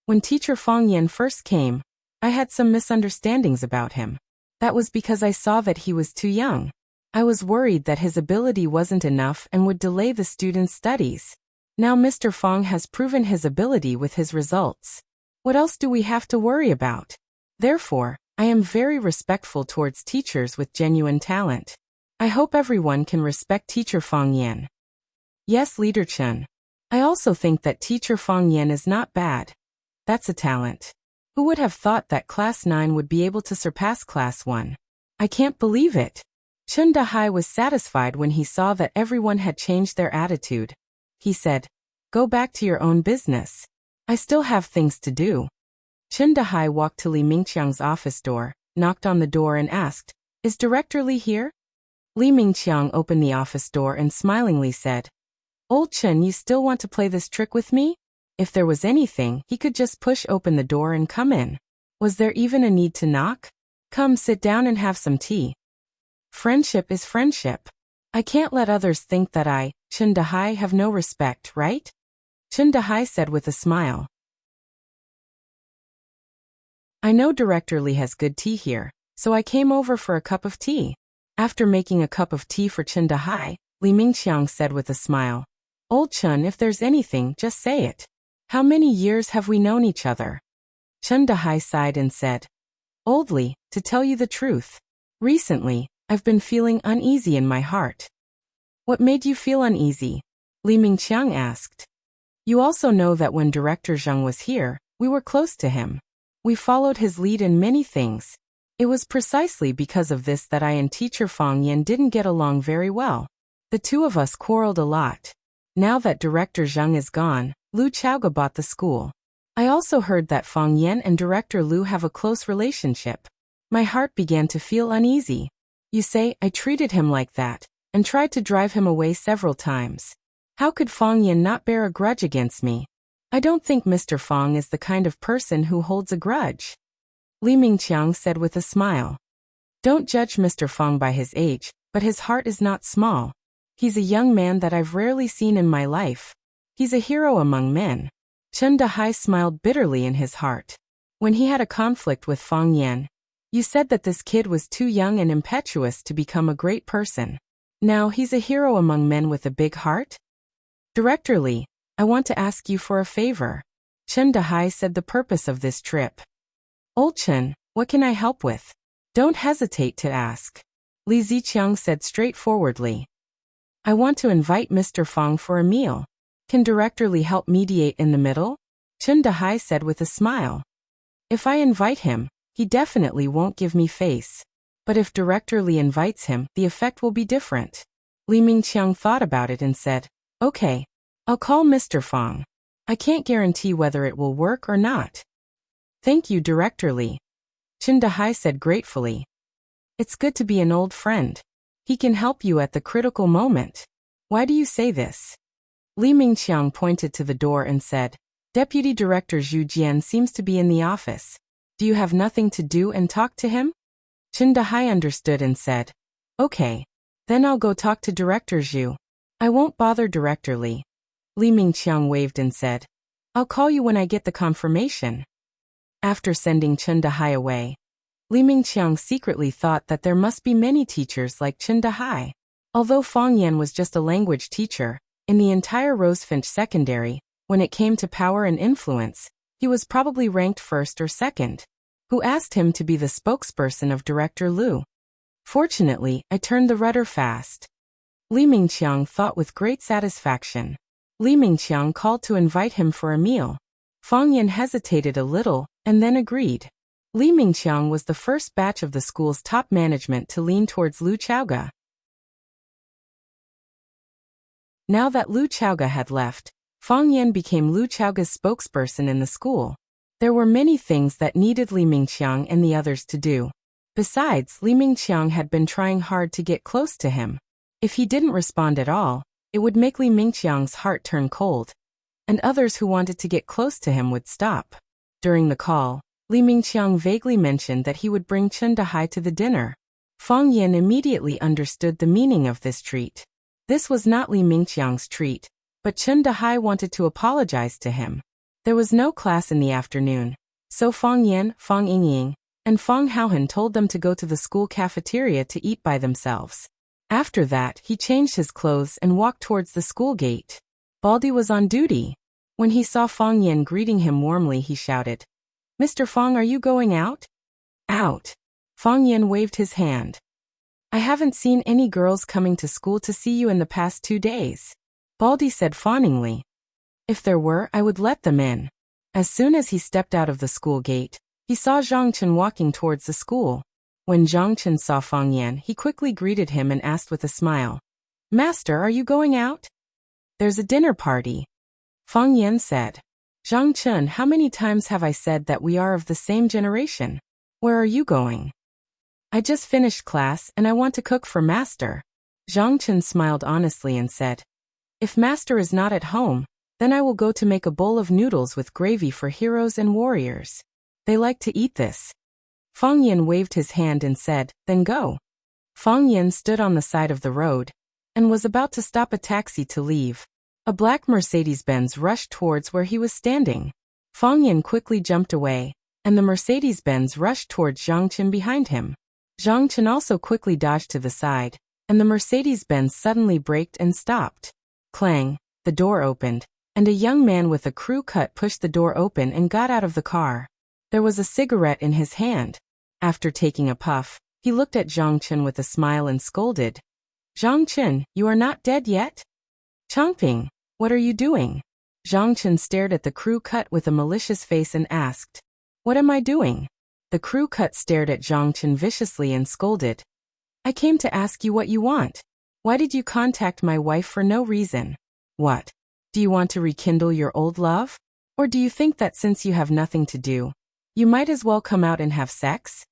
S1: "When teacher Fang Yan first came, I had some misunderstandings about him. That was because I saw that he was too young. I was worried that his ability wasn't enough and would delay the students' studies. Now Mr. Fang has proven his ability with his results. What else do we have to worry about? Therefore, I am very respectful towards teachers with genuine talent. I hope everyone can respect teacher Fang Yan." Yes, Leader Chen. I also think that teacher Fang Yan is not bad. That's a talent. Who would have thought that Class 9 would be able to surpass Class 1? I can't believe it. Chen Dahai was satisfied when he saw that everyone had changed their attitude. He said, "Go back to your own business. I still have things to do." Chen Dahai walked to Li Mingqiang's office door, knocked on the door and asked, "Is Director Li here?" Li Mingqiang opened the office door and smilingly said, "Old Chen, you still want to play this trick with me?" If there was anything, he could just push open the door and come in. Was there even a need to knock? Come sit down and have some tea. Friendship is friendship. I can't let others think that I, Chen Dahai, have no respect, right? Chen Dahai said with a smile. I know Director Li has good tea here, so I came over for a cup of tea. After making a cup of tea for Chen Dahai, Li Mingqiang said with a smile, "Old Chen, if there's anything, just say it. How many years have we known each other?" Chen Dahai sighed and said, "Old Li, to tell you the truth, recently, I've been feeling uneasy in my heart." What made you feel uneasy? Li Mingqiang asked. You also know that when Director Zhang was here, we were close to him. We followed his lead in many things. It was precisely because of this that I and teacher Fang Yan didn't get along very well. The two of us quarreled a lot. Now that Director Zhang is gone, Lu Chaoga bought the school. I also heard that Fang Yan and Director Lu have a close relationship. My heart began to feel uneasy. You say I treated him like that, and tried to drive him away several times. How could Fang Yan not bear a grudge against me? I don't think Mr. Fang is the kind of person who holds a grudge. Li Mingqiang said with a smile. Don't judge Mr. Fang by his age, but his heart is not small. He's a young man that I've rarely seen in my life. He's a hero among men. Chen Dahai smiled bitterly in his heart. When he had a conflict with Fang Yan, you said that this kid was too young and impetuous to become a great person. Now he's a hero among men with a big heart? Director Li, I want to ask you for a favor. Chen Dahai said the purpose of this trip. Old Chen, what can I help with? Don't hesitate to ask. Li Ziqiang said straightforwardly. I want to invite Mr. Fang for a meal. Can Director Li help mediate in the middle? Chen Dahai said with a smile. If I invite him, he definitely won't give me face. But if Director Li invites him, the effect will be different. Li Mingqiang thought about it and said, Okay, I'll call Mr. Fang. I can't guarantee whether it will work or not. Thank you, Director Li. Chen Dahai said gratefully. It's good to be an old friend. He can help you at the critical moment. Why do you say this? Li Mingqiang pointed to the door and said, Deputy Director Zhu Jian seems to be in the office. Do you have nothing to do and talk to him? Chen Dahai understood and said, Okay, then I'll go talk to Director Zhu. I won't bother Director Li. Li Mingqiang waved and said, I'll call you when I get the confirmation. After sending Chen Dahai away, Li Mingqiang secretly thought that there must be many teachers like Chen Dahai. Although Fang Yan was just a language teacher, in the entire Rosefinch Secondary, when it came to power and influence, he was probably ranked first or second. Who asked him to be the spokesperson of Director Lu? Fortunately, I turned the rudder fast. Li Mingqiang thought with great satisfaction. Li Mingqiang called to invite him for a meal. Fang Yan hesitated a little, and then agreed. Li Mingqiang was the first batch of the school's top management to lean towards Lu Chaoga. Now that Lu Chaoga had left, Fang Yan became Lu Chaoga's spokesperson in the school. There were many things that needed Li Mingqiang and the others to do. Besides, Li Mingqiang had been trying hard to get close to him. If he didn't respond at all, it would make Li Mingqiang's heart turn cold. and others who wanted to get close to him would stop. During the call, Li Mingqiang vaguely mentioned that he would bring Chen Dahai to the dinner. Fang Yan immediately understood the meaning of this treat. This was not Li Mingqiang's treat, but Chen Dahai wanted to apologize to him. There was no class in the afternoon, so Fang Yan, Fang Yingying, and Fang Haohan told them to go to the school cafeteria to eat by themselves. After that, he changed his clothes and walked towards the school gate. Baldy was on duty. When he saw Fang Yan greeting him warmly, he shouted, "Mr. Fang, are you going out?" "Out." Fang Yan waved his hand. "I haven't seen any girls coming to school to see you in the past 2 days," Baldy said fawningly. "If there were, I would let them in." As soon as he stepped out of the school gate, he saw Zhang Chen walking towards the school. When Zhang Chen saw Fang Yan, he quickly greeted him and asked with a smile, "Master, are you going out?" "There's a dinner party," Fang Yan said. "Zhang Chen, how many times have I said that we are of the same generation? Where are you going?" "I just finished class and I want to cook for Master." Zhang Chen smiled honestly and said, "If Master is not at home, then I will go to make a bowl of noodles with gravy for heroes and warriors. They like to eat this." Fang Yan waved his hand and said, "Then go." Fang Yan stood on the side of the road and was about to stop a taxi to leave. A black Mercedes-Benz rushed towards where he was standing. Fang Yan quickly jumped away, and the Mercedes-Benz rushed towards Zhang Chen behind him. Zhang Chen also quickly dodged to the side, and the Mercedes-Benz suddenly braked and stopped. Clang, the door opened, and a young man with a crew cut pushed the door open and got out of the car. There was a cigarette in his hand. After taking a puff, he looked at Zhang Chen with a smile and scolded, "Zhang Chen, you are not dead yet?" "Changping, what are you doing?" Zhang Chen stared at the crew cut with a malicious face and asked, "What am I doing?" The crew cut stared at Zhang Chen viciously and scolded, "I came to ask you what you want. Why did you contact my wife for no reason? What? Do you want to rekindle your old love? Or do you think that since you have nothing to do, you might as well come out and have sex?"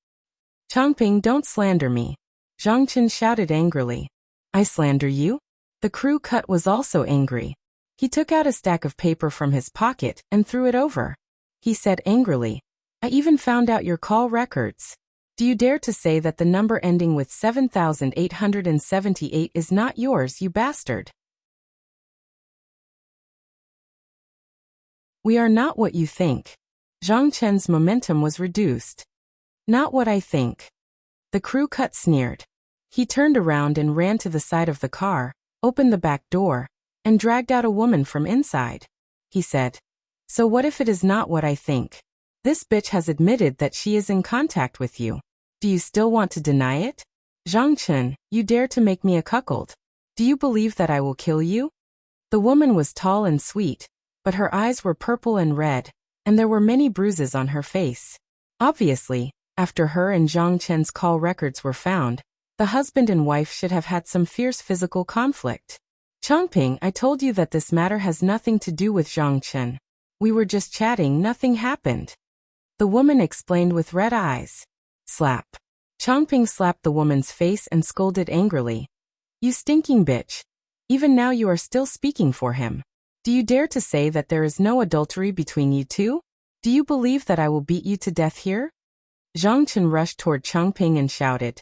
S1: "Changping, don't slander me," Zhang Chen shouted angrily. "I slander you?" The crew cut was also angry. He took out a stack of paper from his pocket and threw it over. He said angrily, "I even found out your call records. Do you dare to say that the number ending with 7878 is not yours, you bastard?" "We are not what you think." Zhang Chen's momentum was reduced. "Not what I think." The crew cut sneered. He turned around and ran to the side of the car, opened the back door, and dragged out a woman from inside. He said, "So what if it is not what I think? This bitch has admitted that she is in contact with you. Do you still want to deny it? Zhang Chen, you dare to make me a cuckold. Do you believe that I will kill you?" The woman was tall and sweet, but her eyes were purple and red, and there were many bruises on her face. Obviously, after her and Zhang Chen's call records were found, the husband and wife should have had some fierce physical conflict. "Changping, I told you that this matter has nothing to do with Zhang Chen. We were just chatting, nothing happened." The woman explained with red eyes. Slap. Changping slapped the woman's face and scolded angrily, "You stinking bitch. Even now you are still speaking for him. Do you dare to say that there is no adultery between you two? Do you believe that I will beat you to death here?" Zhang Chen rushed toward Changping and shouted,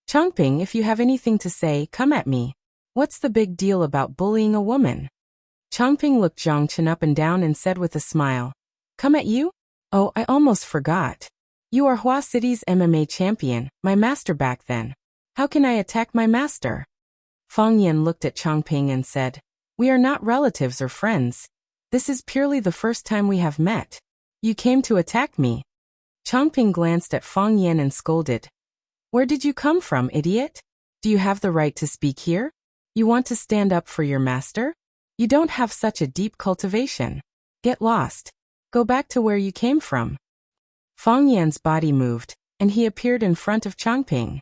S1: "Changping, if you have anything to say, come at me. What's the big deal about bullying a woman?" Changping looked Zhang Chen up and down and said with a smile, "Come at you? Oh, I almost forgot. You are Hua City's MMA champion, my master back then. How can I attack my master?" Fang Yan looked at Changping and said, "We are not relatives or friends. This is purely the first time we have met. You came to attack me." Changping glanced at Fang Yan and scolded, "Where did you come from, idiot? Do you have the right to speak here? You want to stand up for your master? You don't have such a deep cultivation. Get lost. Go back to where you came from." Fang Yan's body moved, and he appeared in front of Changping.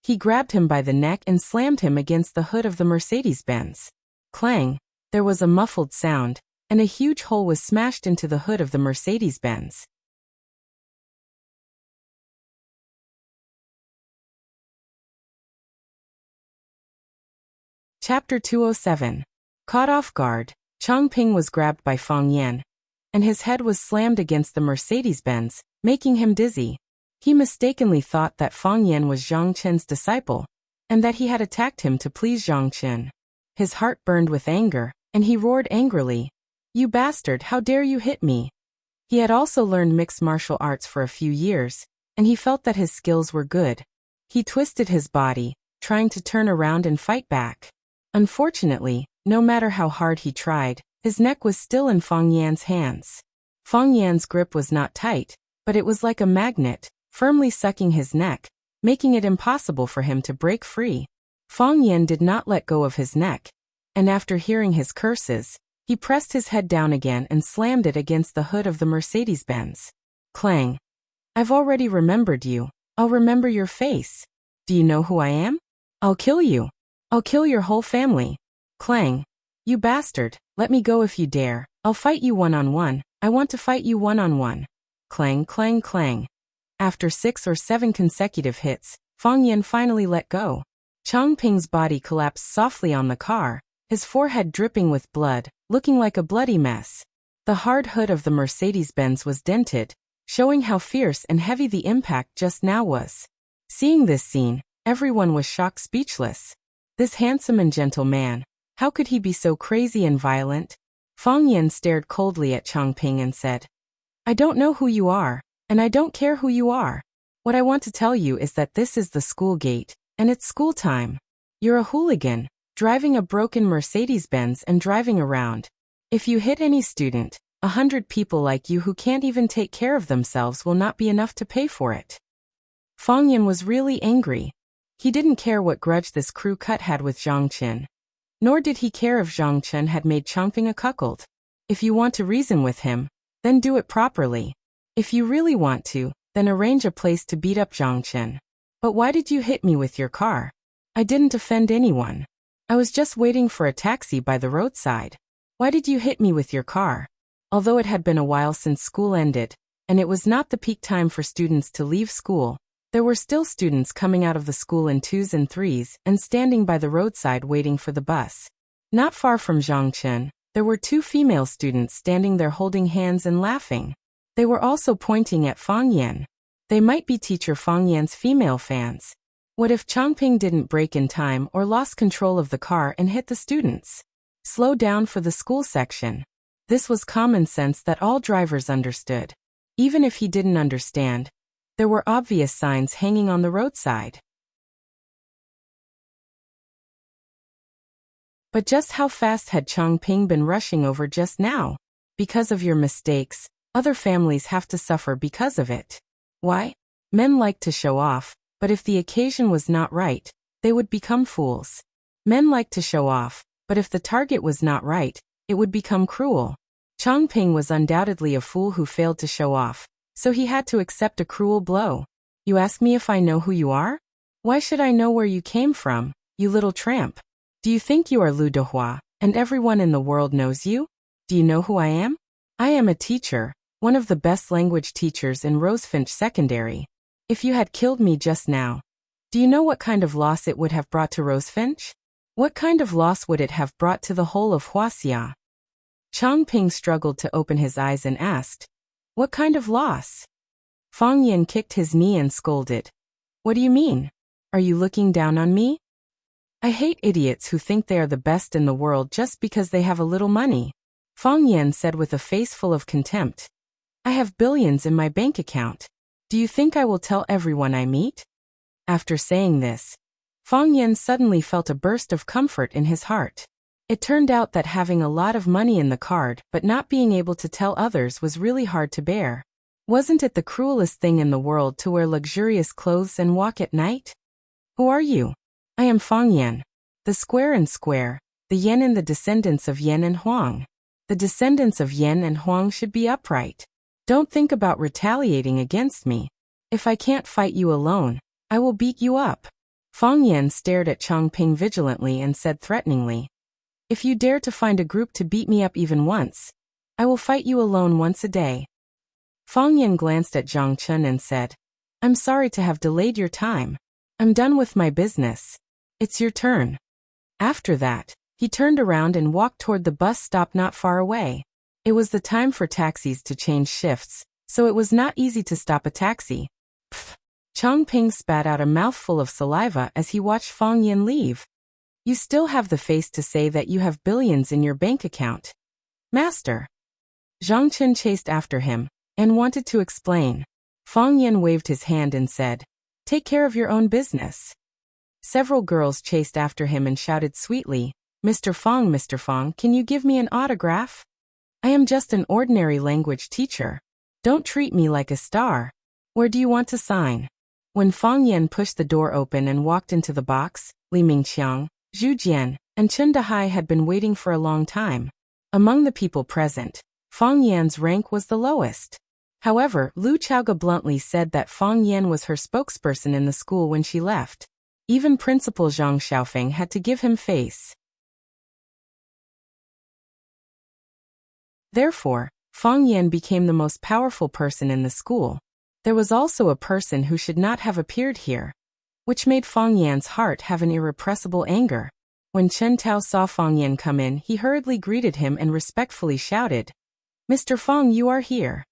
S1: He grabbed him by the neck and slammed him against the hood of the Mercedes-Benz. Clang, there was a muffled sound, and a huge hole was smashed into the hood of the Mercedes-Benz. Chapter 207. Caught off guard. Changping was grabbed by Fang Yan, and his head was slammed against the Mercedes-Benz, making him dizzy. He mistakenly thought that Fang Yan was Zhang Chen's disciple, and that he had attacked him to please Zhang Chen. His heart burned with anger, and he roared angrily, "You bastard, how dare you hit me!" He had also learned mixed martial arts for a few years, and he felt that his skills were good. He twisted his body, trying to turn around and fight back. Unfortunately, no matter how hard he tried, his neck was still in Fang Yan's hands. Fang Yan's grip was not tight, but it was like a magnet, firmly sucking his neck, making it impossible for him to break free. Fang Yan did not let go of his neck, and after hearing his curses, he pressed his head down again and slammed it against the hood of the Mercedes-Benz. Clang. "I've already remembered you. I'll remember your face. Do you know who I am? I'll kill you. I'll kill your whole family." Clang. "You bastard, let me go if you dare. I'll fight you one-on-one. I want to fight you one-on-one." Clang, clang, clang. After 6 or 7 consecutive hits, Fang Yan finally let go. Changping's body collapsed softly on the car, his forehead dripping with blood, looking like a bloody mess. The hard hood of the Mercedes-Benz was dented, showing how fierce and heavy the impact just now was. Seeing this scene, everyone was shocked speechless. This handsome and gentle man, how could he be so crazy and violent? Fang Yan stared coldly at Changping and said, "I don't know who you are, and I don't care who you are. What I want to tell you is that this is the school gate, and it's school time. You're a hooligan, driving a broken Mercedes-Benz and driving around. If you hit any student, 100 people like you who can't even take care of themselves will not be enough to pay for it." Fang Yan was really angry. He didn't care what grudge this crew cut had with Zhang Chen. Nor did he care if Zhang Chen had made Changping a cuckold. If you want to reason with him, then do it properly. If you really want to, then arrange a place to beat up Zhang Chen. But why did you hit me with your car? I didn't offend anyone. I was just waiting for a taxi by the roadside. Why did you hit me with your car? Although it had been a while since school ended, and it was not the peak time for students to leave school, there were still students coming out of the school in 2s and 3s and standing by the roadside waiting for the bus. Not far from Zhang Chen, there were 2 female students standing there holding hands and laughing. They were also pointing at Fang Yan. They might be teacher Fang Yan's female fans. What if Changping didn't brake in time or lost control of the car and hit the students? Slow down for the school section. This was common sense that all drivers understood. Even if he didn't understand, there were obvious signs hanging on the roadside. But just how fast had Changping been rushing over just now? Because of your mistakes, other families have to suffer because of it. Why? Men like to show off, but if the occasion was not right, they would become fools. Men like to show off, but if the target was not right, it would become cruel. Changping was undoubtedly a fool who failed to show off, so he had to accept a cruel blow. You ask me if I know who you are? Why should I know where you came from, you little tramp? Do you think you are Lu Dehua, and everyone in the world knows you? Do you know who I am? I am a teacher, one of the best language teachers in Rosefinch Secondary. If you had killed me just now, do you know what kind of loss it would have brought to Rosefinch? What kind of loss would it have brought to the whole of Wuxia? Changping struggled to open his eyes and asked, "What kind of loss?" Fang Yan kicked his knee and scolded, "What do you mean? Are you looking down on me? I hate idiots who think they are the best in the world just because they have a little money." Fang Yan said with a face full of contempt, "I have billions in my bank account. Do you think I will tell everyone I meet?" After saying this, Fang Yan suddenly felt a burst of comfort in his heart. It turned out that having a lot of money in the card but not being able to tell others was really hard to bear. Wasn't it the cruelest thing in the world to wear luxurious clothes and walk at night? Who are you? I am Fang Yan. The square and square, the yen and the descendants of Yen and Huang. The descendants of Yen and Huang should be upright. Don't think about retaliating against me. If I can't fight you alone, I will beat you up. Fang Yan stared at Changping vigilantly and said threateningly, "If you dare to find a group to beat me up even once, I will fight you alone once a day." Fang Yan glanced at Zhang Chen and said, "I'm sorry to have delayed your time. I'm done with my business. It's your turn." After that, He turned around and walked toward the bus stop not far away. It was the time for taxis to change shifts, so it was not easy to stop a taxi. Pfft. Chongping spat out a mouthful of saliva as he watched Fang Yan leave. You still have the face to say that you have billions in your bank account. Master. Zhang Chen chased after him and wanted to explain. Fang Yan waved his hand and said, "Take care of your own business." Several girls chased after him and shouted sweetly, Mr. Fang, can you give me an autograph? I am just an ordinary language teacher. Don't treat me like a star. Where do you want to sign?" When Fang Yan pushed the door open and walked into the box, Li Mingqiang, Zhu Jian, and Chen Dehai had been waiting for a long time. Among the people present, Fang Yan's rank was the lowest. However, Lu Chaoga bluntly said that Fang Yan was her spokesperson in the school when she left. Even Principal Zhang Xiaofeng had to give him face. Therefore, Fang Yan became the most powerful person in the school. There was also a person who should not have appeared here, which made Fang Yan's heart have an irrepressible anger. When Chen Tao saw Fang Yan come in, he hurriedly greeted him and respectfully shouted, "Mr. Fang, you are here."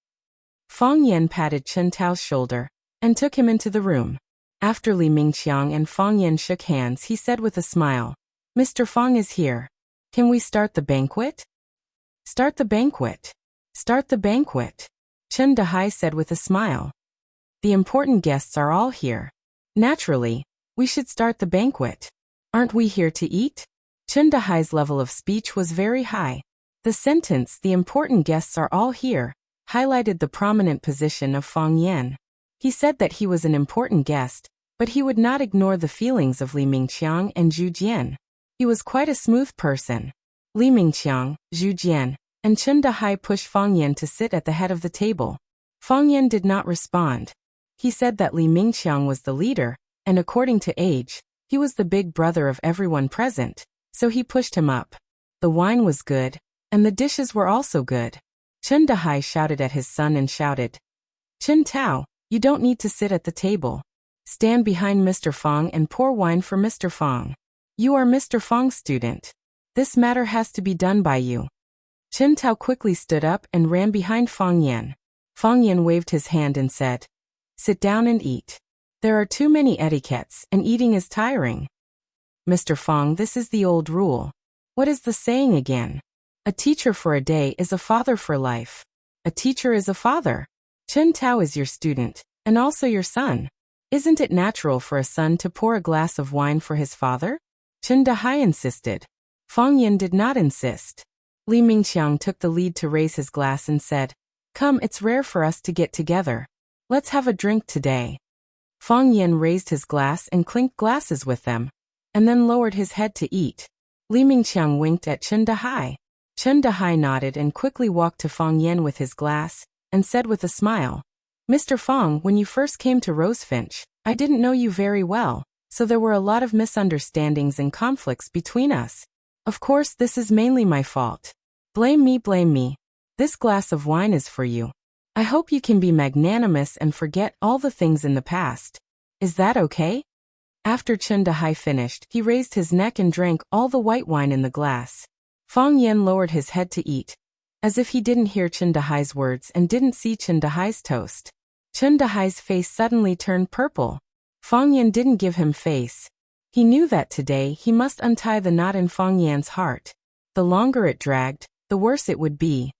S1: Fang Yan patted Chen Tao's shoulder and took him into the room. After Li Mingqiang and Fang Yan shook hands, he said with a smile, "Mr. Fang is here. Can we start the banquet?" "Start the banquet. Start the banquet," Chen Dehai said with a smile. "The important guests are all here. Naturally, we should start the banquet. Aren't we here to eat?" Chen Dehai's level of speech was very high. The sentence, "the important guests are all here," highlighted the prominent position of Fang Yan. He said that he was an important guest, but he would not ignore the feelings of Li Mingqiang and Zhu Jian. He was quite a smooth person. Li Mingqiang, Zhu Jian, and Chen Dehai pushed Fang Yan to sit at the head of the table. Fang Yan did not respond. He said that Li Mingqiang was the leader, and according to age, he was the big brother of everyone present, so he pushed him up. The wine was good, and the dishes were also good. Chen Dehai shouted at his son and shouted, "Chen Tao, you don't need to sit at the table. Stand behind Mr. Fang and pour wine for Mr. Fang. You are Mr. Fang's student. This matter has to be done by you." Chen Tao quickly stood up and ran behind Fang Yan. Fang Yan waved his hand and said, "Sit down and eat. There are too many etiquettes, and eating is tiring." "Mr. Fang, this is the old rule. What is the saying again? A teacher for a day is a father for life. A teacher is a father. Chen Tao is your student, and also your son. Isn't it natural for a son to pour a glass of wine for his father?" Chen Dehai insisted. Fang Yan did not insist. Li Mingqiang took the lead to raise his glass and said, "Come, it's rare for us to get together. Let's have a drink today." Fang Yan raised his glass and clinked glasses with them, and then lowered his head to eat. Li Mingqiang winked at Chen Dehai. Chen Dehai nodded and quickly walked to Fang Yan with his glass, and said with a smile, "Mr. Fang, when you first came to Rosefinch, I didn't know you very well, so there were a lot of misunderstandings and conflicts between us. Of course, this is mainly my fault. Blame me, blame me. This glass of wine is for you. I hope you can be magnanimous and forget all the things in the past. Is that okay?" After Chen Dehai finished, he raised his neck and drank all the white wine in the glass. Fang Yan lowered his head to eat, as if he didn't hear Chen Dehai's words and didn't see Chen Dehai's toast. Chen Dehai's face suddenly turned purple. Fang Yan didn't give him face. He knew that today he must untie the knot in Fang Yan's heart. The longer it dragged, the worse it would be.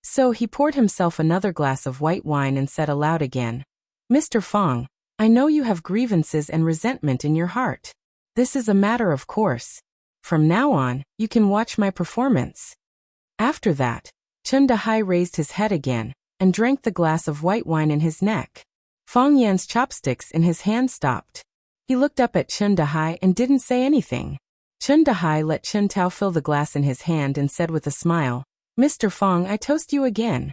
S1: So he poured himself another glass of white wine and said aloud again, "Mr. Fang, I know you have grievances and resentment in your heart. This is a matter of course. From now on, you can watch my performance." After that, Chen Dehai raised his head again and drank the glass of white wine in his neck. Fang Yan's chopsticks in his hand stopped. He looked up at Chen Dehai and didn't say anything. Chen Dehai let Chen Tao fill the glass in his hand and said with a smile, "Mr. Fang, I toast you again."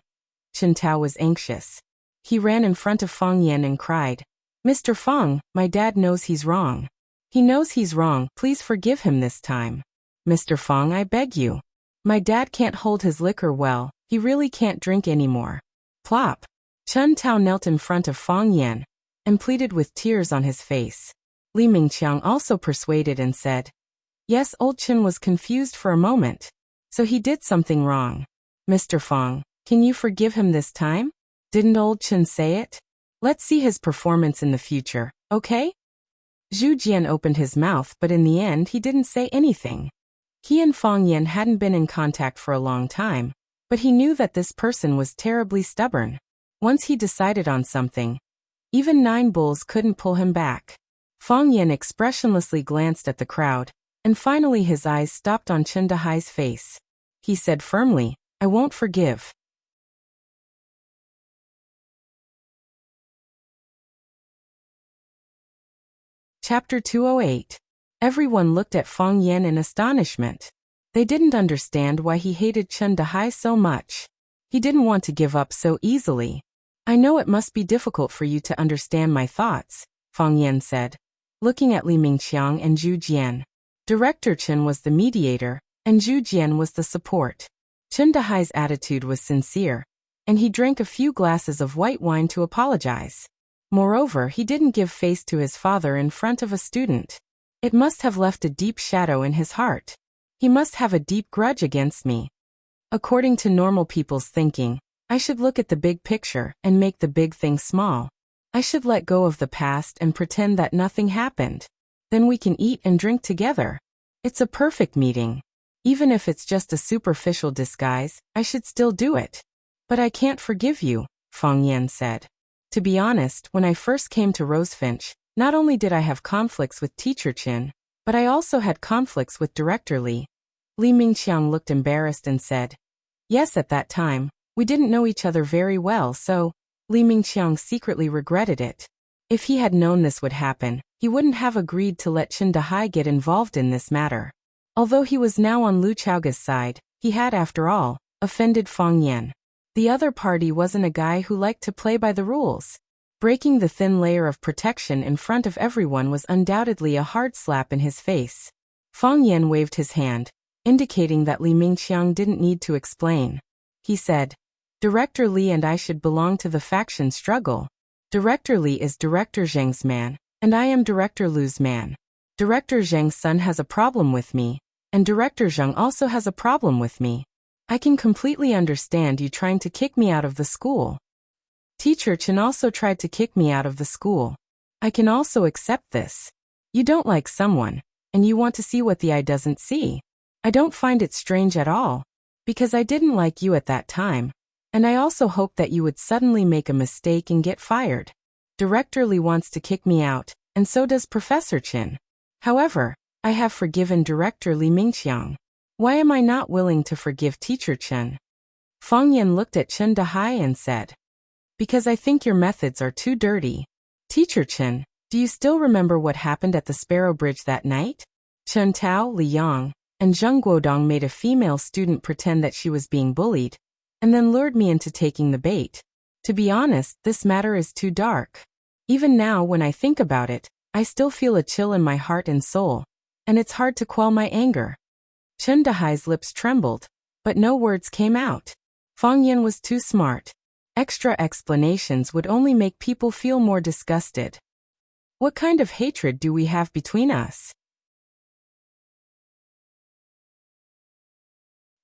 S1: Chen Tao was anxious. He ran in front of Fang Yan and cried, "Mr. Fang, my dad knows he's wrong. He knows he's wrong, please forgive him this time. Mr. Fang, I beg you. My dad can't hold his liquor well, he really can't drink anymore." Plop. Chen Tao knelt in front of Fang Yan and pleaded with tears on his face. Li Mingqiang also persuaded and said, yes, old Chen was confused for a moment. So he did something wrong. Mr. Fong, can you forgive him this time? Didn't old Chen say it? Let's see his performance in the future, okay? Zhu Jian opened his mouth, but in the end he didn't say anything. He and Fong Yan hadn't been in contact for a long time, but he knew that this person was terribly stubborn. Once he decided on something, even 9 bulls couldn't pull him back. Fong Yan expressionlessly glanced at the crowd, and finally his eyes stopped on Chen Dahai's face. He said firmly, I won't forgive. Chapter 208. Everyone looked at Fong Yan in astonishment. They didn't understand why he hated Chen Dahai so much. He didn't want to give up so easily. I know it must be difficult for you to understand my thoughts, Fong Yan said, looking at Li Mingqiang and Zhu Jian. Director Chen was the mediator, and Zhu Jian was the support. Chen Dahai's attitude was sincere, and he drank a few glasses of white wine to apologize. Moreover, he didn't give face to his father in front of a student. It must have left a deep shadow in his heart. He must have a deep grudge against me. According to normal people's thinking, I should look at the big picture and make the big thing small. I should let go of the past and pretend that nothing happened. Then we can eat and drink together. It's a perfect meeting. Even if it's just a superficial disguise, I should still do it. But I can't forgive you, Fong Yan said. To be honest, when I first came to Rosefinch, not only did I have conflicts with Teacher Chin, but I also had conflicts with Director Li. Li Mingqiang looked embarrassed and said, yes, at that time, we didn't know each other very well, so Li Mingqiang secretly regretted it. If he had known this would happen, he wouldn't have agreed to let Chen Dahai get involved in this matter. Although he was now on Lu Chaoga's side, he had, after all, offended Fong Yan. The other party wasn't a guy who liked to play by the rules. Breaking the thin layer of protection in front of everyone was undoubtedly a hard slap in his face. Fong Yan waved his hand, indicating that Li Mingqiang didn't need to explain. He said, Director Li and I should belong to the faction struggle. Director Li is Director Zheng's man, and I am Director Lu's man. Director Zheng's son has a problem with me, and Director Zheng also has a problem with me. I can completely understand you trying to kick me out of the school. Teacher Chen also tried to kick me out of the school. I can also accept this. You don't like someone, and you want to see what the eye doesn't see. I don't find it strange at all, because I didn't like you at that time, and I also hope that you would suddenly make a mistake and get fired. Director Li wants to kick me out, and so does Professor Chen. However, I have forgiven Director Li Mingqiang. Why am I not willing to forgive Teacher Chen? Fong Yan looked at Chen Dahai and said, because I think your methods are too dirty. Teacher Chen, do you still remember what happened at the Sparrow Bridge that night? Chen Tao, Li Yang, and Zheng Guodong made a female student pretend that she was being bullied, and then lured me into taking the bait. To be honest, this matter is too dark. Even now, when I think about it, I still feel a chill in my heart and soul, and it's hard to quell my anger. Chen Dahai's lips trembled, but no words came out. Fong Yan was too smart. Extra explanations would only make people feel more disgusted. What kind of hatred do we have between us?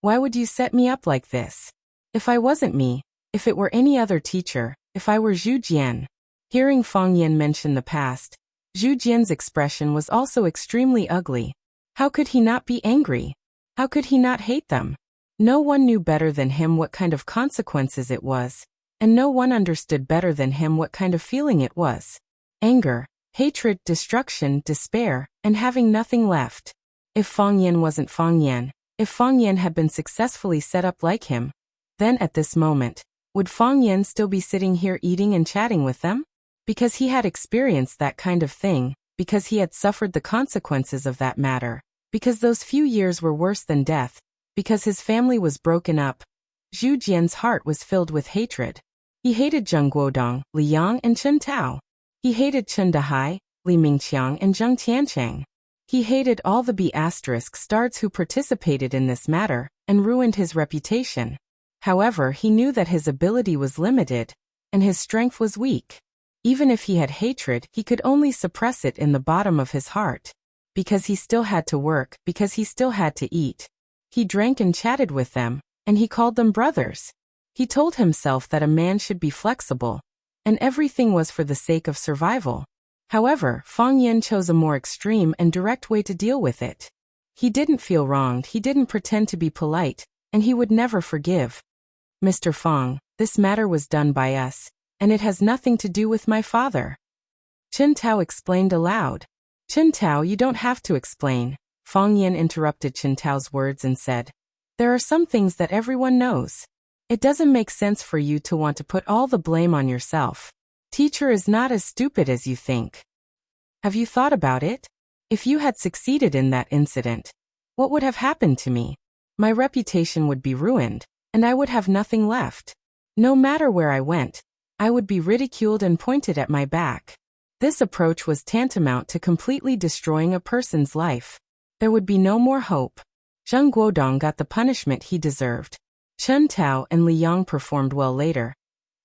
S1: Why would you set me up like this? If I wasn't me, if it were any other teacher, if I were Zhu Jian. Hearing Fong Yan mention the past, Zhu Jian's expression was also extremely ugly. How could he not be angry? How could he not hate them? No one knew better than him what kind of consequences it was, and no one understood better than him what kind of feeling it was. Anger, hatred, destruction, despair, and having nothing left. If Fong Yan wasn't Fong Yan, if Fong Yan had been successfully set up like him, then at this moment, would Fong Yan still be sitting here eating and chatting with them? Because he had experienced that kind of thing, because he had suffered the consequences of that matter, because those few years were worse than death, because his family was broken up, Zhu Jian's heart was filled with hatred. He hated Zheng Guodong, Li Yang, and Chen Tao. He hated Chen Dahai, Li Mingqiang, and Zheng Tiancheng. He hated all the B***stards who participated in this matter, and ruined his reputation. However, he knew that his ability was limited, and his strength was weak. Even if he had hatred, he could only suppress it in the bottom of his heart. Because he still had to work, because he still had to eat. He drank and chatted with them, and he called them brothers. He told himself that a man should be flexible, and everything was for the sake of survival. However, Fang Yan chose a more extreme and direct way to deal with it. He didn't feel wronged, he didn't pretend to be polite, and he would never forgive. Mr. Fang, this matter was done by us, and it has nothing to do with my father. Chen Tao explained aloud. Chen Tao, you don't have to explain. Fang Yan interrupted Chen Tao's words and said, there are some things that everyone knows. It doesn't make sense for you to want to put all the blame on yourself. Teacher is not as stupid as you think. Have you thought about it? If you had succeeded in that incident, what would have happened to me? My reputation would be ruined, and I would have nothing left. No matter where I went, I would be ridiculed and pointed at my back. This approach was tantamount to completely destroying a person's life. There would be no more hope. Zheng Guodong got the punishment he deserved. Chen Tao and Li Yang performed well later.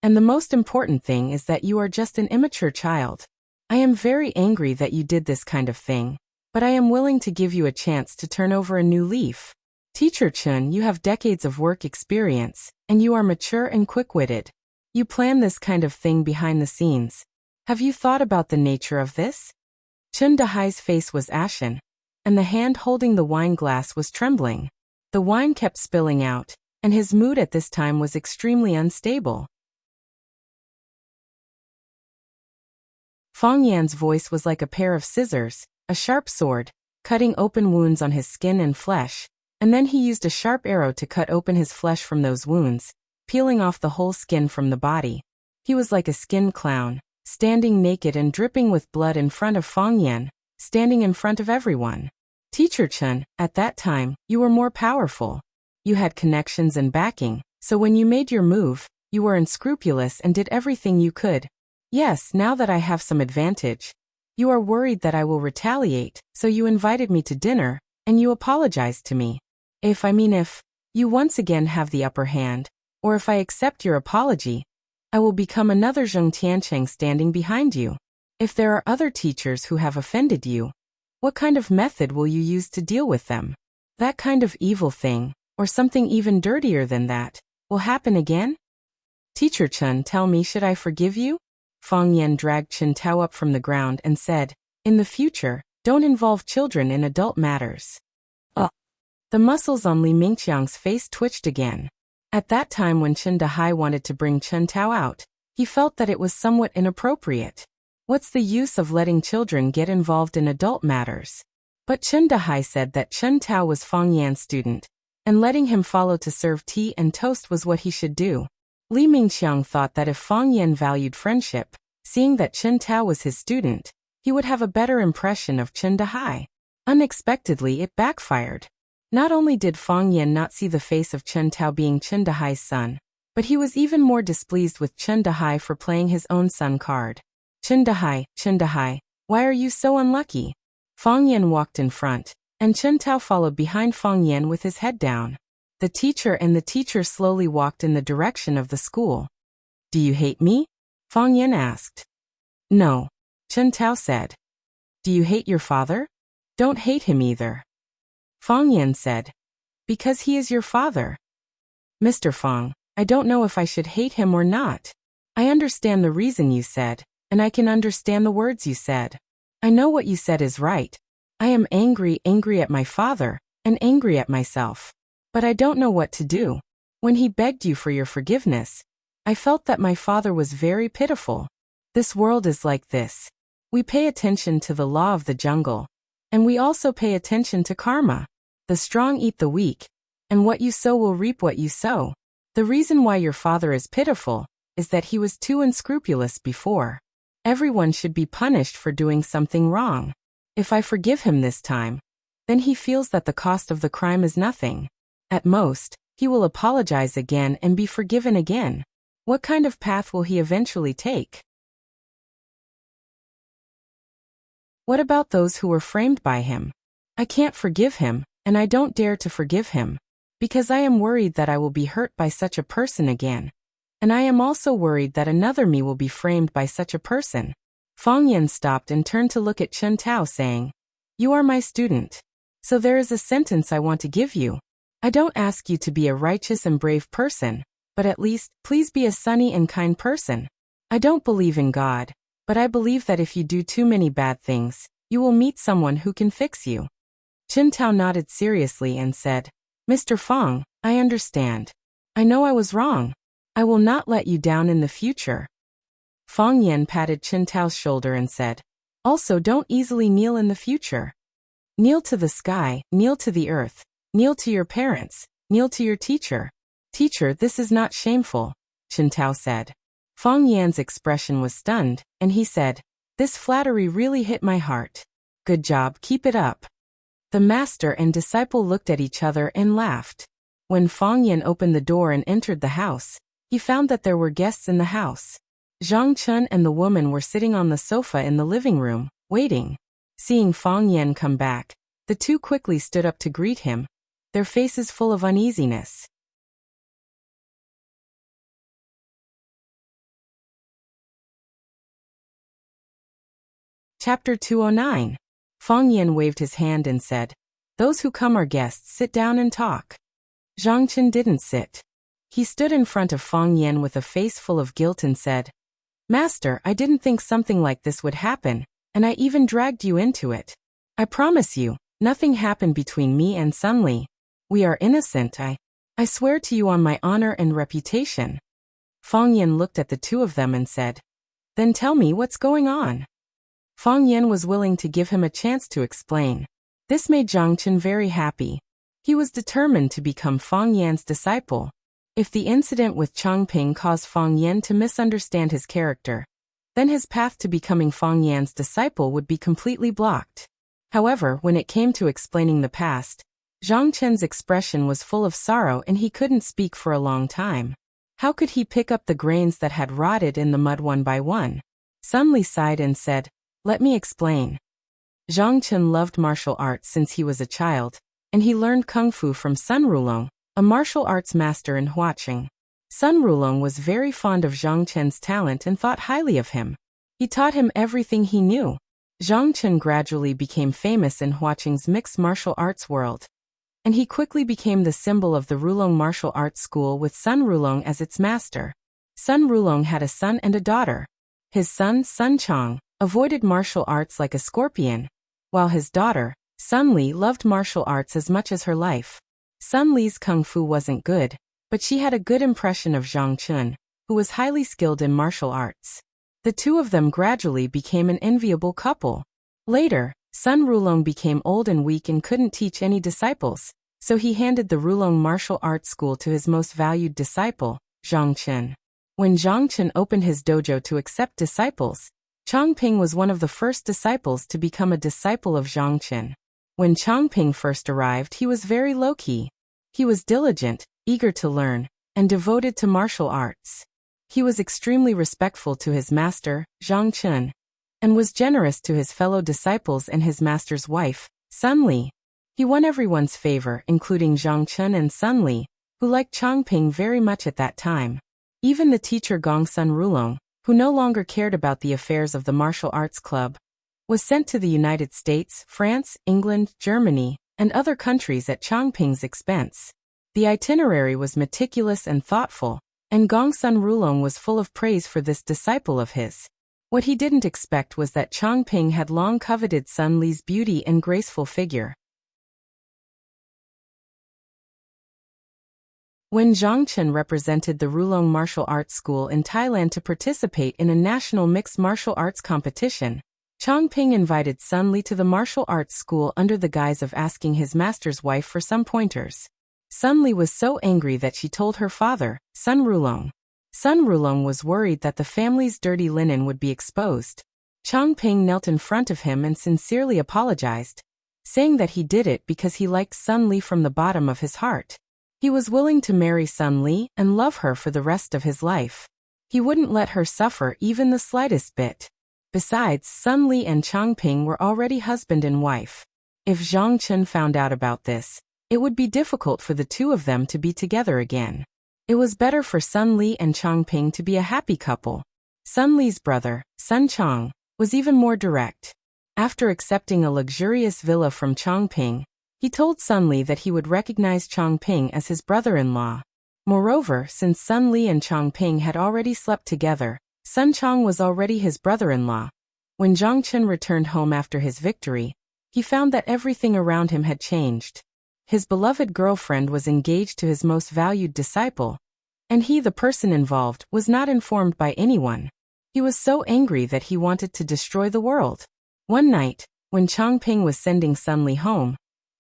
S1: And the most important thing is that you are just an immature child. I am very angry that you did this kind of thing, but I am willing to give you a chance to turn over a new leaf. Teacher Chen, you have decades of work experience, and you are mature and quick-witted. You plan this kind of thing behind the scenes. Have you thought about the nature of this? Chen Dahai's face was ashen, and the hand holding the wine glass was trembling. The wine kept spilling out, and his mood at this time was extremely unstable. Fang Yan's voice was like a pair of scissors, a sharp sword, cutting open wounds on his skin and flesh, and then he used a sharp arrow to cut open his flesh from those wounds, peeling off the whole skin from the body. He was like a skinned clown, standing naked and dripping with blood in front of Fang Yan, standing in front of everyone. Teacher Chen, at that time, you were more powerful. You had connections and backing, so when you made your move, you were unscrupulous and did everything you could. Yes, now that I have some advantage, you are worried that I will retaliate, so you invited me to dinner, and you apologized to me. If you once again have the upper hand, or if I accept your apology, I will become another Zheng Tiancheng standing behind you. If there are other teachers who have offended you, what kind of method will you use to deal with them? That kind of evil thing, or something even dirtier than that, will happen again? Teacher Chen, tell me, should I forgive you? Fang Yan dragged Chen Tao up from the ground and said, in the future, don't involve children in adult matters. The muscles on Li Mingqiang's face twitched again. At that time when Chen Dahai wanted to bring Chen Tao out, he felt that it was somewhat inappropriate. What's the use of letting children get involved in adult matters? But Chen Dahai said that Chen Tao was Fang Yan's student, and letting him follow to serve tea and toast was what he should do. Li Mingqiang thought that if Fang Yan valued friendship, seeing that Chen Tao was his student, he would have a better impression of Chen Dahai. Unexpectedly, it backfired. Not only did Fang Yan not see the face of Chen Tao being Chen Dahai's son, but he was even more displeased with Chen Dahai for playing his own son card. Chen Dahai, why are you so unlucky? Fang Yan walked in front, and Chen Tao followed behind Fang Yan with his head down. The teacher slowly walked in the direction of the school. Do you hate me? Fang Yan asked. No. Chen Tao said. Do you hate your father? Don't hate him either. Fang Yan said. Because he is your father. Mr. Fang, I don't know if I should hate him or not. I understand the reason you said, and I can understand the words you said. I know what you said is right. I am angry at my father, and angry at myself. But I don't know what to do. When he begged you for your forgiveness, I felt that my father was very pitiful. This world is like this. We pay attention to the law of the jungle, and we also pay attention to karma. The strong eat the weak, and what you sow will reap what you sow. The reason why your father is pitiful is that he was too unscrupulous before. Everyone should be punished for doing something wrong. If I forgive him this time, then he feels that the cost of the crime is nothing. At most, he will apologize again and be forgiven again. What kind of path will he eventually take? What about those who were framed by him? I can't forgive him, and I don't dare to forgive him, because I am worried that I will be hurt by such a person again, And I am also worried that another me will be framed by such a person. Fang Yan stopped and turned to look at Chen Tao, saying, "You are my student. So there is a sentence I want to give you. I don't ask you to be a righteous and brave person, but at least, please be a sunny and kind person. I don't believe in God, but I believe that if you do too many bad things, you will meet someone who can fix you." Chen Tao nodded seriously and said, "Mr. Fang, I understand. I know I was wrong. I will not let you down in the future." Fang Yan patted Chen Tao's shoulder and said, "Also, don't easily kneel in the future. Kneel to the sky, kneel to the earth, kneel to your parents, kneel to your teacher. Teacher, this is not shameful," Chen Tao said. Fang Yan's expression was stunned, and he said, "This flattery really hit my heart. Good job, keep it up." The master and disciple looked at each other and laughed. When Fang Yan opened the door and entered the house, he found that there were guests in the house. Zhang Chun and the woman were sitting on the sofa in the living room, waiting. Seeing Fang Yan come back, the two quickly stood up to greet him, their faces full of uneasiness. Chapter 209. Fang Yan waved his hand and said, "Those who come are guests, sit down and talk." Zhang Chun didn't sit. He stood in front of Fang Yan with a face full of guilt and said, "Master, I didn't think something like this would happen, and I even dragged you into it. I promise you, nothing happened between me and Sun Li. We are innocent, I swear to you on my honor and reputation." Fang Yan looked at the two of them and said, "Then tell me what's going on." Fang Yan was willing to give him a chance to explain. This made Zhang Chun very happy. He was determined to become Fang Yan's disciple. If the incident with Changping caused Fang Yan to misunderstand his character, then his path to becoming Fang Yan's disciple would be completely blocked. However, when it came to explaining the past, Zhang Chun's expression was full of sorrow and he couldn't speak for a long time. How could he pick up the grains that had rotted in the mud one by one? Sun Li sighed and said, "Let me explain." Zhang Chun loved martial arts since he was a child, and he learned kung fu from Sun Rulong, a martial arts master in Huaqing. Sun Rulong was very fond of Zhang Chun's talent and thought highly of him. He taught him everything he knew. Zhang Chun gradually became famous in Huaqing's mixed martial arts world, and he quickly became the symbol of the Rulong martial arts school with Sun Rulong as its master. Sun Rulong had a son and a daughter. His son, Sun Chong, avoided martial arts like a scorpion, while his daughter, Sun Li, loved martial arts as much as her life. Sun Li's kung fu wasn't good, but she had a good impression of Zhang Chun, who was highly skilled in martial arts. The two of them gradually became an enviable couple. Later, Sun Rulong became old and weak and couldn't teach any disciples, so he handed the Rulong martial arts school to his most valued disciple, Zhang Chun. When Zhang Chun opened his dojo to accept disciples, Changping was one of the first disciples to become a disciple of Zhang Chun. When Changping first arrived, he was very low-key. He was diligent, eager to learn, and devoted to martial arts. He was extremely respectful to his master, Zhang Chun, and was generous to his fellow disciples and his master's wife, Sun Li. He won everyone's favor, including Zhang Chun and Sun Li, who liked Changping very much at that time. Even the teacher Gong Sun Rulong, who no longer cared about the affairs of the martial arts club, was sent to the United States, France, England, Germany, and other countries at Changping's expense. The itinerary was meticulous and thoughtful, and Gong Sun Rulong was full of praise for this disciple of his. What he didn't expect was that Changping had long coveted Sun Li's beauty and graceful figure. When Zhang Chun represented the Rulong Martial Arts School in Thailand to participate in a national mixed martial arts competition, Changping invited Sun Li to the martial arts school under the guise of asking his master's wife for some pointers. Sun Li was so angry that she told her father, Sun Rulong. Sun Rulong was worried that the family's dirty linen would be exposed. Changping knelt in front of him and sincerely apologized, saying that he did it because he liked Sun Li from the bottom of his heart. He was willing to marry Sun Li and love her for the rest of his life. He wouldn't let her suffer even the slightest bit. Besides, Sun Li and Changping were already husband and wife. If Zhang Chun found out about this, it would be difficult for the two of them to be together again. It was better for Sun Li and Changping to be a happy couple. Sun Li's brother, Sun Chang, was even more direct. After accepting a luxurious villa from Changping, he told Sun Li that he would recognize Changping as his brother-in-law. Moreover, since Sun Li and Changping had already slept together, Sun Chang was already his brother-in-law. When Zhang Chen returned home after his victory, he found that everything around him had changed. His beloved girlfriend was engaged to his most valued disciple, and he, the person involved, was not informed by anyone. He was so angry that he wanted to destroy the world. One night, when Changping was sending Sun Li home,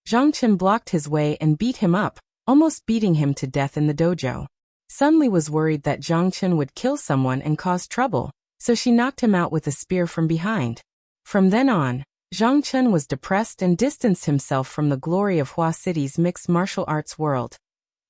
S1: Zhang Chen blocked his way and beat him up, almost beating him to death in the dojo. Sun Li was worried that Zhang Chen would kill someone and cause trouble, so she knocked him out with a spear from behind. From then on, Zhang Chen was depressed and distanced himself from the glory of Hua City's mixed martial arts world,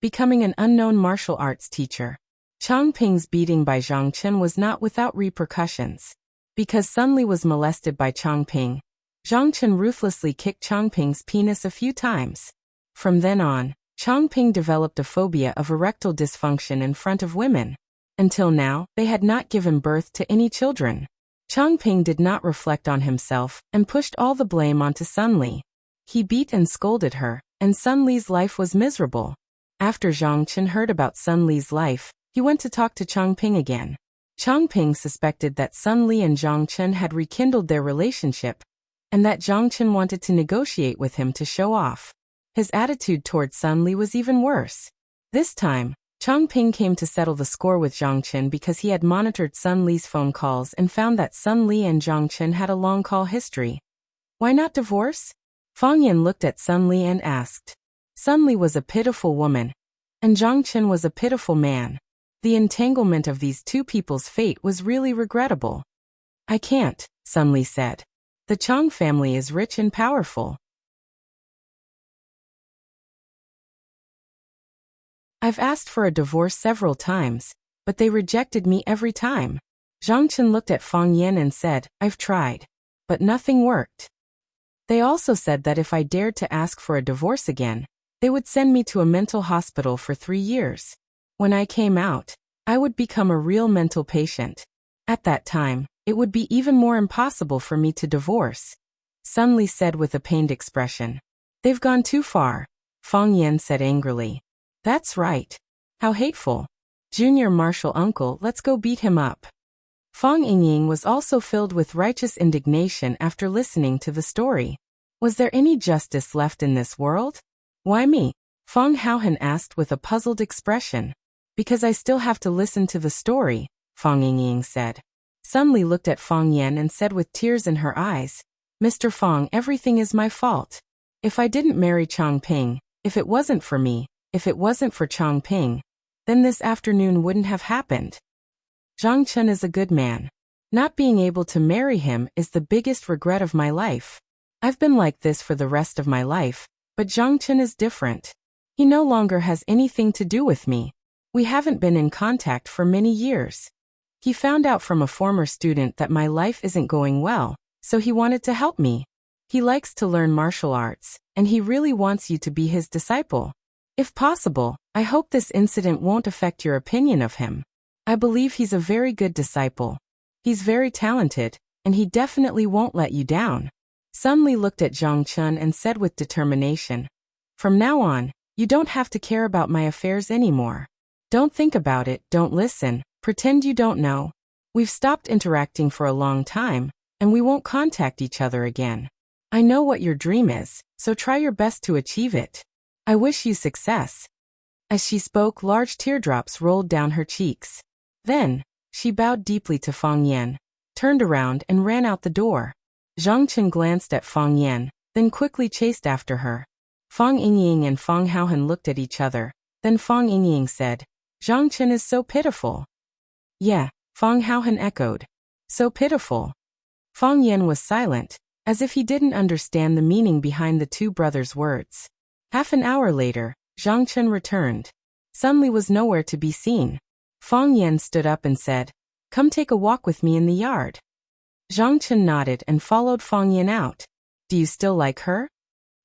S1: becoming an unknown martial arts teacher. Changping's beating by Zhang Chen was not without repercussions. Because Sun Li was molested by Changping, Zhang Chen ruthlessly kicked Changping's penis a few times. From then on, Changping developed a phobia of erectile dysfunction in front of women. Until now, they had not given birth to any children. Changping did not reflect on himself and pushed all the blame onto Sun Li. He beat and scolded her, and Sun Li's life was miserable. After Zhang Chen heard about Sun Li's life, he went to talk to Changping again. Changping suspected that Sun Li and Zhang Chen had rekindled their relationship, and that Zhang Chen wanted to negotiate with him to show off. His attitude toward Sun Li was even worse. This time, Changping came to settle the score with Zhang Chen because he had monitored Sun Li's phone calls and found that Sun Li and Zhang Chen had a long call history. Why not divorce? Fang Yan looked at Sun Li and asked. Sun Li was a pitiful woman, and Zhang Chen was a pitiful man. The entanglement of these two people's fate was really regrettable. I can't, Sun Li said. The Chang family is rich and powerful. I've asked for a divorce several times, but they rejected me every time. Zhang Chen looked at Fang Yan and said, I've tried, but nothing worked. They also said that if I dared to ask for a divorce again, they would send me to a mental hospital for 3 years. When I came out, I would become a real mental patient. At that time, it would be even more impossible for me to divorce. Sun Li said with a pained expression. They've gone too far, Fang Yan said angrily. That's right. How hateful. Junior martial uncle, let's go beat him up. Fang Yingying was also filled with righteous indignation after listening to the story. Was there any justice left in this world? Why me? Fang Haohan asked with a puzzled expression. Because I still have to listen to the story, Fang Yingying said. Sun Li looked at Fang Yan and said with tears in her eyes, Mr. Fang, everything is my fault. If I didn't marry Changping, if it wasn't for me, if it wasn't for Changping, then this afternoon wouldn't have happened. Zhang Chen is a good man. Not being able to marry him is the biggest regret of my life. I've been like this for the rest of my life, but Zhang Chen is different. He no longer has anything to do with me. We haven't been in contact for many years. He found out from a former student that my life isn't going well, so he wanted to help me. He likes to learn martial arts, and he really wants you to be his disciple. If possible, I hope this incident won't affect your opinion of him. I believe he's a very good disciple. He's very talented, and he definitely won't let you down. Sun Li looked at Zhang Chen and said with determination, From now on, you don't have to care about my affairs anymore. Don't think about it, don't listen, pretend you don't know. We've stopped interacting for a long time, and we won't contact each other again. I know what your dream is, so try your best to achieve it. I wish you success. As she spoke, large teardrops rolled down her cheeks. Then, she bowed deeply to Fang Yan, turned around and ran out the door. Zhang Chen glanced at Fang Yan, then quickly chased after her. Fang Yingying and Fang Haohan looked at each other, then Fang Yingying said, Zhang Chen is so pitiful. Yeah, Fang Haohan echoed. So pitiful. Fang Yan was silent, as if he didn't understand the meaning behind the two brothers' words. Half an hour later, Zhang Chen returned. Sun Li was nowhere to be seen. Fang Yan stood up and said, Come take a walk with me in the yard. Zhang Chen nodded and followed Fang Yan out. Do you still like her?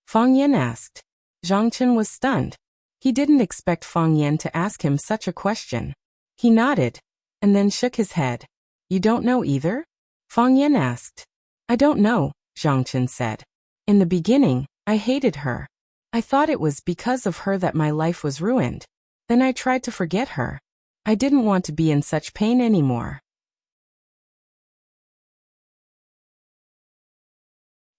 S1: Fang Yan asked. Zhang Chen was stunned. He didn't expect Fang Yan to ask him such a question. He nodded, and then shook his head. You don't know either? Fang Yan asked. I don't know, Zhang Chen said. In the beginning, I hated her. I thought it was because of her that my life was ruined. Then I tried to forget her. I didn't want to be in such pain anymore.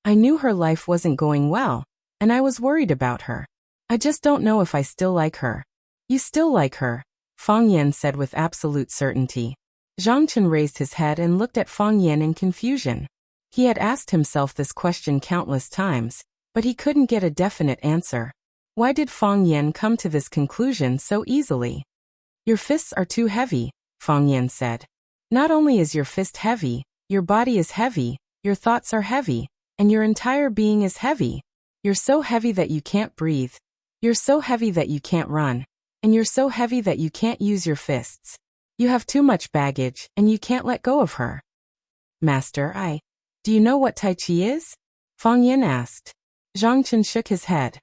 S1: I knew her life wasn't going well, and I was worried about her. I just don't know if I still like her. You still like her, Fang Yan said with absolute certainty. Zhang Chen raised his head and looked at Fang Yan in confusion. He had asked himself this question countless times, but he couldn't get a definite answer. Why did Fang Yan come to this conclusion so easily? Your fists are too heavy, Fang Yan said. Not only is your fist heavy, your body is heavy, your thoughts are heavy, and your entire being is heavy. You're so heavy that you can't breathe. You're so heavy that you can't run. And you're so heavy that you can't use your fists. You have too much baggage, and you can't let go of her. Master, do you know what Tai Chi is? Fang Yan asked. Zhang Chen shook his head.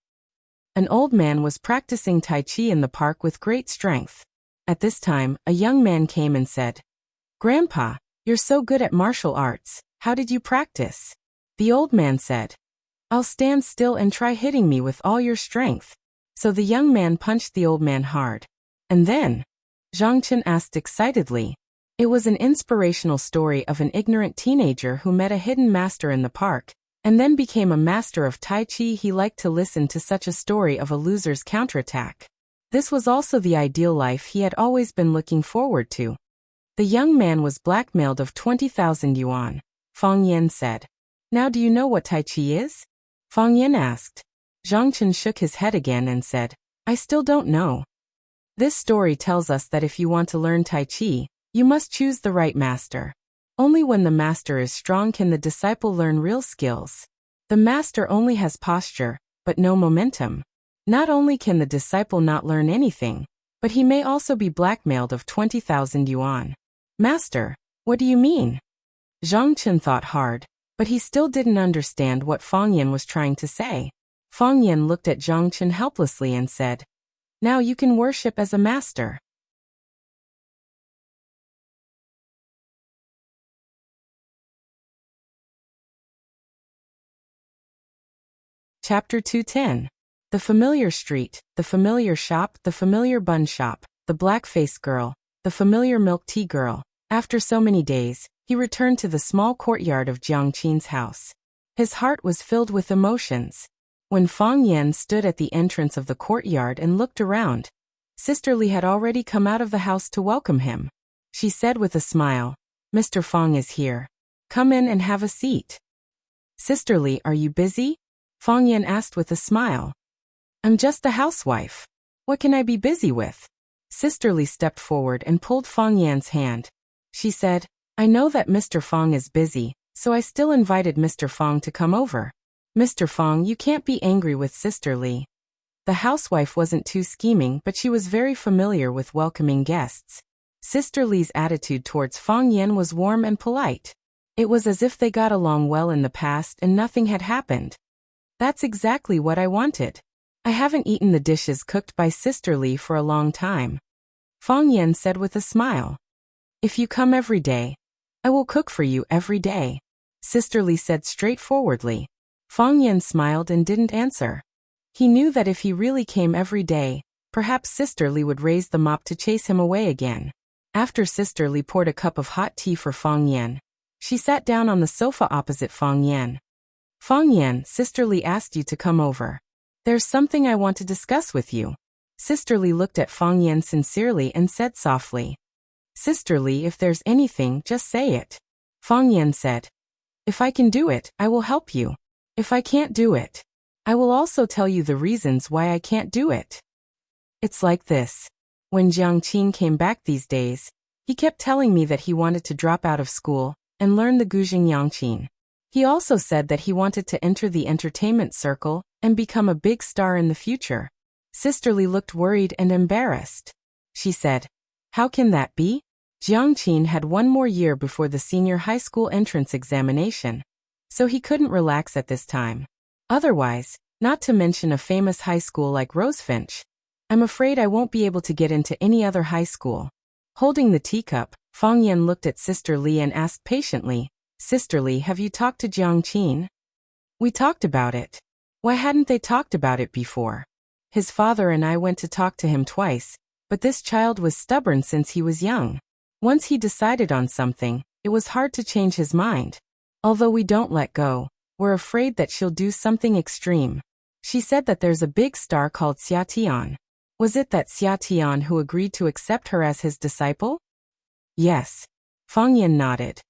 S1: An old man was practicing Tai Chi in the park with great strength. At this time, a young man came and said, Grandpa, you're so good at martial arts, how did you practice? The old man said, I'll stand still and try hitting me with all your strength. So the young man punched the old man hard. And then? Zhang Chen asked excitedly. It was an inspirational story of an ignorant teenager who met a hidden master in the park, and then became a master of Tai Chi. He liked to listen to such a story of a loser's counterattack. This was also the ideal life he had always been looking forward to. The young man was blackmailed of 20,000 yuan, Fang Yan said. Now do you know what Tai Chi is? Fang Yan asked. Zhang Chen shook his head again and said, I still don't know. This story tells us that if you want to learn Tai Chi, you must choose the right master. Only when the master is strong can the disciple learn real skills. The master only has posture, but no momentum. Not only can the disciple not learn anything, but he may also be blackmailed of 20,000 yuan. Master, what do you mean? Zhang Chen thought hard, but he still didn't understand what Fang Yan was trying to say. Fang Yan looked at Zhang Chen helplessly and said, Now you can worship as a master. Chapter 210. The familiar street, the familiar shop, the familiar bun shop, the black-faced girl, the familiar milk tea girl. After so many days, he returned to the small courtyard of Jiang Qin's house. His heart was filled with emotions. When Fang Yan stood at the entrance of the courtyard and looked around, Sister Li had already come out of the house to welcome him. She said with a smile, Mr. Fang is here. Come in and have a seat. Sister Li, are you busy? Fang Yan asked with a smile. I'm just a housewife. What can I be busy with? Sister Li stepped forward and pulled Fang Yan's hand. She said, I know that Mr. Fang is busy, so I still invited Mr. Fang to come over. Mr. Fang, you can't be angry with Sister Li. The housewife wasn't too scheming, but she was very familiar with welcoming guests. Sister Li's attitude towards Fang Yan was warm and polite. It was as if they got along well in the past and nothing had happened. That's exactly what I wanted. I haven't eaten the dishes cooked by Sister Li for a long time. Fang Yan said with a smile. If you come every day, I will cook for you every day, Sister Li said straightforwardly. Fang Yan smiled and didn't answer. He knew that if he really came every day, perhaps Sister Li would raise the mop to chase him away again. After Sister Li poured a cup of hot tea for Fang Yan, she sat down on the sofa opposite Fang Yan. Fang Yan, Sister Li asked you to come over. There's something I want to discuss with you. Sister Li looked at Fang Yan sincerely and said softly. Sister Li, if there's anything, just say it. Fang Yan said. If I can do it, I will help you. If I can't do it, I will also tell you the reasons why I can't do it. It's like this. When Jiang Qin came back these days, he kept telling me that he wanted to drop out of school and learn the Guzheng Yangqin. He also said that he wanted to enter the entertainment circle and become a big star in the future. Sister Li looked worried and embarrassed. She said, How can that be? Jiang Qin had one more year before the senior high school entrance examination, so he couldn't relax at this time. Otherwise, not to mention a famous high school like Rosefinch, I'm afraid I won't be able to get into any other high school. Holding the teacup, Fang Yan looked at Sister Li and asked patiently, Sister Li, have you talked to Jiang Qin? We talked about it. Why hadn't they talked about it before? His father and I went to talk to him twice, but this child was stubborn since he was young. Once he decided on something, it was hard to change his mind. Although we don't let go, we're afraid that she'll do something extreme. She said that there's a big star called Xia Tian. Was it that Xia Tian who agreed to accept her as his disciple? Yes. Fang Yan nodded.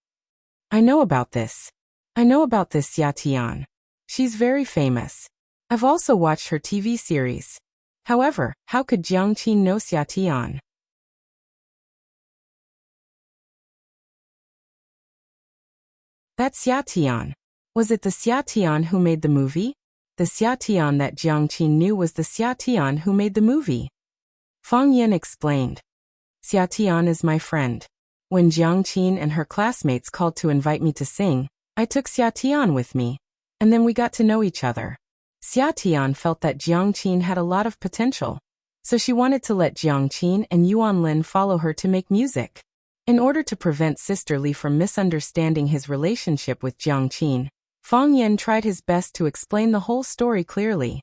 S1: I know about this. I know about this Xia Tian. She's very famous. I've also watched her TV series. However, how could Jiang Qin know Xia Tian? That Xia Tian. Was it the Xia Tian who made the movie? The Xia Tian that Jiang Qin knew was the Xia Tian who made the movie. Fang Yan explained. Xia Tian is my friend. When Jiang Qin and her classmates called to invite me to sing, I took Xia Tian with me, and then we got to know each other. Xia Tian felt that Jiang Qin had a lot of potential, so she wanted to let Jiang Qin and Yuan Lin follow her to make music. In order to prevent Sister Li from misunderstanding his relationship with Jiang Qin, Fang Yan tried his best to explain the whole story clearly.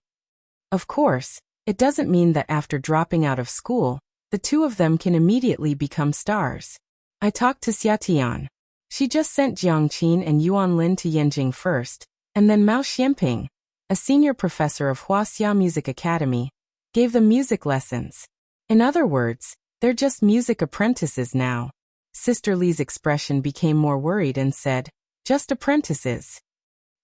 S1: Of course, it doesn't mean that after dropping out of school, the two of them can immediately become stars. I talked to Xia Tian. She just sent Jiang Qin and Yuan Lin to Yanjing first, and then Mao Xianping, a senior professor of Wuxia Music Academy, gave them music lessons. In other words, they're just music apprentices now. Sister Li's expression became more worried and said, just apprentices.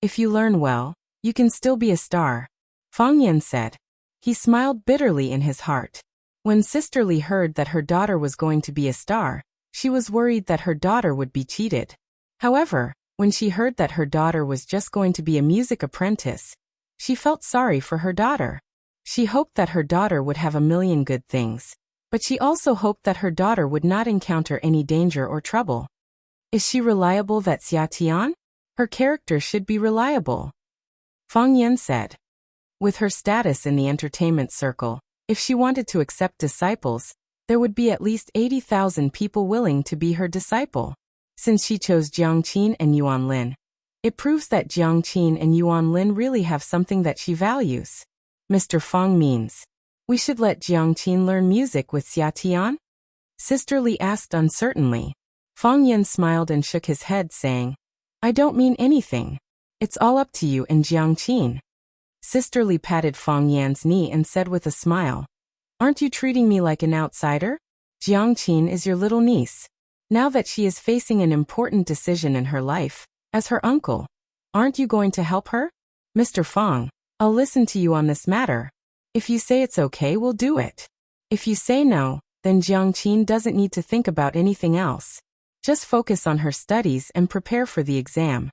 S1: If you learn well, you can still be a star, Fang Yan said. He smiled bitterly in his heart. When Sister Li heard that her daughter was going to be a star, she was worried that her daughter would be cheated. However, when she heard that her daughter was just going to be a music apprentice, she felt sorry for her daughter. She hoped that her daughter would have a million good things, but she also hoped that her daughter would not encounter any danger or trouble. Is she reliable, that Xia Tian? Her character should be reliable, Fang Yan said. With her status in the entertainment circle, if she wanted to accept disciples, there would be at least 80,000 people willing to be her disciple. Since she chose Jiang Qin and Yuan Lin, it proves that Jiang Qin and Yuan Lin really have something that she values. Mr. Fang means, we should let Jiang Qin learn music with Xia Tian? Sister Li asked uncertainly. Fang Yan smiled and shook his head, saying, I don't mean anything. It's all up to you and Jiang Qin. Sister Li patted Fang Yan's knee and said with a smile, aren't you treating me like an outsider? Jiang Qin is your little niece. Now that she is facing an important decision in her life, as her uncle, aren't you going to help her? Mr. Fang, I'll listen to you on this matter. If you say it's okay, we'll do it. If you say no, then Jiang Qin doesn't need to think about anything else. Just focus on her studies and prepare for the exam.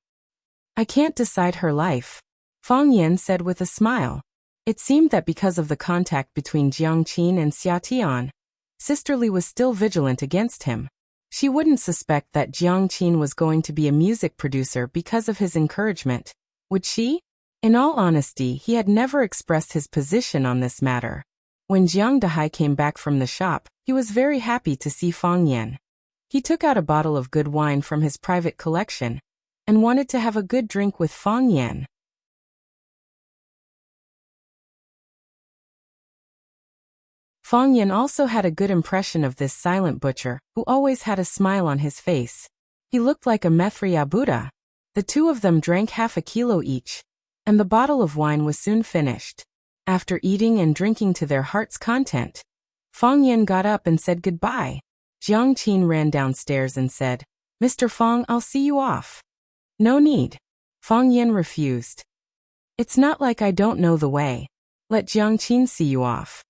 S1: I can't decide her life, Fang Yan said with a smile. It seemed that because of the contact between Jiang Qin and Xia Tian, Sister Li was still vigilant against him. She wouldn't suspect that Jiang Qin was going to be a music producer because of his encouragement, would she? In all honesty, he had never expressed his position on this matter. When Jiang Dehai came back from the shop, he was very happy to see Fang Yan. He took out a bottle of good wine from his private collection and wanted to have a good drink with Fang Yan. Fang Yan also had a good impression of this silent butcher, who always had a smile on his face. He looked like a Methria Buddha. The two of them drank half a kilo each, and the bottle of wine was soon finished. After eating and drinking to their heart's content, Fang Yan got up and said goodbye. Jiang Qin ran downstairs and said, Mr. Fang, I'll see you off. No need. Fang Yan refused. It's not like I don't know the way. Let Jiang Qin see you off,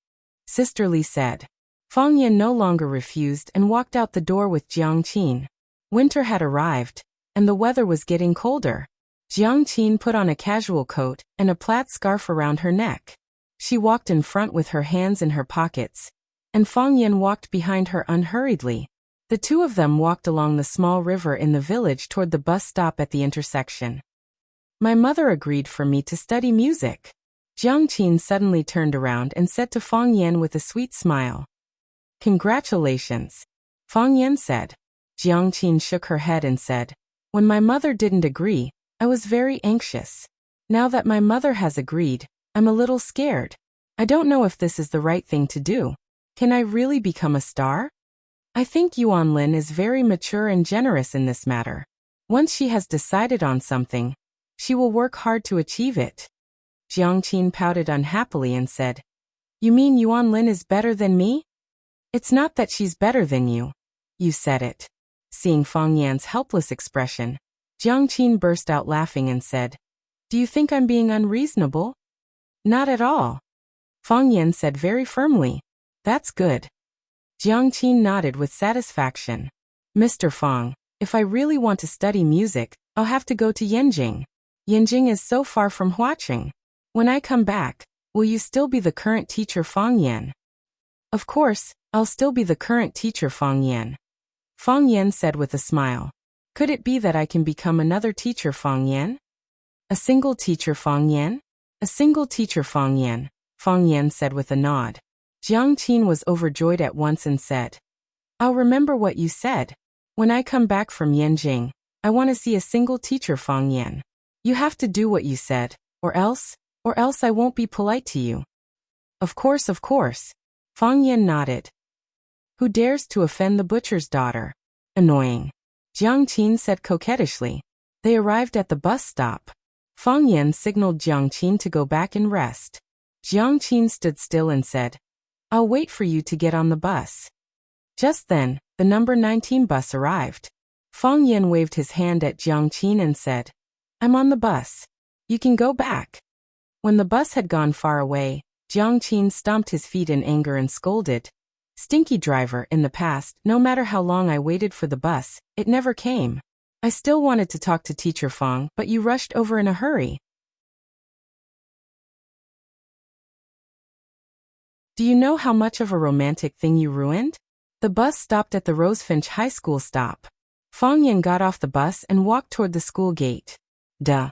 S1: Sister Li said. Fang Yan no longer refused and walked out the door with Jiang Qin. Winter had arrived, and the weather was getting colder. Jiang Qin put on a casual coat and a plaid scarf around her neck. She walked in front with her hands in her pockets, and Fang Yan walked behind her unhurriedly. The two of them walked along the small river in the village toward the bus stop at the intersection. My mother agreed for me to study music, Jiang Qin suddenly turned around and said to Fang Yan with a sweet smile. Congratulations. Fang Yan said. Jiang Qin shook her head and said, when my mother didn't agree, I was very anxious. Now that my mother has agreed, I'm a little scared. I don't know if this is the right thing to do. Can I really become a star? I think Yuan Lin is very mature and generous in this matter. Once she has decided on something, she will work hard to achieve it. Jiang Qin pouted unhappily and said, you mean Yuan Lin is better than me? It's not that she's better than you. You said it. Seeing Fang Yan's helpless expression, Jiang Qin burst out laughing and said, do you think I'm being unreasonable? Not at all. Fang Yan said very firmly, that's good. Jiang Qin nodded with satisfaction. Mr. Fang, if I really want to study music, I'll have to go to Yanjing. Yanjing is so far from Huaqing. When I come back, will you still be the current teacher Fang Yan? Of course, I'll still be the current teacher Fang Yan. Fang Yan said with a smile. Could it be that I can become another teacher Fang Yan? A single teacher Fang Yan? A single teacher Fang Yan, Fang Yan said with a nod. Jiang Qin was overjoyed at once and said, I'll remember what you said. When I come back from Yanjing, I want to see a single teacher Fang Yan. You have to do what you said, or else I won't be polite to you. Of course, Fang Yan nodded. Who dares to offend the butcher's daughter? Annoying. Jiang Qin said coquettishly. They arrived at the bus stop. Fang Yan signaled Jiang Qin to go back and rest. Jiang Qin stood still and said, I'll wait for you to get on the bus. Just then, the number 19 bus arrived. Fang Yan waved his hand at Jiang Qin and said, I'm on the bus. You can go back. When the bus had gone far away, Jiang Qin stomped his feet in anger and scolded, Stinky driver, in the past, no matter how long I waited for the bus, it never came. I still wanted to talk to Teacher Fang, but you rushed over in a hurry. Do you know how much of a romantic thing you ruined? The bus stopped at the Rosefinch High School stop. Fang Yan got off the bus and walked toward the school gate. Duh.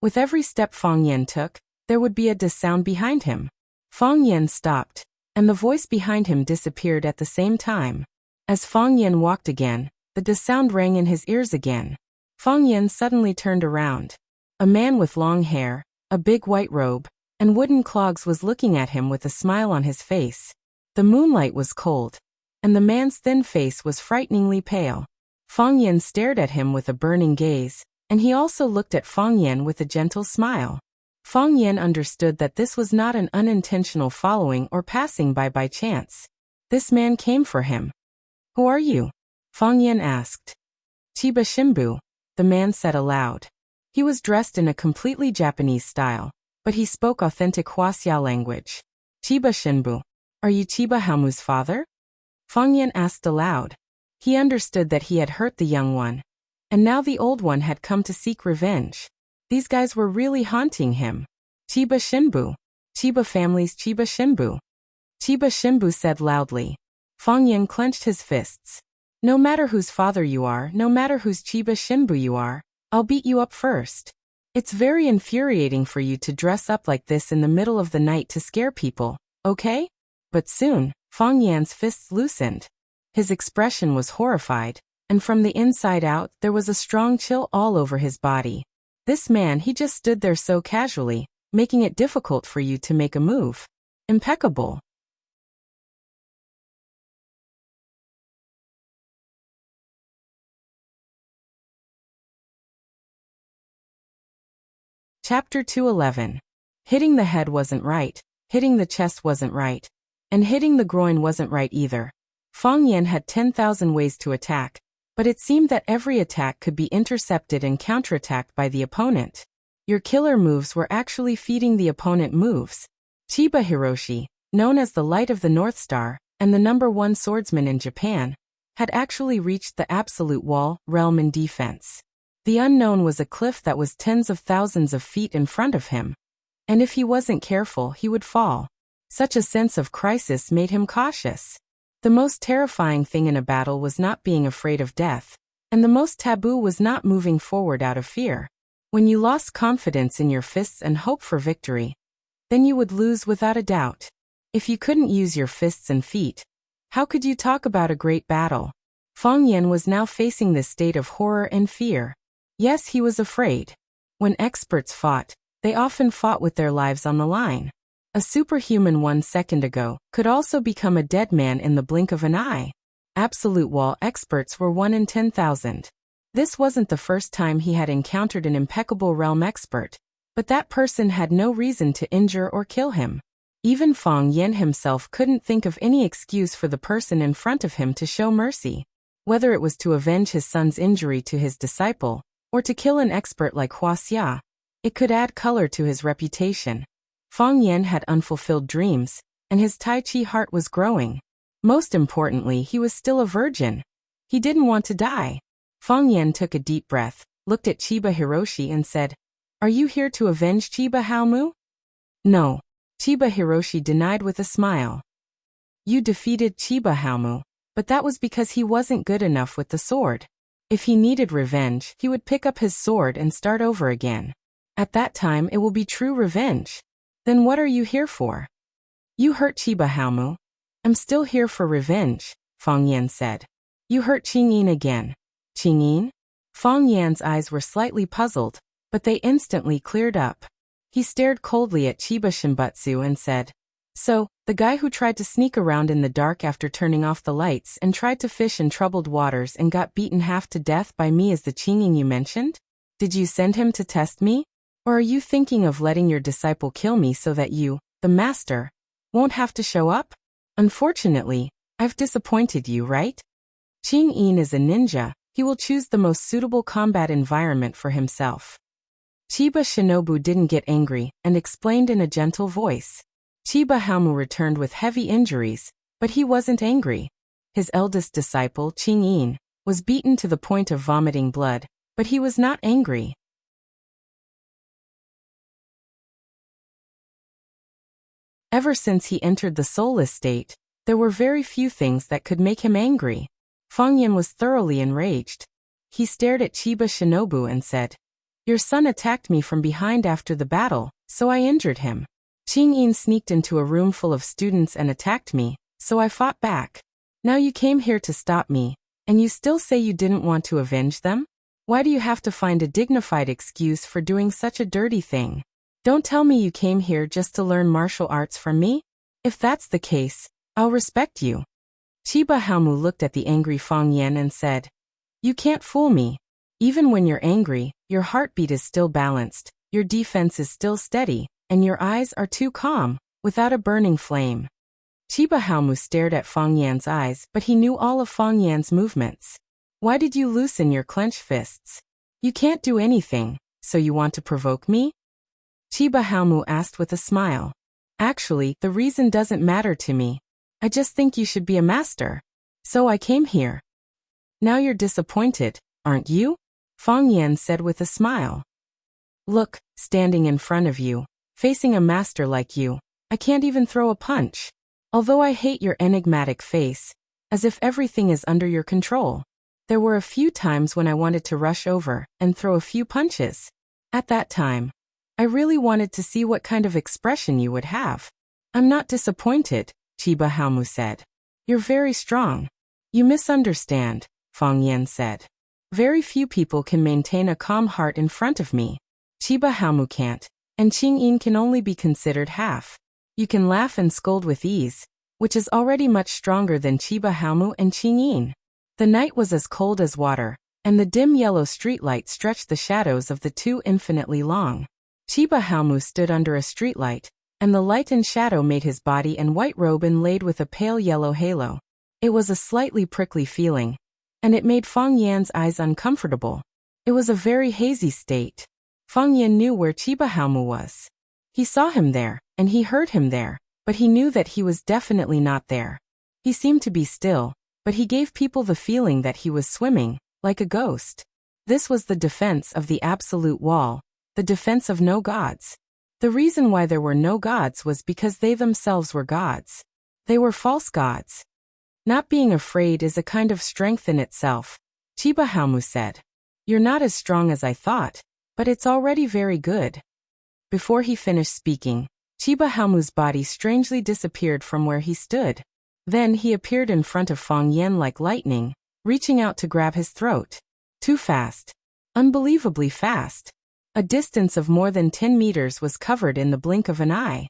S1: With every step Fang Yan took, there would be a duh sound behind him. Fang Yan stopped, and the voice behind him disappeared at the same time. As Fang Yan walked again, the duh sound rang in his ears again. Fang Yan suddenly turned around. A man with long hair, a big white robe, and wooden clogs was looking at him with a smile on his face. The moonlight was cold, and the man's thin face was frighteningly pale. Fang Yan stared at him with a burning gaze, and he also looked at Fang Yan with a gentle smile. Fang Yan understood that this was not an unintentional following or passing by chance. This man came for him. Who are you? Fang Yan asked. Chiba Shimbu, the man said aloud. He was dressed in a completely Japanese style, but he spoke authentic Wuxia language. Chiba Shimbu, are you Chiba Hamu's father? Fang Yan asked aloud. He understood that he had hurt the young one, and now the old one had come to seek revenge. These guys were really haunting him. Chiba Shimbu. Chiba family's Chiba Shimbu. Chiba Shimbu said loudly. Fang Yan clenched his fists. No matter whose father you are, no matter whose Chiba Shimbu you are, I'll beat you up first. It's very infuriating for you to dress up like this in the middle of the night to scare people, okay? But soon, Fang Yan's fists loosened. His expression was horrified, and from the inside out there was a strong chill all over his body. This man, he just stood there so casually, making it difficult for you to make a move. Impeccable. Chapter 211. Hitting the head wasn't right, hitting the chest wasn't right, and hitting the groin wasn't right either. Fang Yan had 10,000 ways to attack, but it seemed that every attack could be intercepted and counterattacked by the opponent. Your killer moves were actually feeding the opponent moves. Chiba Hiroshi, known as the Light of the North Star, and the #1 swordsman in Japan, had actually reached the absolute wall, realm in defense. The unknown was a cliff that was tens of thousands of feet in front of him, and if he wasn't careful, he would fall. Such a sense of crisis made him cautious. The most terrifying thing in a battle was not being afraid of death, and the most taboo was not moving forward out of fear. When you lost confidence in your fists and hope for victory, then you would lose without a doubt. If you couldn't use your fists and feet, how could you talk about a great battle? Fang Yan was now facing this state of horror and fear. Yes, he was afraid. When experts fought, they often fought with their lives on the line. A superhuman 1 second ago could also become a dead man in the blink of an eye. Absolute wall experts were 1 in 10,000. This wasn't the first time he had encountered an impeccable realm expert, but that person had no reason to injure or kill him. Even Fang Yan himself couldn't think of any excuse for the person in front of him to show mercy. Whether it was to avenge his son's injury to his disciple, or to kill an expert like Wuxia, it could add color to his reputation. Fang Yan had unfulfilled dreams, and his Tai Chi heart was growing. Most importantly, he was still a virgin. He didn't want to die. Fang Yan took a deep breath, looked at Chiba Hiroshi and said, "Are you here to avenge Chiba Haomu?" "No," Chiba Hiroshi denied with a smile. "You defeated Chiba Haomu, but that was because he wasn't good enough with the sword. If he needed revenge, he would pick up his sword and start over again. At that time it will be true revenge. Then what are you here for?" "You hurt Chiba Haomu. I'm still here for revenge," Fang Yan said. "You hurt Qingyin again." "Qingyin?" Fang Yan's eyes were slightly puzzled, but they instantly cleared up. He stared coldly at Chiba Shinbutsu and said, "So, the guy who tried to sneak around in the dark after turning off the lights and tried to fish in troubled waters and got beaten half to death by me is the Qingyin you mentioned? Did you send him to test me? Or are you thinking of letting your disciple kill me so that you, the master, won't have to show up? Unfortunately, I've disappointed you, right? Qingyin is a ninja. He will choose the most suitable combat environment for himself." Chiba Shinobu didn't get angry and explained in a gentle voice. Chiba Haomu returned with heavy injuries, but he wasn't angry. His eldest disciple, Qingyin, was beaten to the point of vomiting blood, but he was not angry. Ever since he entered the soulless state, there were very few things that could make him angry. Fang Yan was thoroughly enraged. He stared at Chiba Shinobu and said, "Your son attacked me from behind after the battle, so I injured him. Qingyin sneaked into a room full of students and attacked me, so I fought back. Now you came here to stop me, and you still say you didn't want to avenge them? Why do you have to find a dignified excuse for doing such a dirty thing? Don't tell me you came here just to learn martial arts from me? If that's the case, I'll respect you." Chiba Haomu looked at the angry Fang Yan and said, "You can't fool me. Even when you're angry, your heartbeat is still balanced, your defense is still steady, and your eyes are too calm, without a burning flame." Chiba Haomu stared at Fang Yan's eyes, but he knew all of Fang Yan's movements. "Why did you loosen your clenched fists? You can't do anything, so you want to provoke me?" Chiba Haomu asked with a smile. "Actually, the reason doesn't matter to me. I just think you should be a master. So I came here." "Now you're disappointed, aren't you?" Fang Yan said with a smile. "Look, standing in front of you, facing a master like you, I can't even throw a punch. Although I hate your enigmatic face, as if everything is under your control. There were a few times when I wanted to rush over and throw a few punches. At that time, I really wanted to see what kind of expression you would have." "I'm not disappointed," Chiba Haomu said. "You're very strong." "You misunderstand," Fang Yan said. "Very few people can maintain a calm heart in front of me. Chiba Haomu can't, and Qingyin can only be considered half. You can laugh and scold with ease, which is already much stronger than Chiba Haomu and Qingyin." The night was as cold as water, and the dim yellow streetlight stretched the shadows of the two infinitely long. Chiba Haomu stood under a streetlight, and the light and shadow made his body and white robe inlaid with a pale yellow halo. It was a slightly prickly feeling, and it made Fang Yan's eyes uncomfortable. It was a very hazy state. Fang Yan knew where Chiba Haomu was. He saw him there, and he heard him there, but he knew that he was definitely not there. He seemed to be still, but he gave people the feeling that he was swimming, like a ghost. This was the defense of the absolute wall, the defense of no gods. The reason why there were no gods was because they themselves were gods. They were false gods. "Not being afraid is a kind of strength in itself," Chiba Haomu said. "You're not as strong as I thought. But it's already very good. Before he finished speaking, Chiba Haomu's body strangely disappeared from where he stood. Then he appeared in front of Fang Yan like lightning, reaching out to grab his throat. Too fast. Unbelievably fast. A distance of more than 10 meters was covered in the blink of an eye.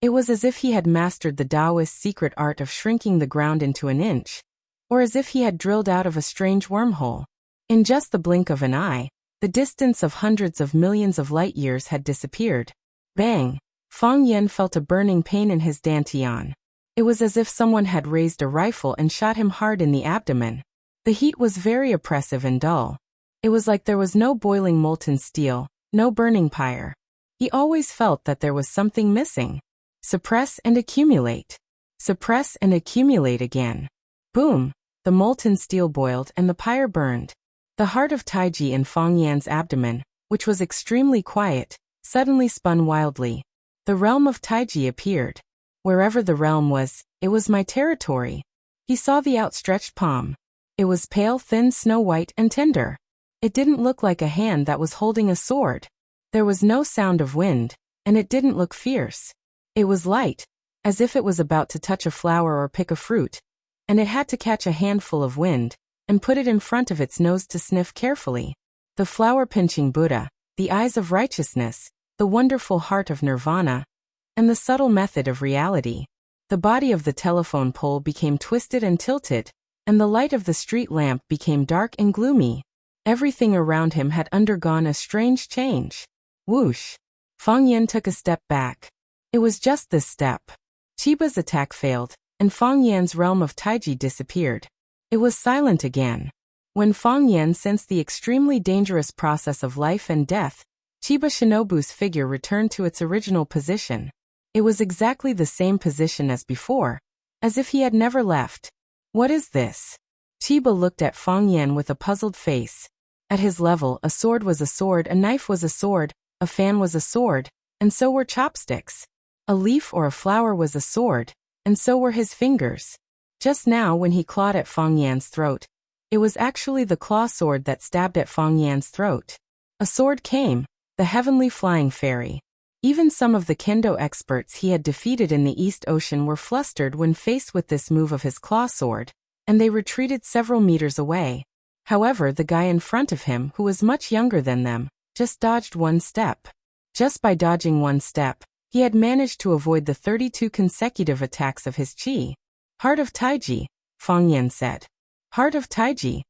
S1: It was as if he had mastered the Taoist secret art of shrinking the ground into an inch, or as if he had drilled out of a strange wormhole. In just the blink of an eye, the distance of hundreds of millions of light years had disappeared. Bang! Fang Yan felt a burning pain in his dantian. It was as if someone had raised a rifle and shot him hard in the abdomen. The heat was very oppressive and dull. It was like there was no boiling molten steel, no burning pyre. He always felt that there was something missing. Suppress and accumulate. Suppress and accumulate again. Boom! The molten steel boiled and the pyre burned. The heart of Taiji in Fang Yan's abdomen, which was extremely quiet, suddenly spun wildly. The realm of Taiji appeared. Wherever the realm was, it was my territory. He saw the outstretched palm. It was pale, thin, snow-white, and tender. It didn't look like a hand that was holding a sword. There was no sound of wind, and it didn't look fierce. It was light, as if it was about to touch a flower or pick a fruit, and it had to catch a handful of wind and put it in front of its nose to sniff carefully. The flower-pinching Buddha, the eyes of righteousness, the wonderful heart of nirvana, and the subtle method of reality. The body of the telephone pole became twisted and tilted, and the light of the street lamp became dark and gloomy. Everything around him had undergone a strange change. Whoosh! Fang Yan took a step back. It was just this step. Chiba's attack failed, and Fang Yan's realm of Taiji disappeared. It was silent again. When Fang Yan sensed the extremely dangerous process of life and death, Chiba Shinobu's figure returned to its original position. It was exactly the same position as before, as if he had never left. What is this? Chiba looked at Fang Yan with a puzzled face. At his level, a sword was a sword, a knife was a sword, a fan was a sword, and so were chopsticks. A leaf or a flower was a sword, and so were his fingers. Just now when he clawed at Fang Yan's throat, it was actually the claw sword that stabbed at Fang Yan's throat. A sword came, the heavenly flying fairy. Even some of the kendo experts he had defeated in the East Ocean were flustered when faced with this move of his claw sword, and they retreated several meters away. However, the guy in front of him, who was much younger than them, just dodged one step. Just by dodging one step, he had managed to avoid the 32 consecutive attacks of his chi. Heart of Taiji, Fang Yan said. Heart of Taiji.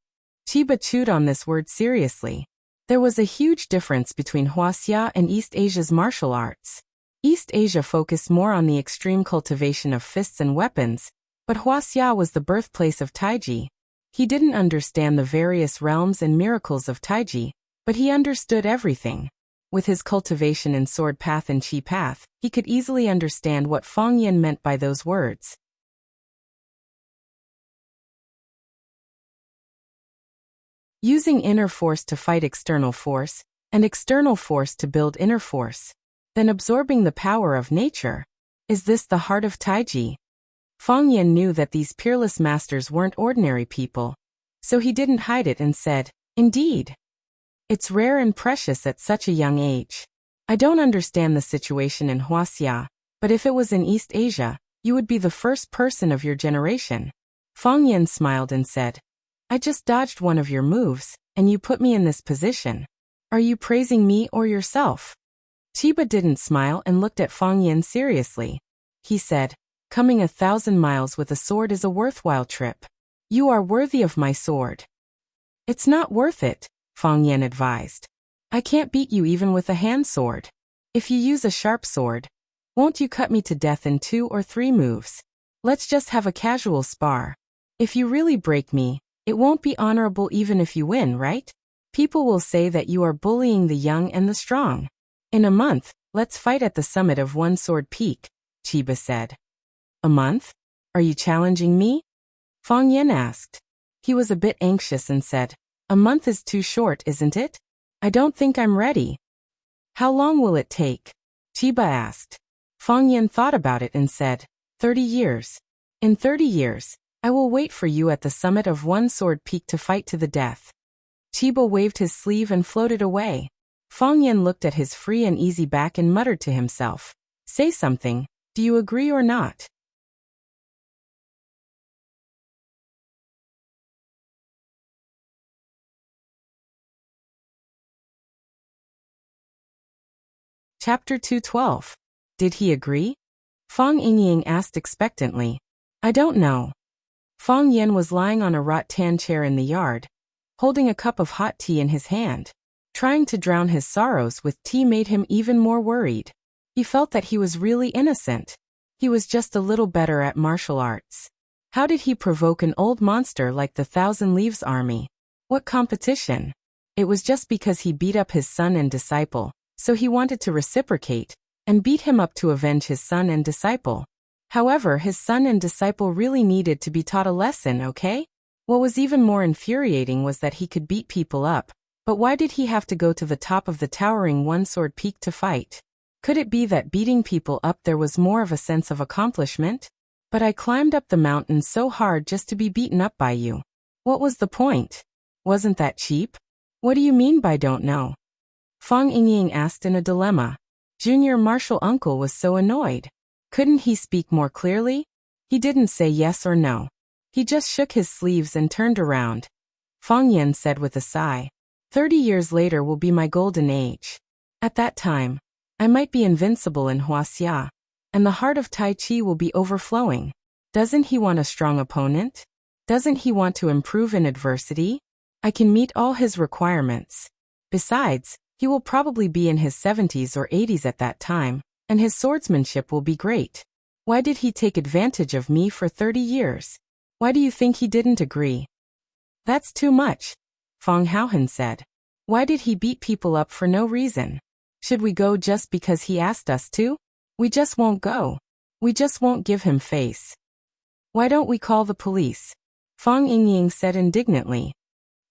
S1: Chiba chewed on this word seriously. There was a huge difference between Wuxia and East Asia's martial arts. East Asia focused more on the extreme cultivation of fists and weapons, but Wuxia was the birthplace of Taiji. He didn't understand the various realms and miracles of Taiji, but he understood everything. With his cultivation in sword path and chi path, he could easily understand what Fang Yan meant by those words. Using inner force to fight external force, and external force to build inner force. Then absorbing the power of nature. Is this the heart of Taiji? Fang Yan knew that these peerless masters weren't ordinary people, so he didn't hide it and said, "Indeed. It's rare and precious at such a young age. I don't understand the situation in Wuxia, but if it was in East Asia, you would be the first person of your generation." Fang Yan smiled and said, "I just dodged one of your moves, and you put me in this position. Are you praising me or yourself?" Chiba didn't smile and looked at Fang Yan seriously. He said, "Coming 1,000 miles with a sword is a worthwhile trip. You are worthy of my sword." "It's not worth it," Fang Yan advised. "I can't beat you even with a hand sword. If you use a sharp sword, won't you cut me to death in 2 or 3 moves? Let's just have a casual spar. If you really break me, it won't be honorable even if you win, right? People will say that you are bullying the young and the strong. In a month, let's fight at the summit of One Sword Peak," Chiba said. "A month? Are you challenging me?" Fang Yan asked. He was a bit anxious and said, "A month is too short, isn't it? I don't think I'm ready." "How long will it take?" Chiba asked. Fang Yan thought about it and said, 30 years. In 30 years, I will wait for you at the summit of One Sword Peak to fight to the death. Chiba waved his sleeve and floated away. Fang Yan looked at his free and easy back and muttered to himself, "Say something, do you agree or not?" Chapter 212. Did he agree? Fang Yingying asked expectantly. I don't know. Fang Yan was lying on a rattan chair in the yard, holding a cup of hot tea in his hand. Trying to drown his sorrows with tea made him even more worried. He felt that he was really innocent. He was just a little better at martial arts. How did he provoke an old monster like the Thousand Leaves Army? What competition? It was just because he beat up his son and disciple, so he wanted to reciprocate, and beat him up to avenge his son and disciple. However, his son and disciple really needed to be taught a lesson, okay? What was even more infuriating was that he could beat people up, but why did he have to go to the top of the towering One Sword Peak to fight? Could it be that beating people up there was more of a sense of accomplishment? But I climbed up the mountain so hard just to be beaten up by you. What was the point? Wasn't that cheap? What do you mean by don't know? Fang Yingying asked in a dilemma. Junior Martial Uncle was so annoyed. Couldn't he speak more clearly? He didn't say yes or no. He just shook his sleeves and turned around. Fang Yan said with a sigh, 30 years later will be my golden age. At that time, I might be invincible in Wuxia, and the heart of Tai Chi will be overflowing. Doesn't he want a strong opponent? Doesn't he want to improve in adversity? I can meet all his requirements. Besides, he will probably be in his 70s or 80s at that time, and his swordsmanship will be great. Why did he take advantage of me for 30 years? Why do you think he didn't agree? That's too much, Fang Haohan said. Why did he beat people up for no reason? Should we go just because he asked us to? We just won't go. We just won't give him face. Why don't we call the police? Fang Yingying said indignantly.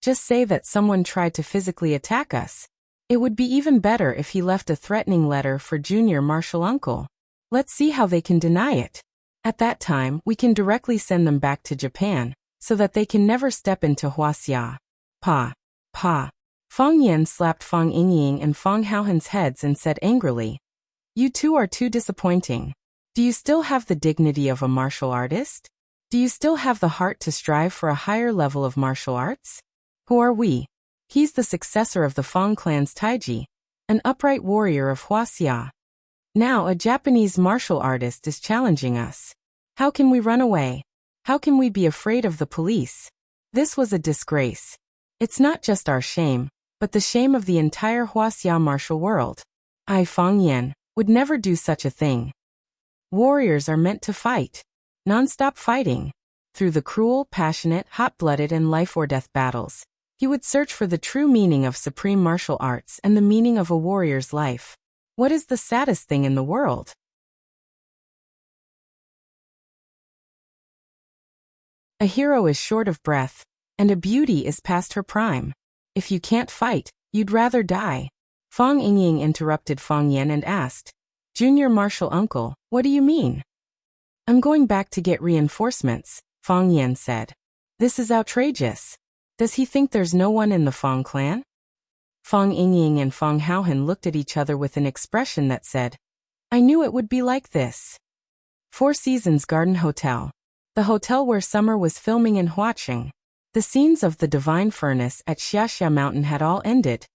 S1: Just say that someone tried to physically attack us. It would be even better if he left a threatening letter for Junior Martial Uncle. Let's see how they can deny it. At that time, we can directly send them back to Japan, so that they can never step into Wuxia. Pa. Fang Yan slapped Fang Yingying and Fang Haohan's heads and said angrily, You two are too disappointing. Do you still have the dignity of a martial artist? Do you still have the heart to strive for a higher level of martial arts? Who are we? He's the successor of the Fang clan's Taiji, an upright warrior of Wuxia. Now a Japanese martial artist is challenging us. How can we run away? How can we be afraid of the police? This was a disgrace. It's not just our shame, but the shame of the entire Wuxia martial world. I, Fang Yan, would never do such a thing. Warriors are meant to fight. Non-stop fighting. Through the cruel, passionate, hot-blooded and life-or-death battles, he would search for the true meaning of supreme martial arts and the meaning of a warrior's life. What is the saddest thing in the world? A hero is short of breath, and a beauty is past her prime. If you can't fight, you'd rather die. Fang Yingying interrupted Fang Yan and asked, Junior Martial Uncle, what do you mean? I'm going back to get reinforcements, Fang Yan said. This is outrageous. Does he think there's no one in the Fang clan? Fang Yingying and Fang Haohan looked at each other with an expression that said, I knew it would be like this. Four Seasons Garden Hotel. The hotel where Summer was filming in Huaqing. The scenes of the Divine Furnace at Xiaxia Mountain had all ended,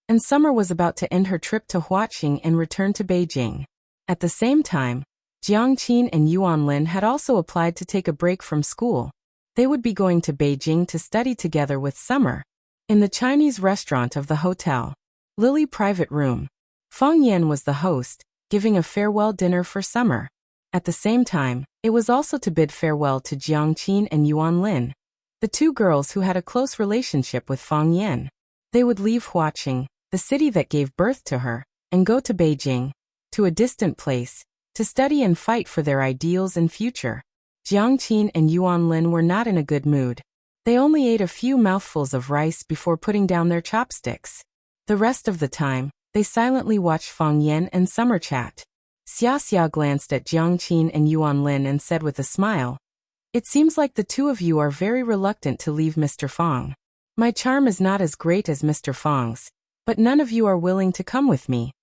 S1: and Summer was about to end her trip to Huaqing and return to Beijing. At the same time, Jiang Qin and Yuan Lin had also applied to take a break from school. They would be going to Beijing to study together with Summer. In the Chinese restaurant of the hotel, Lily Private Room, Fang Yan was the host, giving a farewell dinner for Summer. At the same time, it was also to bid farewell to Jiang Qin and Yuan Lin, the two girls who had a close relationship with Fang Yan. They would leave Huaqing, the city that gave birth to her, and go to Beijing, to a distant place, to study and fight for their ideals and future. Jiang Qin and Yuan Lin were not in a good mood. They only ate a few mouthfuls of rice before putting down their chopsticks. The rest of the time, they silently watched Fang Yan and Summer chat. Xia glanced at Jiang Qin and Yuan Lin and said with a smile, It seems like the two of you are very reluctant to leave Mr. Fong. My charm is not as great as Mr. Fong's, but none of you are willing to come with me.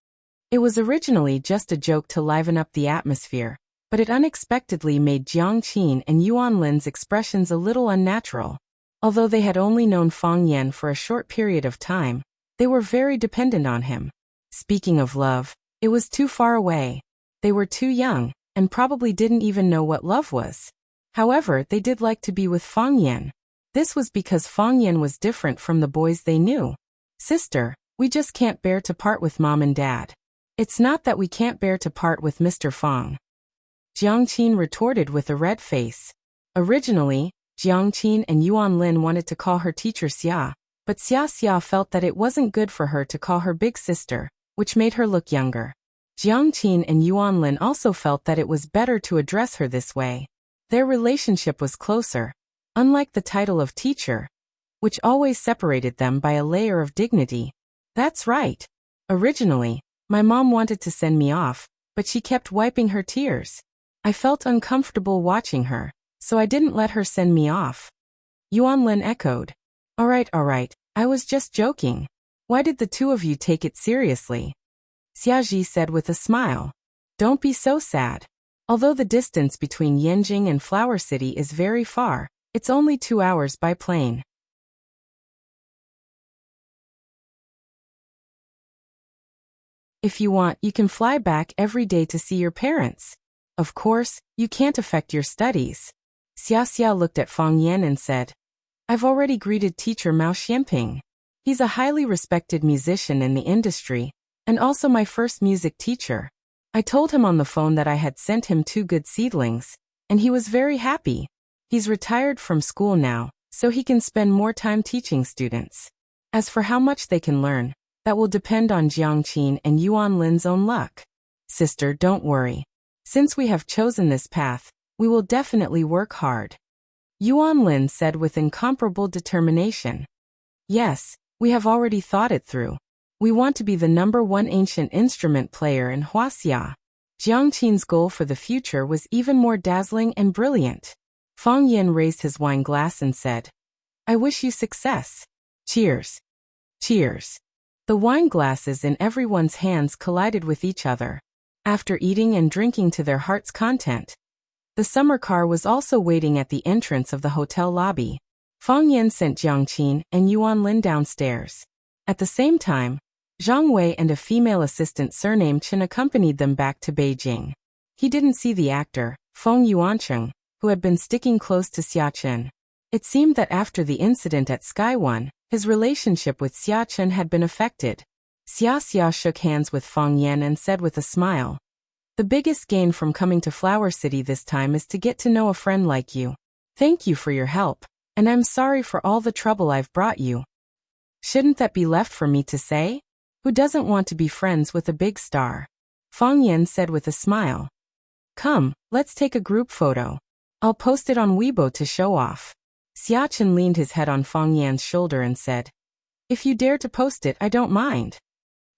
S1: It was originally just a joke to liven up the atmosphere, but it unexpectedly made Jiang Qin and Yuan Lin's expressions a little unnatural. Although they had only known Fong Yan for a short period of time, they were very dependent on him. Speaking of love, it was too far away. They were too young, and probably didn't even know what love was. However, they did like to be with Fong Yan. This was because Fong Yan was different from the boys they knew. Sister, we just can't bear to part with Mom and Dad. It's not that we can't bear to part with Mr. Fong. Jiang Qin retorted with a red face. Originally, Jiang Qin and Yuan Lin wanted to call her teacher Xia, but Xia felt that it wasn't good for her to call her big sister, which made her look younger. Jiang Qin and Yuan Lin also felt that it was better to address her this way. Their relationship was closer, unlike the title of teacher, which always separated them by a layer of dignity. That's right. Originally, my mom wanted to send me off, but she kept wiping her tears. I felt uncomfortable watching her, so I didn't let her send me off. Yuan Lin echoed. All right, I was just joking. Why did the two of you take it seriously? Xiaji said with a smile. Don't be so sad. Although the distance between Yanjing and Flower City is very far, it's only 2 hours by plane. If you want, you can fly back every day to see your parents. Of course, you can't affect your studies. Xia looked at Fong Yan and said, I've already greeted teacher Mao Xianping. He's a highly respected musician in the industry, and also my first music teacher. I told him on the phone that I had sent him 2 good seedlings, and he was very happy. He's retired from school now, so he can spend more time teaching students. As for how much they can learn, that will depend on Jiang Qin and Yuan Lin's own luck. Sister, don't worry. Since we have chosen this path, we will definitely work hard. Yuan Lin said with incomparable determination. Yes, we have already thought it through. We want to be the #1 ancient instrument player in Wuxia. Jiang Qin's goal for the future was even more dazzling and brilliant. Fong Yan raised his wine glass and said, I wish you success. Cheers. Cheers. The wine glasses in everyone's hands collided with each other. After eating and drinking to their heart's content, the summer car was also waiting at the entrance of the hotel lobby. Fong Yan sent Jiang Qin and Yuan Lin downstairs. At the same time, Zhang Wei and a female assistant surnamed Chen accompanied them back to Beijing. He didn't see the actor, Feng Yuancheng, who had been sticking close to Xia Chen. It seemed that after the incident at Sky One, his relationship with Xia Chen had been affected. Xia shook hands with Fong Yan and said with a smile, The biggest gain from coming to Flower City this time is to get to know a friend like you. Thank you for your help, and I'm sorry for all the trouble I've brought you. Shouldn't that be left for me to say? Who doesn't want to be friends with a big star? Fong Yan said with a smile. Come, let's take a group photo. I'll post it on Weibo to show off. Xia Chen leaned his head on Fong Yan's shoulder and said, If you dare to post it, I don't mind.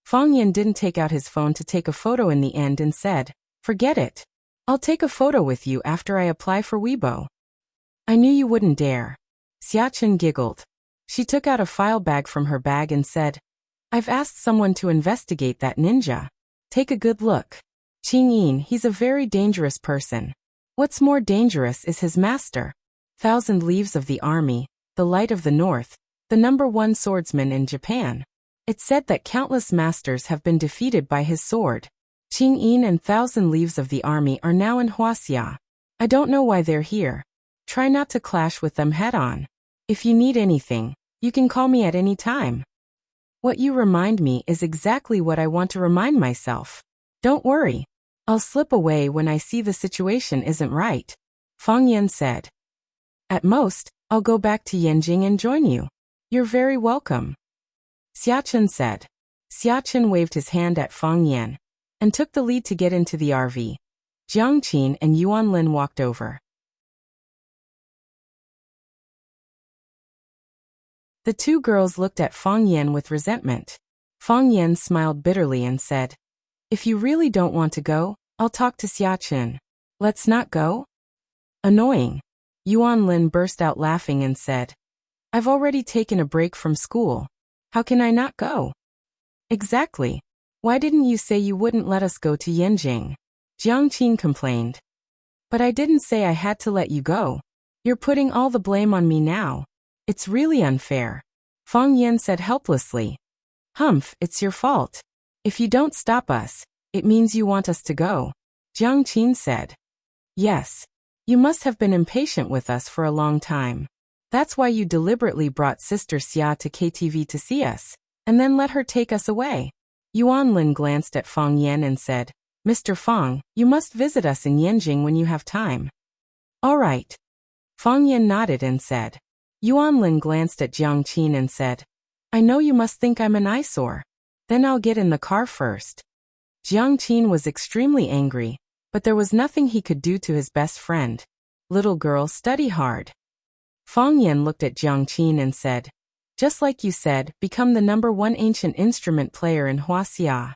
S1: Fong Yan didn't take out his phone to take a photo in the end and said, Forget it. I'll take a photo with you after I apply for Weibo. I knew you wouldn't dare. Xia Chen giggled. She took out a file bag from her bag and said, I've asked someone to investigate that ninja. Take a good look. Qing Yin, he's a very dangerous person. What's more dangerous is his master. 1,000 Leaves of the Army, the Light of the North, the #1 swordsman in Japan. It's said that countless masters have been defeated by his sword. Qing Yin and 1,000 Leaves of the Army are now in Wuxia. I don't know why they're here. Try not to clash with them head-on. If you need anything, you can call me at any time. What you remind me is exactly what I want to remind myself. Don't worry. I'll slip away when I see the situation isn't right. Fong Yan said. At most, I'll go back to Yanjing and join you. You're very welcome. Xia Chen said. Xia Chen waved his hand at Fong Yan and took the lead to get into the RV. Jiang Qin and Yuan Lin walked over. The two girls looked at Fong Yan with resentment. Fong Yan smiled bitterly and said, If you really don't want to go, I'll talk to Xia Chen. Let's not go? Annoying. Yuan Lin burst out laughing and said, I've already taken a break from school. How can I not go? Exactly. Why didn't you say you wouldn't let us go to Yanjing? Jiang Qin complained. But I didn't say I had to let you go. You're putting all the blame on me now. It's really unfair. Fang Yan said helplessly. Humph, it's your fault. If you don't stop us, it means you want us to go. Jiang Qin said. Yes. You must have been impatient with us for a long time. That's why you deliberately brought Sister Xia to KTV to see us, and then let her take us away. Yuan Lin glanced at Fang Yan and said, Mr. Fang, you must visit us in Yanjing when you have time. All right. Fang Yan nodded and said. Yuan Lin glanced at Jiang Qin and said, I know you must think I'm an eyesore. Then I'll get in the car first. Jiang Qin was extremely angry, but there was nothing he could do to his best friend. Little girl, study hard. Fang Yan looked at Jiang Qin and said, just like you said, become the #1 ancient instrument player in Wuxia.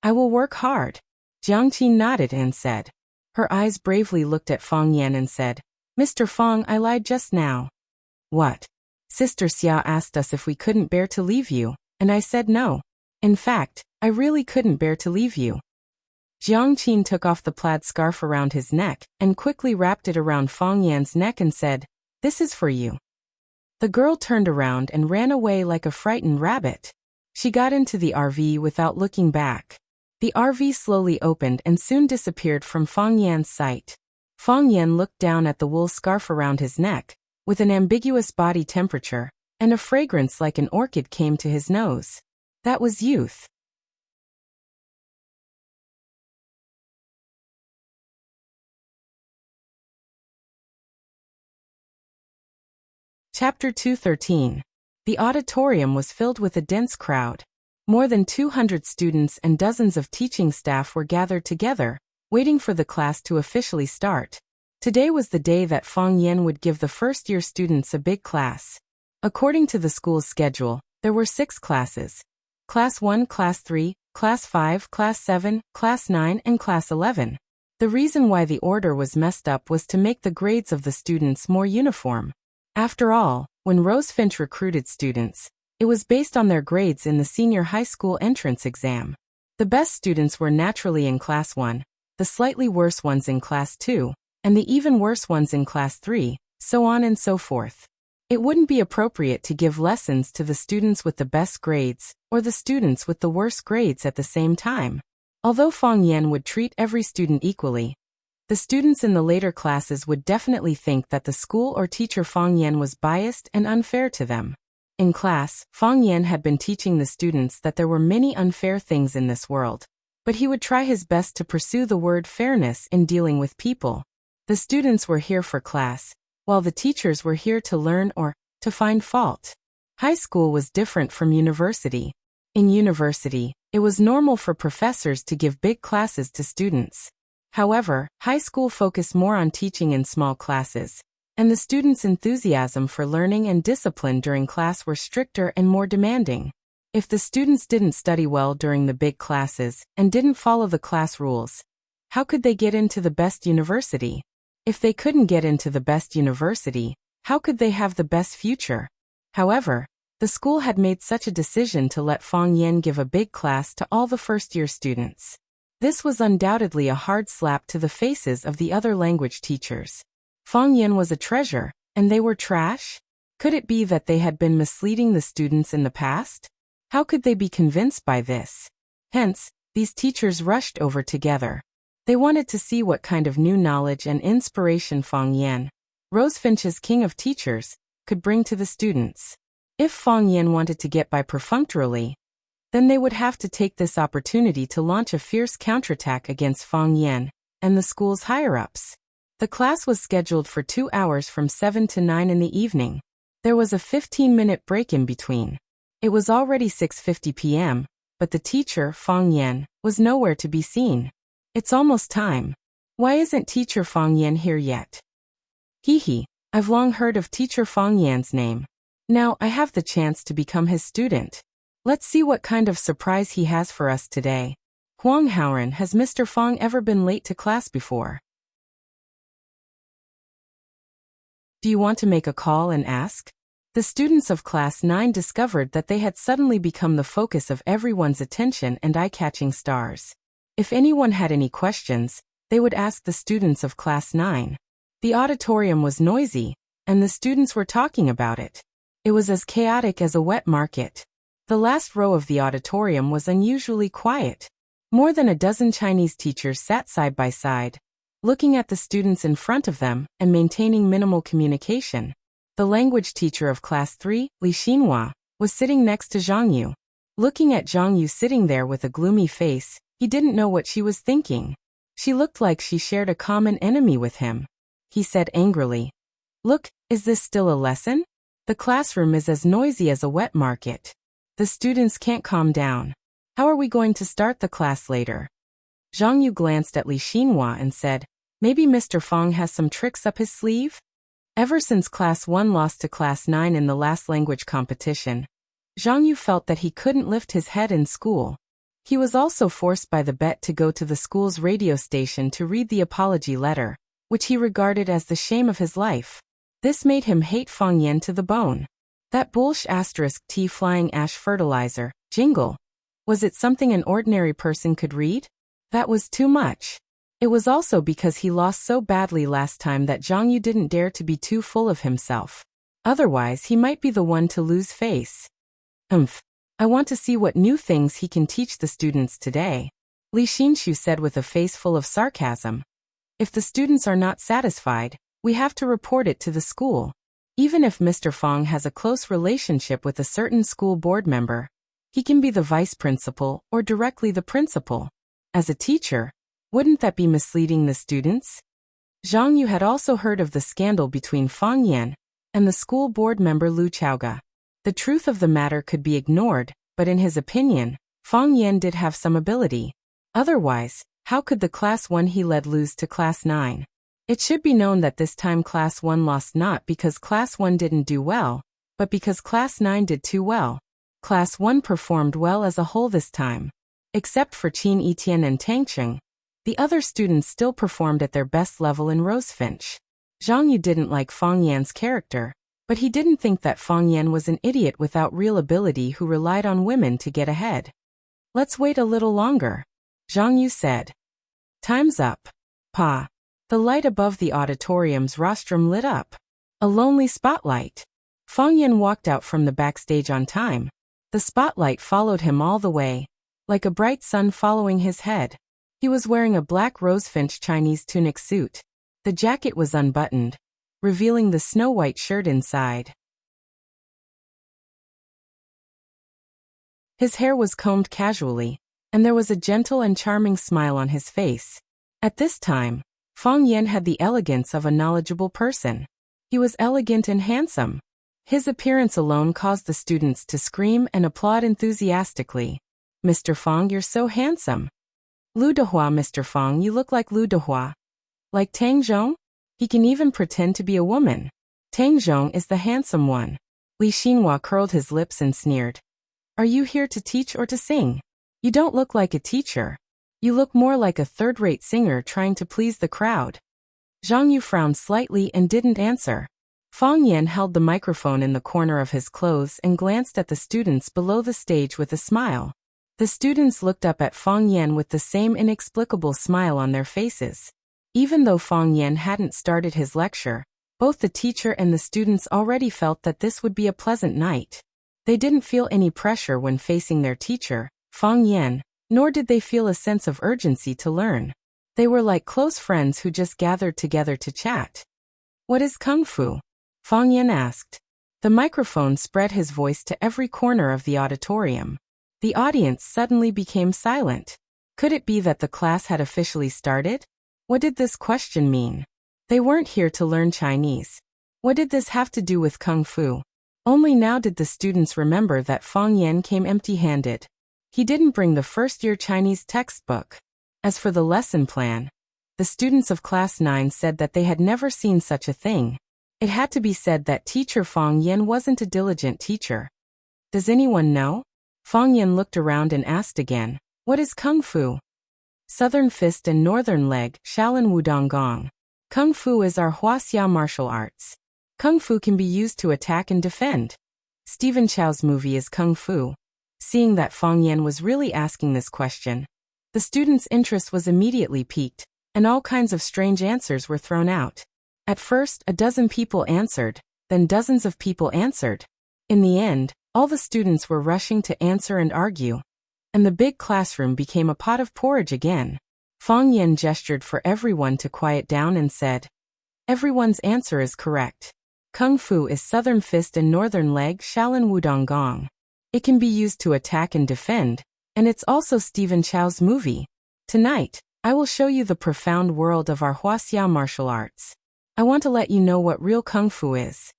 S1: I will work hard. Jiang Qin nodded and said. Her eyes bravely looked at Fang Yan and said, Mr. Fang, I lied just now. What? Sister Xia asked us if we couldn't bear to leave you, and I said no. In fact, I really couldn't bear to leave you. Jiang Qin took off the plaid scarf around his neck and quickly wrapped it around Fang Yan's neck and said, This is for you. The girl turned around and ran away like a frightened rabbit. She got into the RV without looking back. The RV slowly opened and soon disappeared from Fang Yan's sight. Fang Yan looked down at the wool scarf around his neck, with an ambiguous body temperature, and a fragrance like an orchid came to his nose. That was youth. Chapter 213. The auditorium was filled with a dense crowd. More than 200 students and dozens of teaching staff were gathered together, waiting for the class to officially start. Today was the day that Fang Yan would give the first-year students a big class. According to the school's schedule, there were 6 classes. Class 1, Class 3, Class 5, Class 7, Class 9, and Class 11. The reason why the order was messed up was to make the grades of the students more uniform. After all, when Rosefinch recruited students, it was based on their grades in the senior high school entrance exam. The best students were naturally in Class 1, the slightly worse ones in Class 2, and the even worse ones in Class 3, so on and so forth. It wouldn't be appropriate to give lessons to the students with the best grades, or the students with the worst grades at the same time. Although Fang Yan would treat every student equally, the students in the later classes would definitely think that the school or teacher Fang Yan was biased and unfair to them. In class, Fang Yan had been teaching the students that there were many unfair things in this world, but he would try his best to pursue the word fairness in dealing with people. The students were here for class, while the teachers were here to learn or to find fault. High school was different from university. In university, it was normal for professors to give big classes to students. However, high school focused more on teaching in small classes, and the students' enthusiasm for learning and discipline during class were stricter and more demanding. If the students didn't study well during the big classes and didn't follow the class rules, how could they get into the best university? If they couldn't get into the best university, how could they have the best future? However, the school had made such a decision to let Fang Yan give a big class to all the first-year students. This was undoubtedly a hard slap to the faces of the other language teachers. Fang Yan was a treasure, and they were trash? Could it be that they had been misleading the students in the past? How could they be convinced by this? Hence, these teachers rushed over together. They wanted to see what kind of new knowledge and inspiration Fang Yan, Rosefinch's king of teachers, could bring to the students. If Fang Yan wanted to get by perfunctorily, then they would have to take this opportunity to launch a fierce counterattack against Fang Yan and the school's higher-ups. The class was scheduled for 2 hours from 7 to 9 in the evening. There was a 15-minute break in between. It was already 6:50 p.m., but the teacher, Fang Yan, was nowhere to be seen. It's almost time. Why isn't teacher Fang Yan here yet? Hee, I've long heard of teacher Fang Yan's name. Now I have the chance to become his student. Let's see what kind of surprise he has for us today. Huang Haoren, has Mr. Fang ever been late to class before? Do you want to make a call and ask? The students of Class 9 discovered that they had suddenly become the focus of everyone's attention and eye-catching stars. If anyone had any questions, they would ask the students of Class 9. The auditorium was noisy, and the students were talking about it. It was as chaotic as a wet market. The last row of the auditorium was unusually quiet. More than a dozen Chinese teachers sat side by side, looking at the students in front of them and maintaining minimal communication. The language teacher of Class 3, Li Xinhua, was sitting next to Zhang Yu. Looking at Zhang Yu sitting there with a gloomy face, he didn't know what she was thinking. She looked like she shared a common enemy with him. He said angrily, "Look, is this still a lesson? The classroom is as noisy as a wet market. The students can't calm down. How are we going to start the class later?" Zhang Yu glanced at Li Xinhua and said, "Maybe Mr. Fong has some tricks up his sleeve?" Ever since Class 1 lost to Class 9 in the last language competition, Zhang Yu felt that he couldn't lift his head in school. He was also forced by the bet to go to the school's radio station to read the apology letter, which he regarded as the shame of his life. This made him hate Fong Yan to the bone. That bullsh *T flying ash fertilizer, jingle. Was it something an ordinary person could read? That was too much. It was also because he lost so badly last time that Zhang Yu didn't dare to be too full of himself. Otherwise he might be the one to lose face. I want to see what new things he can teach the students today," Li Xinshu said with a face full of sarcasm. "If the students are not satisfied, we have to report it to the school. Even if Mr. Fong has a close relationship with a certain school board member, he can be the vice principal or directly the principal. As a teacher, wouldn't that be misleading the students?" Zhang Yu had also heard of the scandal between Fong Yan and the school board member Lu Chaoga. The truth of the matter could be ignored, but in his opinion, Fong Yan did have some ability. Otherwise, how could the Class 1 he led lose to Class 9? It should be known that this time Class 1 lost not because Class 1 didn't do well, but because Class 9 did too well. Class 1 performed well as a whole this time. Except for Qin Etienne and Tang Cheng, the other students still performed at their best level in Rosefinch. Zhang Yu didn't like Fong Yan's character, but he didn't think that Fong Yan was an idiot without real ability who relied on women to get ahead. "Let's wait a little longer," Zhang Yu said. "Time's up." Pa. The light above the auditorium's rostrum lit up. A lonely spotlight. Fong Yan walked out from the backstage on time. The spotlight followed him all the way, like a bright sun following his head. He was wearing a black rosefinch Chinese tunic suit. The jacket was unbuttoned, revealing the snow-white shirt inside. His hair was combed casually, and there was a gentle and charming smile on his face. At this time, Fong Yan had the elegance of a knowledgeable person. He was elegant and handsome. His appearance alone caused the students to scream and applaud enthusiastically. "Mr. Fong, you're so handsome." "Lu Dehua, Mr. Fong, you look like Lu Dehua." "Like Tang Zhong? He can even pretend to be a woman." "Tang Zhong is the handsome one." Li Xinhua curled his lips and sneered. "Are you here to teach or to sing? You don't look like a teacher. You look more like a third-rate singer trying to please the crowd." Zhang Yu frowned slightly and didn't answer. Fong Yan held the microphone in the corner of his clothes and glanced at the students below the stage with a smile. The students looked up at Fong Yan with the same inexplicable smile on their faces. Even though Fong Yan hadn't started his lecture, both the teacher and the students already felt that this would be a pleasant night. They didn't feel any pressure when facing their teacher, Fong Yan, nor did they feel a sense of urgency to learn. They were like close friends who just gathered together to chat. "What is Kung Fu?" Fong Yan asked. The microphone spread his voice to every corner of the auditorium. The audience suddenly became silent. Could it be that the class had officially started? What did this question mean? They weren't here to learn Chinese. What did this have to do with Kung Fu? Only now did the students remember that Fong Yan came empty-handed. He didn't bring the first-year Chinese textbook. As for the lesson plan, the students of Class 9 said that they had never seen such a thing. It had to be said that teacher Fong Yan wasn't a diligent teacher. "Does anyone know?" Fong Yan looked around and asked again, "What is Kung Fu?" "Southern fist and northern leg, Shaolin Wudong Gong. Kung Fu is our Wuxia martial arts. Kung Fu can be used to attack and defend. Stephen Chow's movie is Kung Fu. Seeing that Fang Yan was really asking this question, the students' interest was immediately piqued, and all kinds of strange answers were thrown out. At first, a dozen people answered, then dozens of people answered. In the end, all the students were rushing to answer and argue, and the big classroom became a pot of porridge again. Fang Yan gestured for everyone to quiet down and said, "Everyone's answer is correct. Kung Fu is southern fist and northern leg Shaolin Wudong Gong. It can be used to attack and defend, and it's also Stephen Chow's movie. Tonight, I will show you the profound world of our Wuxia martial arts. I want to let you know what real Kung Fu is."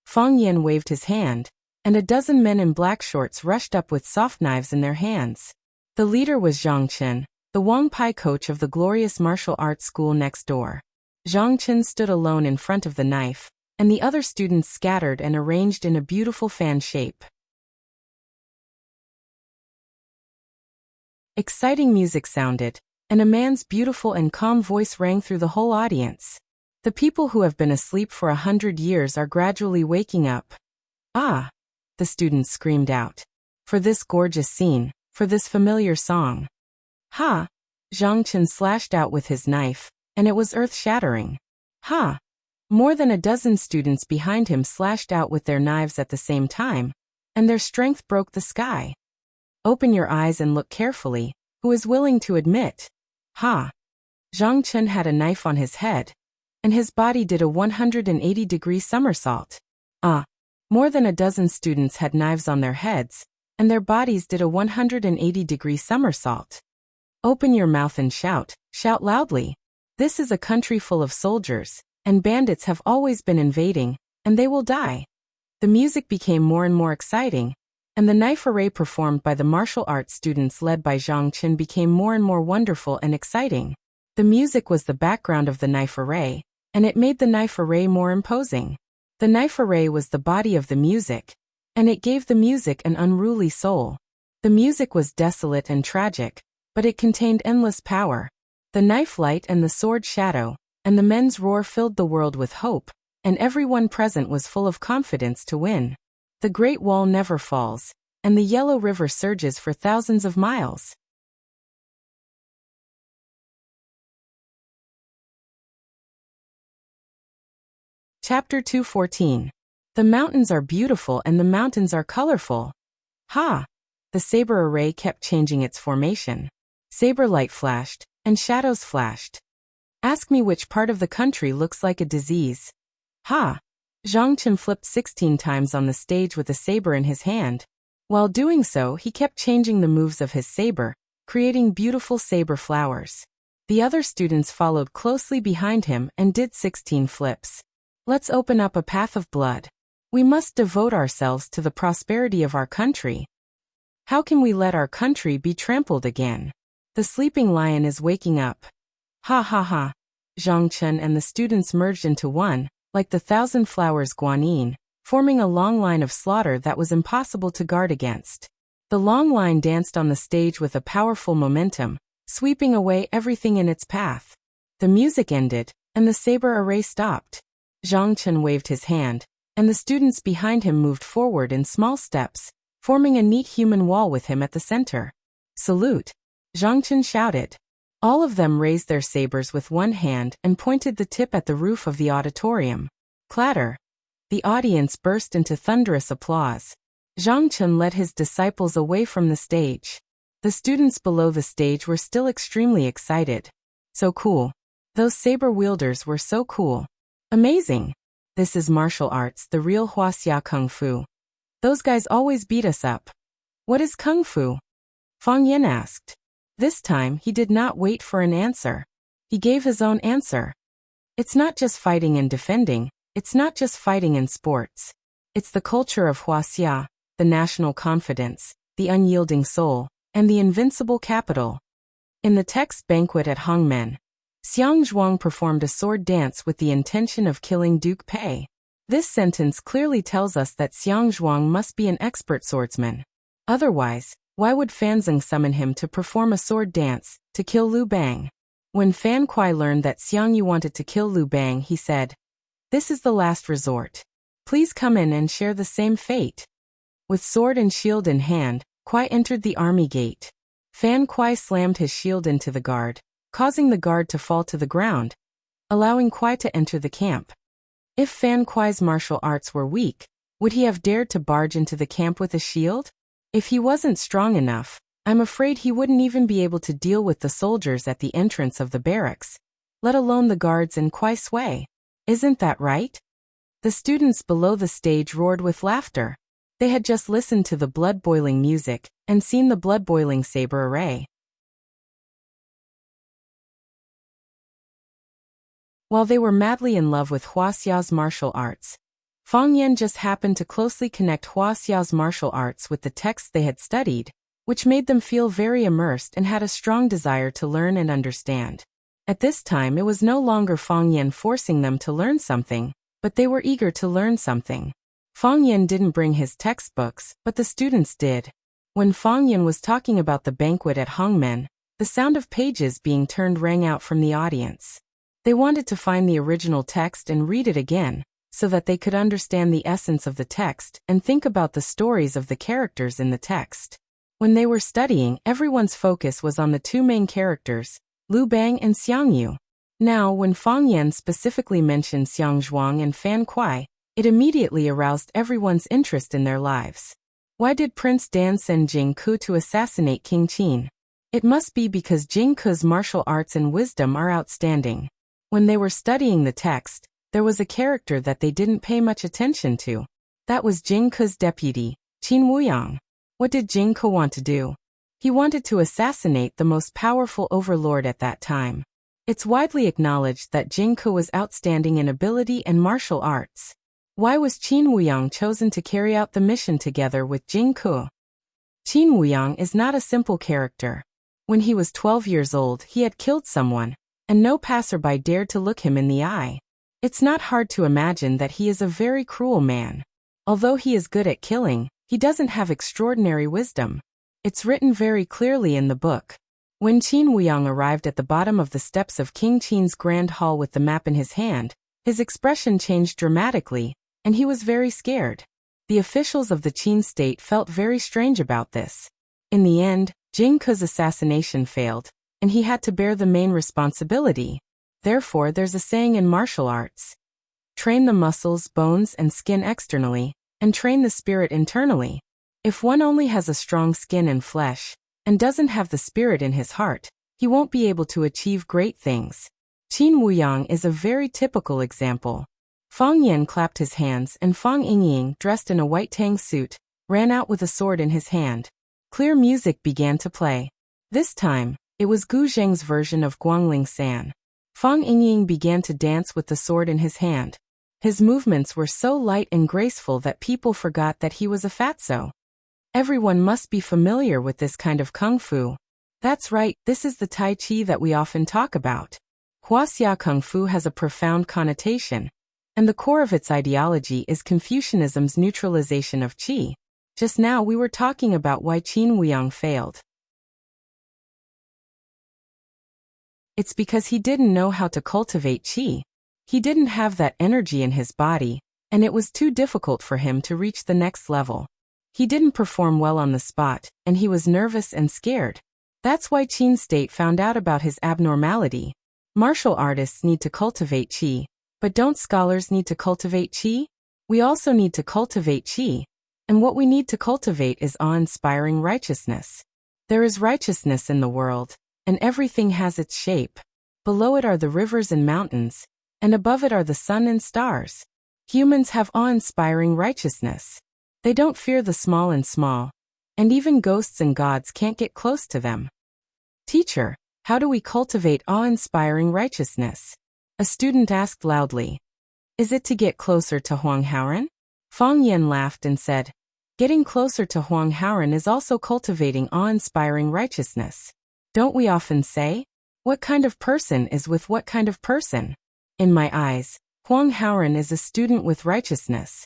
S1: Fang Yan waved his hand, and a dozen men in black shorts rushed up with soft knives in their hands. The leader was Zhang Chen, the Wang Pai coach of the glorious martial arts school next door. Zhang Chen stood alone in front of the knife, and the other students scattered and arranged in a beautiful fan shape. Exciting music sounded, and a man's beautiful and calm voice rang through the whole audience. The people who have been asleep for 100 years are gradually waking up. "Ah!" the students screamed out. "For this gorgeous scene, for this familiar song." "Ha!" Zhang Chen slashed out with his knife, and it was earth-shattering. "Ha!" More than a dozen students behind him slashed out with their knives at the same time, and their strength broke the sky. "Open your eyes and look carefully. Who is willing to admit?" "Ha!" Zhang Chen had a knife on his head, and his body did a 180-degree somersault. "Ah!" More than a dozen students had knives on their heads, and their bodies did a 180-degree somersault. "Open your mouth and shout, shout loudly. This is a country full of soldiers, and bandits have always been invading, and they will die." The music became more and more exciting, and the knife array performed by the martial arts students led by Zhang Chen became more and more wonderful and exciting. The music was the background of the knife array, and it made the knife array more imposing. The knife array was the body of the music, and it gave the music an unruly soul. The music was desolate and tragic, but it contained endless power. The knife light and the sword shadow, and the men's roar filled the world with hope, and everyone present was full of confidence to win. The Great Wall never falls, and the Yellow River surges for thousands of miles. Chapter 214. The mountains are beautiful and the mountains are colorful. Ha! The saber array kept changing its formation. Saber light flashed, and shadows flashed. Ask me which part of the country looks like a disease. Ha! Zhang Chen flipped 16 times on the stage with a saber in his hand. While doing so, he kept changing the moves of his saber, creating beautiful saber flowers. The other students followed closely behind him and did 16 flips. Let's open up a path of blood. We must devote ourselves to the prosperity of our country. How can we let our country be trampled again? The sleeping lion is waking up. Ha ha ha. Zhang Chen and the students merged into one, like the thousand flowers guanyin, forming a long line of slaughter that was impossible to guard against. The long line danced on the stage with a powerful momentum, sweeping away everything in its path. The music ended, and the saber array stopped. Zhang Chen waved his hand, and the students behind him moved forward in small steps, forming a neat human wall with him at the center. "Salute!" Zhang Chen shouted. All of them raised their sabers with one hand and pointed the tip at the roof of the auditorium. Clatter! The audience burst into thunderous applause. Zhang Chen led his disciples away from the stage. The students below the stage were still extremely excited. So cool. Those saber wielders were so cool. Amazing. This is martial arts, the real Wuxia Kung Fu. Those guys always beat us up. What is Kung Fu? Fang Yan asked. This time, he did not wait for an answer. He gave his own answer. It's not just fighting and defending, it's not just fighting in sports. It's the culture of Wuxia, the national confidence, the unyielding soul, and the invincible capital. In the text Banquet at Hongmen, Xiang Zhuang performed a sword dance with the intention of killing Duke Pei. This sentence clearly tells us that Xiang Zhuang must be an expert swordsman. Otherwise, why would Fan Zeng summon him to perform a sword dance, to kill Liu Bang? When Fan Kuai learned that Xiang Yu wanted to kill Liu Bang, he said, This is the last resort. Please come in and share the same fate. With sword and shield in hand, Kuai entered the army gate. Fan Kuai slammed his shield into the guard, causing the guard to fall to the ground, allowing Kuai to enter the camp. If Fan Kuai's martial arts were weak, would he have dared to barge into the camp with a shield? If he wasn't strong enough, I'm afraid he wouldn't even be able to deal with the soldiers at the entrance of the barracks, let alone the guards in Kuai Sui. Isn't that right? The students below the stage roared with laughter. They had just listened to the blood-boiling music and seen the blood-boiling saber array. While they were madly in love with Wuxia's martial arts, Fang Yan just happened to closely connect Wuxia's martial arts with the texts they had studied, which made them feel very immersed and had a strong desire to learn and understand. At this time it was no longer Fang Yan forcing them to learn something, but they were eager to learn something. Fang Yan didn't bring his textbooks, but the students did. When Fang Yan was talking about the banquet at Hongmen, the sound of pages being turned rang out from the audience. They wanted to find the original text and read it again, so that they could understand the essence of the text and think about the stories of the characters in the text. When they were studying, everyone's focus was on the two main characters, Lu Bang and Xiang Yu. Now, when Fang Yan specifically mentioned Xiang Zhuang and Fan Kuai, it immediately aroused everyone's interest in their lives. Why did Prince Dan send Jing Ke to assassinate King Qin? It must be because Jing Ke's martial arts and wisdom are outstanding. When they were studying the text, there was a character that they didn't pay much attention to. That was Jing Ke's deputy, Qin Wuyang. What did Jing Ke want to do? He wanted to assassinate the most powerful overlord at that time. It's widely acknowledged that Jing Ke was outstanding in ability and martial arts. Why was Qin Wuyang chosen to carry out the mission together with Jing Ke? Qin Wuyang is not a simple character. When he was 12 years old, he had killed someone, and no passerby dared to look him in the eye. It's not hard to imagine that he is a very cruel man. Although he is good at killing, he doesn't have extraordinary wisdom. It's written very clearly in the book. When Qin Wuyang arrived at the bottom of the steps of King Qin's grand hall with the map in his hand, his expression changed dramatically, and he was very scared. The officials of the Qin state felt very strange about this. In the end, Jing Ke's assassination failed, and he had to bear the main responsibility. Therefore, there's a saying in martial arts: train the muscles, bones, and skin externally, and train the spirit internally. If one only has a strong skin and flesh, and doesn't have the spirit in his heart, he won't be able to achieve great things. Qin Wuyang is a very typical example. Fang Yan clapped his hands, and Fang Yingying, dressed in a white tang suit, ran out with a sword in his hand. Clear music began to play. This time, it was Gu Zheng's version of Guangling San. Fang Yingying began to dance with the sword in his hand. His movements were so light and graceful that people forgot that he was a fatso. Everyone must be familiar with this kind of kung fu. That's right, this is the Tai Chi that we often talk about. Wuxia Kung Fu has a profound connotation, and the core of its ideology is Confucianism's neutralization of qi. Just now we were talking about why Qin Wuyang failed. It's because he didn't know how to cultivate qi. He didn't have that energy in his body, and it was too difficult for him to reach the next level. He didn't perform well on the spot, and he was nervous and scared. That's why Qin State found out about his abnormality. Martial artists need to cultivate qi, but don't scholars need to cultivate qi? We also need to cultivate qi, and what we need to cultivate is awe-inspiring righteousness. There is righteousness in the world, and everything has its shape. Below it are the rivers and mountains, and above it are the sun and stars. Humans have awe-inspiring righteousness. They don't fear the small, and even ghosts and gods can't get close to them. Teacher, how do we cultivate awe-inspiring righteousness? A student asked loudly. Is it to get closer to Huang Haoren? Fang Yan laughed and said, getting closer to Huang Haoren is also cultivating awe-inspiring righteousness. Don't we often say, what kind of person is with what kind of person? In my eyes, Huang Haoren is a student with righteousness.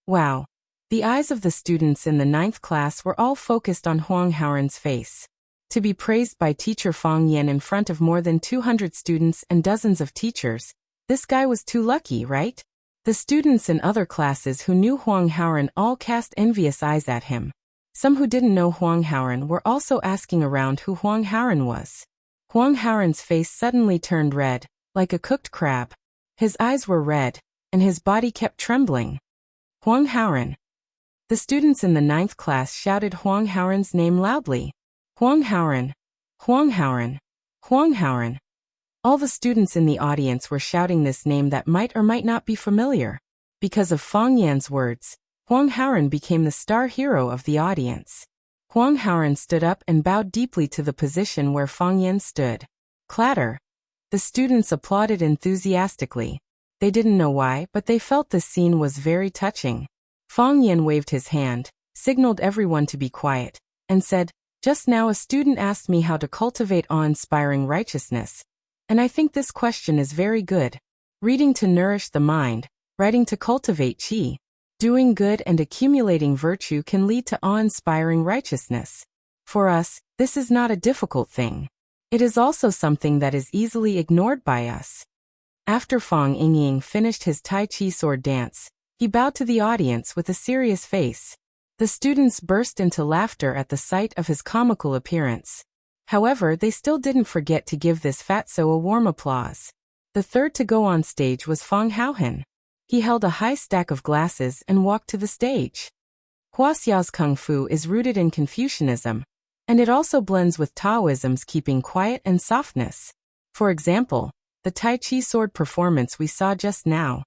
S1: Wow. The eyes of the students in the 9th class were all focused on Huang Haoren's face. To be praised by teacher Fang Yan in front of more than 200 students and dozens of teachers, this guy was too lucky, right? The students in other classes who knew Huang Haoran all cast envious eyes at him. Some who didn't know Huang Haoran were also asking around who Huang Haoran was. Huang Haoran's face suddenly turned red, like a cooked crab. His eyes were red, and his body kept trembling. Huang Haoran. The students in the 9th class shouted Huang Haoran's name loudly. Huang Haoran. Huang Haoran. Huang Haoran. All the students in the audience were shouting this name that might or might not be familiar. Because of Fang Yan's words, Huang Haoran became the star hero of the audience. Huang Haoran stood up and bowed deeply to the position where Fang Yan stood. Clatter. The students applauded enthusiastically. They didn't know why, but they felt the scene was very touching. Fang Yan waved his hand, signaled everyone to be quiet, and said, "Just now a student asked me how to cultivate awe-inspiring righteousness. And I think this question is very good. Reading to nourish the mind, writing to cultivate qi. Doing good and accumulating virtue can lead to awe-inspiring righteousness. For us, this is not a difficult thing. It is also something that is easily ignored by us." After Fang Yingying finished his Tai Chi sword dance, he bowed to the audience with a serious face. The students burst into laughter at the sight of his comical appearance. However, they still didn't forget to give this fatso a warm applause. The third to go on stage was Fang Haohan. He held a high stack of glasses and walked to the stage. Huaxia's Kung Fu is rooted in Confucianism, and it also blends with Taoism's keeping quiet and softness. For example, the Tai Chi sword performance we saw just now.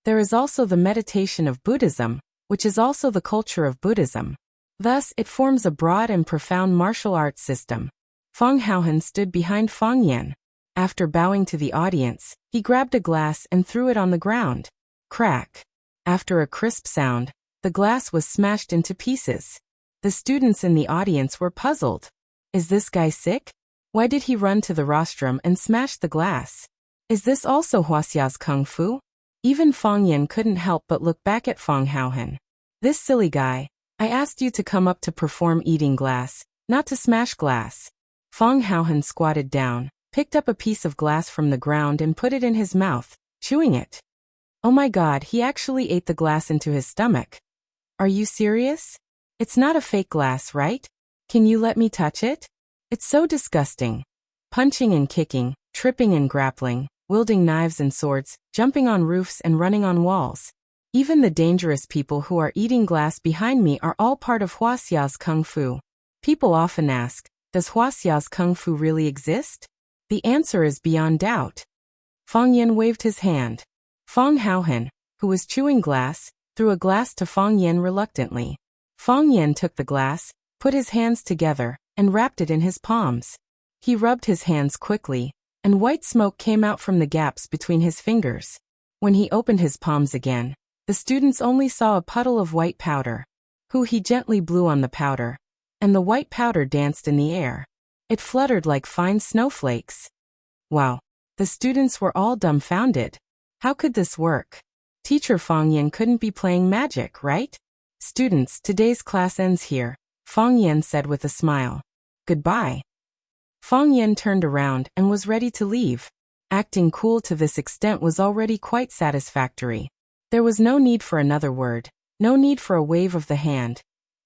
S1: There is also the meditation of Buddhism, which is also the culture of Buddhism. Thus, it forms a broad and profound martial arts system. Fang Haohan stood behind Fang Yan. After bowing to the audience, he grabbed a glass and threw it on the ground. Crack. After a crisp sound, the glass was smashed into pieces. The students in the audience were puzzled. Is this guy sick? Why did he run to the rostrum and smash the glass? Is this also Huaxia's Kung Fu? Even Fang Yan couldn't help but look back at Fang Haohan. This silly guy. I asked you to come up to perform eating glass, not to smash glass. Fang Haohan squatted down, picked up a piece of glass from the ground and put it in his mouth, chewing it. Oh my God, he actually ate the glass into his stomach. Are you serious? It's not a fake glass, right? Can you let me touch it? It's so disgusting. Punching and kicking, tripping and grappling, wielding knives and swords, jumping on roofs and running on walls. Even the dangerous people who are eating glass behind me are all part of Huaxia's Kung Fu. People often ask, does Huaxia's Kung Fu really exist? The answer is beyond doubt. Fang Yan waved his hand. Fang Haohan, who was chewing glass, threw a glass to Fang Yan reluctantly. Fang Yan took the glass, put his hands together, and wrapped it in his palms. He rubbed his hands quickly, and white smoke came out from the gaps between his fingers. When he opened his palms again, the students only saw a puddle of white powder. He gently blew on the powder, and the white powder danced in the air. It fluttered like fine snowflakes. Wow! The students were all dumbfounded. How could this work? Teacher Fang Yan couldn't be playing magic, right? Students, today's class ends here, Fang Yan said with a smile. Goodbye. Fang Yan turned around and was ready to leave. Acting cool to this extent was already quite satisfactory. There was no need for another word, no need for a wave of the hand,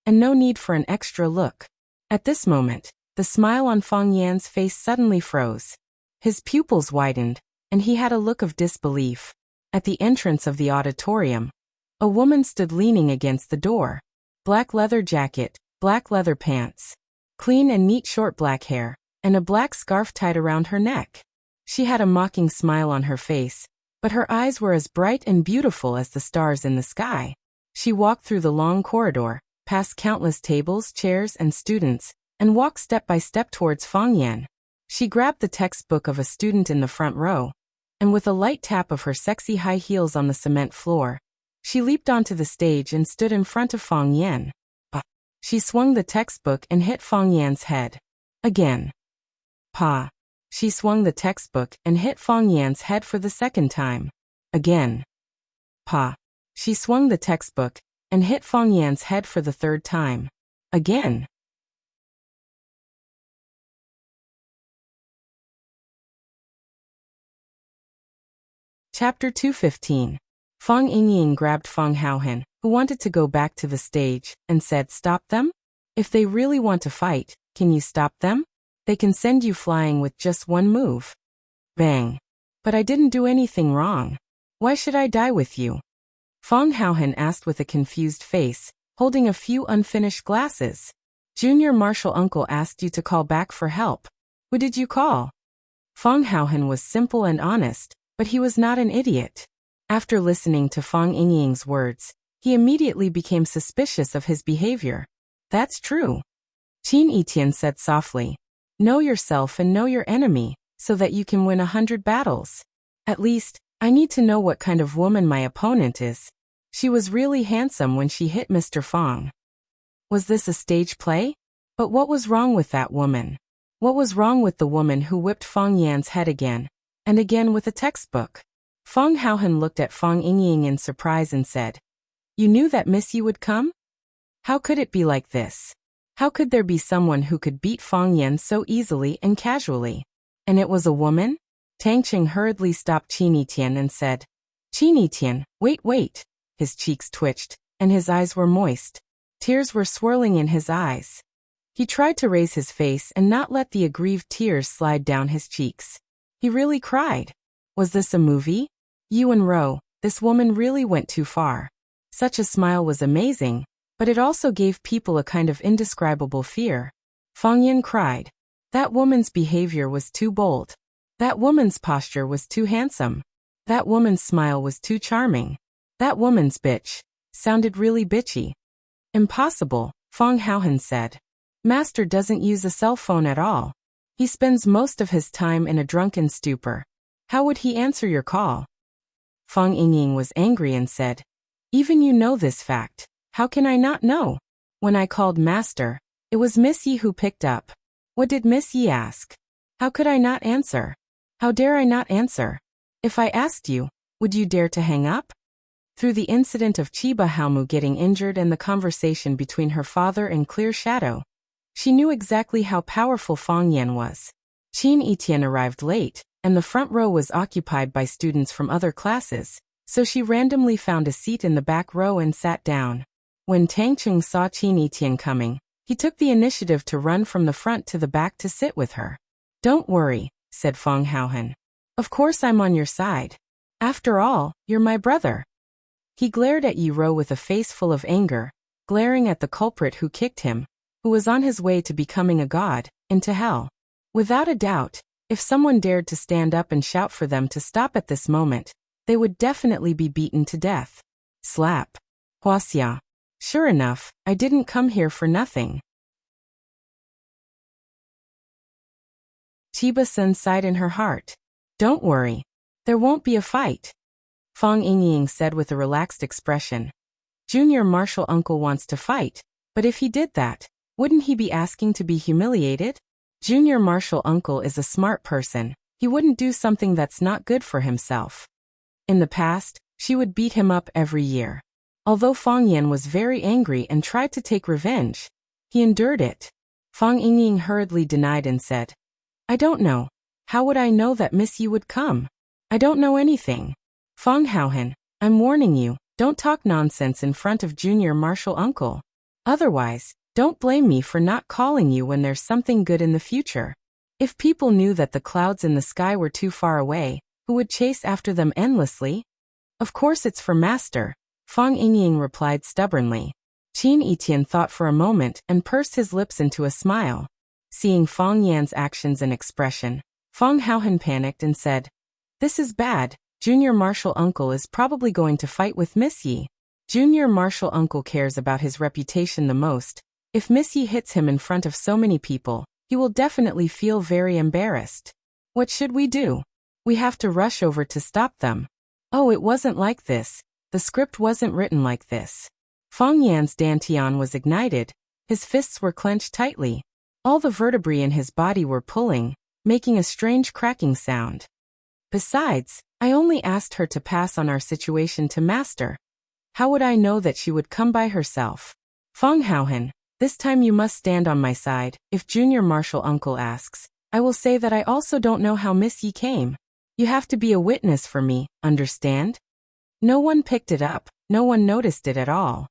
S1: and no need for an extra look. At this moment, the smile on Fang Yan's face suddenly froze. His pupils widened, and he had a look of disbelief. At the entrance of the auditorium, a woman stood leaning against the door. Black leather jacket, black leather pants, clean and neat short black hair, and a black scarf tied around her neck. She had a mocking smile on her face, but her eyes were as bright and beautiful as the stars in the sky. She walked through the long corridor, past countless tables, chairs, and students, and walked step by step towards Fang Yan. She grabbed the textbook of a student in the front row, and with a light tap of her sexy high heels on the cement floor, she leaped onto the stage and stood in front of Fang Yan. Pa! She swung the textbook and hit Fang Yan's head. Again. Pa! She swung the textbook and hit Fang Yan's head for the second time. Again. Pa! She swung the textbook and hit Fang Yan's head for the third time. Again. Chapter 215. Fang Yingying grabbed Fang Haohan, who wanted to go back to the stage, and said, "Stop them? If they really want to fight, can you stop them? They can send you flying with just one move." Bang. "But I didn't do anything wrong. Why should I die with you?" Fang Haohan asked with a confused face, holding a few unfinished glasses. "Junior Martial Uncle asked you to call back for help. Who did you call?" Fang Haohan was simple and honest, but he was not an idiot. After listening to Fang Yingying's words, he immediately became suspicious of his behavior. "That's true," Qin Yitian said softly. "Know yourself and know your enemy, so that you can win 100 battles. At least, I need to know what kind of woman my opponent is. She was really handsome when she hit Mr. Fang. Was this a stage play? But what was wrong with that woman? What was wrong with the woman who whipped Fang Yan's head again, and again with a textbook?" Fang Haohan looked at Fang Yingying in surprise and said, "You knew that Miss Yi would come? How could it be like this? How could there be someone who could beat Fang Yan so easily and casually? And it was a woman?" Tang Qing hurriedly stopped Qin Yitian and said, "Qin Yitian, wait." His cheeks twitched, and his eyes were moist. Tears were swirling in his eyes. He tried to raise his face and not let the aggrieved tears slide down his cheeks. He really cried. Was this a movie? Yuan Ro, this woman really went too far. Such a smile was amazing, but it also gave people a kind of indescribable fear. Fang Yan cried. That woman's behavior was too bold. That woman's posture was too handsome. That woman's smile was too charming. That woman's bitch sounded really bitchy. Impossible, Fang Haohan said. Master doesn't use a cell phone at all. He spends most of his time in a drunken stupor. How would he answer your call? Fang Yingying was angry and said, even you know this fact. How can I not know? When I called Master, it was Miss Yi who picked up. What did Miss Yi ask? How could I not answer? How dare I not answer? If I asked you, would you dare to hang up? Through the incident of Chiba Haomu getting injured and the conversation between her father and Clear Shadow, she knew exactly how powerful Fang Yan was. Qin Yitian arrived late, and the front row was occupied by students from other classes, so she randomly found a seat in the back row and sat down. When Tang Chung saw Qin Yitian coming, he took the initiative to run from the front to the back to sit with her. Don't worry, said Fang Haohan. Of course I'm on your side. After all, you're my brother. He glared at Yi Ro with a face full of anger, glaring at the culprit who kicked him, who was on his way to becoming a god, into hell. Without a doubt, if someone dared to stand up and shout for them to stop at this moment, they would definitely be beaten to death. Slap. Wuxia. Sure enough, I didn't come here for nothing. Chiba-san sighed in her heart. Don't worry. There won't be a fight. Fang Yingying said with a relaxed expression. Junior Martial Uncle wants to fight, but if he did that, wouldn't he be asking to be humiliated? Junior Martial Uncle is a smart person. He wouldn't do something that's not good for himself. In the past, she would beat him up every year. Although Fang Yan was very angry and tried to take revenge, he endured it. Fang Yingying hurriedly denied and said, I don't know. How would I know that Miss Yi would come? I don't know anything. Fang Haohan, I'm warning you, don't talk nonsense in front of Junior Martial Uncle. Otherwise, don't blame me for not calling you when there's something good in the future. If people knew that the clouds in the sky were too far away, who would chase after them endlessly? Of course it's for Master, Fang Yingying replied stubbornly. Qin Yitian thought for a moment and pursed his lips into a smile. Seeing Fang Yan's actions and expression, Fang Haohan panicked and said, This is bad. Junior Martial Uncle is probably going to fight with Miss Yi. Junior Martial Uncle cares about his reputation the most. If Miss Yi hits him in front of so many people, he will definitely feel very embarrassed. What should we do? We have to rush over to stop them. Oh, it wasn't like this. The script wasn't written like this. Fang Yan's dantian was ignited. His fists were clenched tightly. All the vertebrae in his body were pulling, making a strange cracking sound. Besides, I only asked her to pass on our situation to Master. How would I know that she would come by herself? Fang Haohan, this time you must stand on my side. If Junior Martial Uncle asks, I will say that I also don't know how Miss Yi came. You have to be a witness for me, understand? No one picked it up, no one noticed it at all.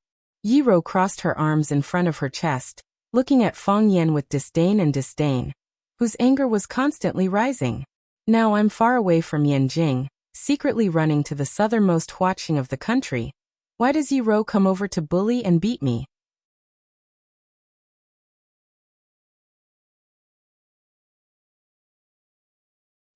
S1: Yiro crossed her arms in front of her chest, looking at Fang Yan with disdain, whose anger was constantly rising. Now I'm far away from Yanjing, secretly running to the southernmost Huaqing of the country. Why does Yiro come over to bully and beat me?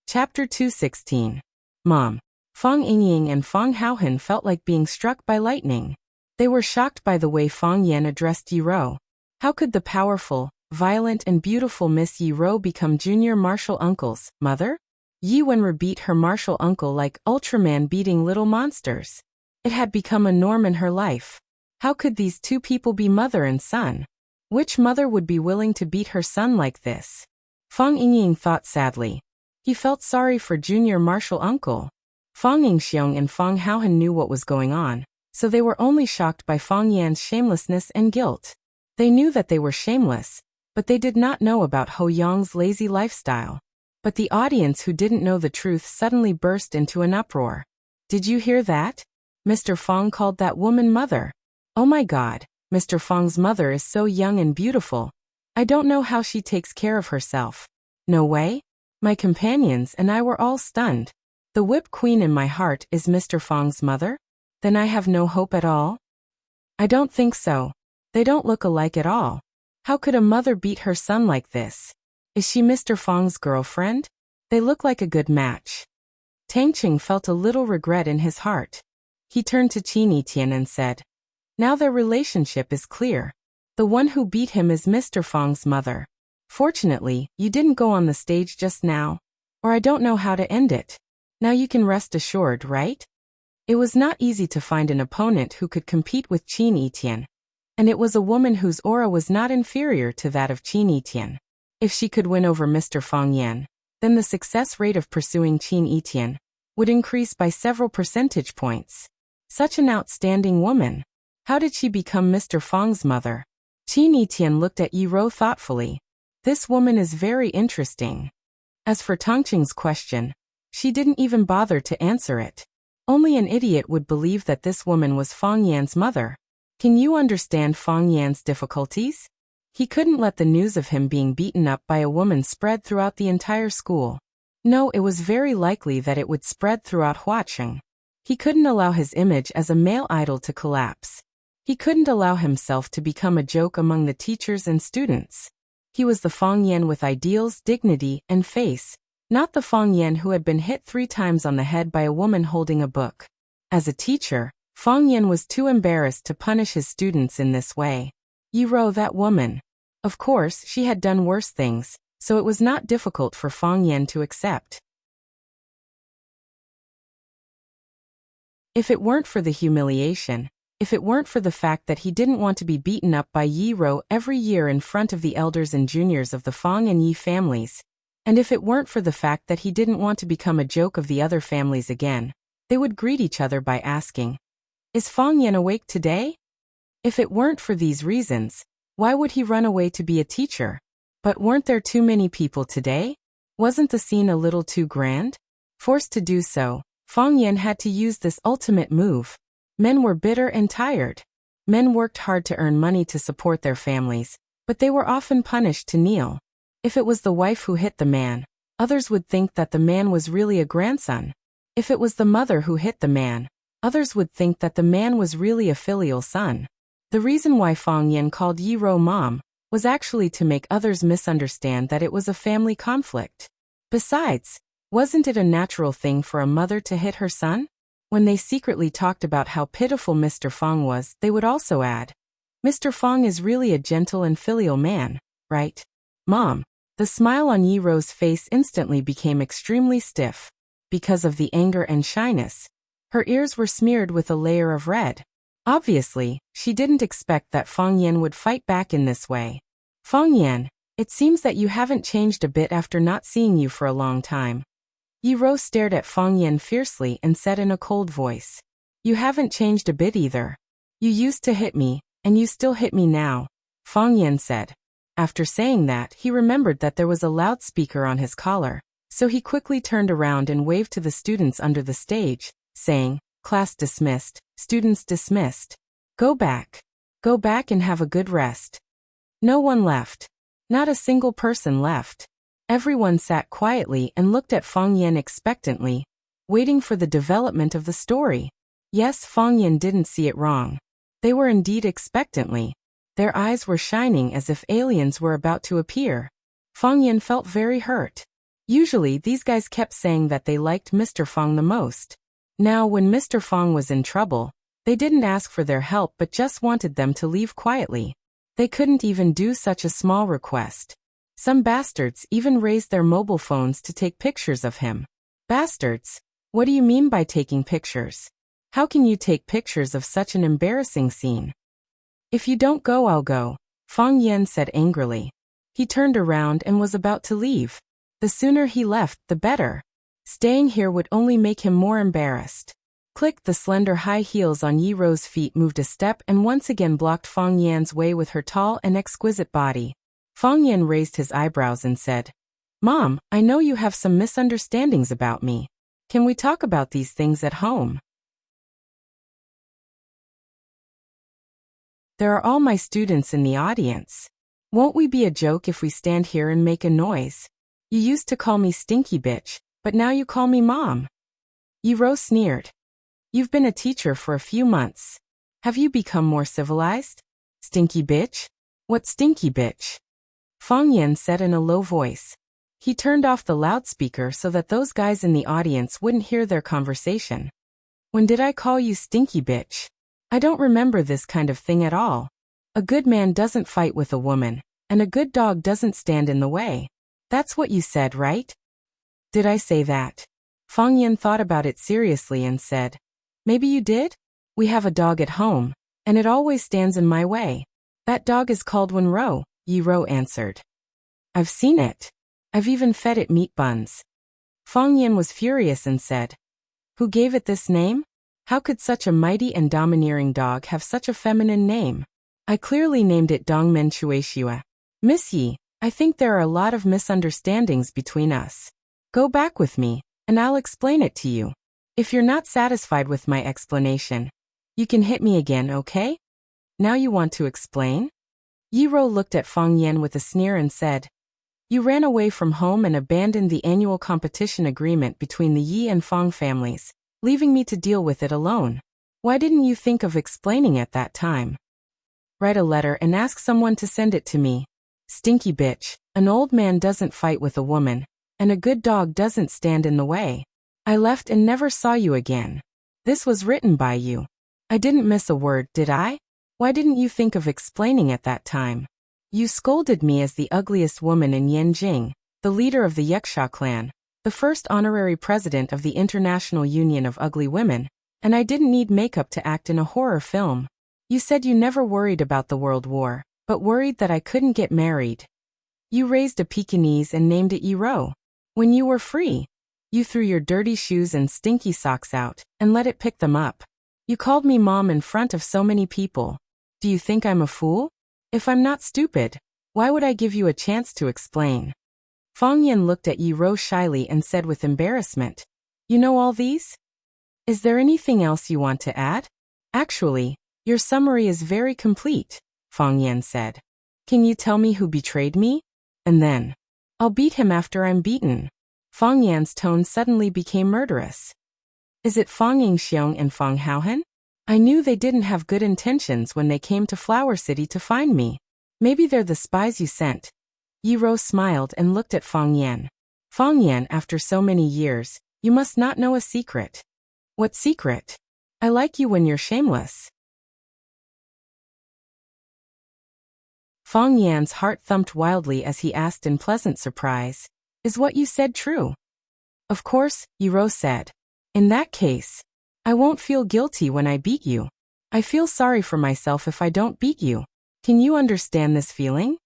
S1: Chapter 216. Mom. Fang Yingying and Fang Haohan felt like being struck by lightning. They were shocked by the way Fang Yan addressed Yiro. How could the powerful, violent and beautiful Miss Yiro become junior martial uncles, mother? Yi Wenru beat her martial uncle like Ultraman beating little monsters. It had become a norm in her life. How could these two people be mother and son? Which mother would be willing to beat her son like this? Fang Yingying thought sadly. He felt sorry for junior martial uncle. Fang Yingxiong and Fang Haohan knew what was going on, so they were only shocked by Fang Yan's shamelessness and guilt. They knew that they were shameless, but they did not know about Ho Yang's lazy lifestyle. But the audience who didn't know the truth suddenly burst into an uproar. Did you hear that? Mr. Fang called that woman mother. Oh my God, Mr. Fang's mother is so young and beautiful. I don't know how she takes care of herself. No way? My companions and I were all stunned. The whip queen in my heart is Mr. Fang's mother? Then I have no hope at all? I don't think so. They don't look alike at all. How could a mother beat her son like this? Is she Mr. Fang's girlfriend? They look like a good match. Tang Qing felt a little regret in his heart. He turned to Qin Yitian and said, now their relationship is clear. The one who beat him is Mr. Fang's mother. Fortunately, you didn't go on the stage just now, or I don't know how to end it. Now you can rest assured, right? It was not easy to find an opponent who could compete with Qin Yitian, and it was a woman whose aura was not inferior to that of Qin Yitian. If she could win over Mr. Fang Yan, then the success rate of pursuing Qin Yitian would increase by several percentage points. Such an outstanding woman. How did she become Mr. Fang's mother? Qin Yitian looked at Yiro thoughtfully. This woman is very interesting. As for Tongqing's question, she didn't even bother to answer it. Only an idiot would believe that this woman was Fang Yan's mother. Can you understand Fang Yan's difficulties? He couldn't let the news of him being beaten up by a woman spread throughout the entire school. No, it was very likely that it would spread throughout Huaqing. He couldn't allow his image as a male idol to collapse. He couldn't allow himself to become a joke among the teachers and students. He was the Fang Yan with ideals, dignity, and face, not the Fang Yan who had been hit 3 times on the head by a woman holding a book. As a teacher, Fang Yan was too embarrassed to punish his students in this way. Yiro, that woman. Of course, she had done worse things, so it was not difficult for Fang Yan to accept. If it weren't for the humiliation, if it weren't for the fact that he didn't want to be beaten up by Yiro every year in front of the elders and juniors of the Fang and Yi families, and if it weren't for the fact that he didn't want to become a joke of the other families again, they would greet each other by asking, is Fang Yan awake today? If it weren't for these reasons, why would he run away to be a teacher? But weren't there too many people today? Wasn't the scene a little too grand? Forced to do so, Fang Yan had to use this ultimate move. Men were bitter and tired. Men worked hard to earn money to support their families, but they were often punished to kneel. If it was the wife who hit the man, others would think that the man was really a grandson. If it was the mother who hit the man, others would think that the man was really a filial son. The reason why Fang Yan called Yiro mom was actually to make others misunderstand that it was a family conflict. Besides, wasn't it a natural thing for a mother to hit her son? When they secretly talked about how pitiful Mr. Fang was, they would also add, Mr. Fang is really a gentle and filial man, right? Mom. The smile on Yiro's face instantly became extremely stiff. Because of the anger and shyness, her ears were smeared with a layer of red. Obviously, she didn't expect that Fang Yan would fight back in this way. Fang Yan, it seems that you haven't changed a bit after not seeing you for a long time. Yiro stared at Fang Yan fiercely and said in a cold voice, you haven't changed a bit either. You used to hit me, and you still hit me now, Fang Yan said. After saying that, he remembered that there was a loudspeaker on his collar, So he quickly turned around and waved to the students under the stage, saying, "Class dismissed, students dismissed. Go back. Go back and have a good rest." No one left. Not a single person left. Everyone sat quietly and looked at Fang Yan expectantly, waiting for the development of the story. Yes, Fang Yan didn't see it wrong. They were indeed expectantly. Their eyes were shining as if aliens were about to appear. Fang Yan felt very hurt. Usually these guys kept saying that they liked Mr. Fang the most. Now when Mr. Fang was in trouble, they didn't ask for their help but just wanted them to leave quietly. They couldn't even do such a small request. Some bastards even raised their mobile phones to take pictures of him. Bastards? What do you mean by taking pictures? How can you take pictures of such an embarrassing scene? If you don't go, I'll go, Fang Yan said angrily. He turned around and was about to leave. The sooner he left, the better. Staying here would only make him more embarrassed. Click, the slender high heels on Yi Ro's feet moved a step and once again blocked Fang Yan's way with her tall and exquisite body. Fang Yan raised his eyebrows and said, "Mom, I know you have some misunderstandings about me. Can we talk about these things at home? There are all my students in the audience. Won't we be a joke if we stand here and make a noise? You used to call me stinky bitch, but now you call me mom." Yi Ro sneered. "You've been a teacher for a few months. Have you become more civilized? Stinky bitch? What stinky bitch?" Fang Yan said in a low voice. He turned off the loudspeaker so that those guys in the audience wouldn't hear their conversation. "When did I call you stinky bitch? I don't remember this kind of thing at all. A good man doesn't fight with a woman, and a good dog doesn't stand in the way. That's what you said, right?" "Did I say that?" Fang Yan thought about it seriously and said, "Maybe you did? We have a dog at home, and it always stands in my way. That dog is called Wenro," Yi Ro answered. "I've seen it. I've even fed it meat buns." Fang Yan was furious and said, "Who gave it this name? How could such a mighty and domineering dog have such a feminine name? I clearly named it Dongmen Shueishua. Miss Yi, I think there are a lot of misunderstandings between us. Go back with me, and I'll explain it to you. If you're not satisfied with my explanation, you can hit me again, okay? Now you want to explain?" Yi Ro looked at Fang Yan with a sneer and said, "You ran away from home and abandoned the annual competition agreement between the Yi and Fang families, leaving me to deal with it alone. Why didn't you think of explaining at that time? Write a letter and ask someone to send it to me. Stinky bitch, an old man doesn't fight with a woman, and a good dog doesn't stand in the way. I left and never saw you again. This was written by you. I didn't miss a word, did I? Why didn't you think of explaining at that time? You scolded me as the ugliest woman in Yanjing, the leader of the Yuxia clan, the first honorary president of the International Union of Ugly Women, and I didn't need makeup to act in a horror film. You said you never worried about the World War, but worried that I couldn't get married. You raised a Pekingese and named it Yi Ro. When you were free, you threw your dirty shoes and stinky socks out and let it pick them up. You called me mom in front of so many people. Do you think I'm a fool? If I'm not stupid, why would I give you a chance to explain?" Fang Yan looked at Yi Ro shyly and said with embarrassment, "You know all these? Is there anything else you want to add?" "Actually, your summary is very complete," Fang Yan said. "Can you tell me who betrayed me? And then, I'll beat him after I'm beaten." Fang Yan's tone suddenly became murderous. "Is it Fang Yingxiong and Fang Haohen? I knew they didn't have good intentions when they came to Flower City to find me. Maybe they're the spies you sent." Yi Ro smiled and looked at Fang Yan. "Fang Yan, after so many years, you must not know a secret." "What secret?" "I like you when you're shameless." Fang Yan's heart thumped wildly as he asked in pleasant surprise, "Is what you said true?" "Of course," Yi Ro said. "In that case, I won't feel guilty when I beat you. I feel sorry for myself if I don't beat you. Can you understand this feeling?"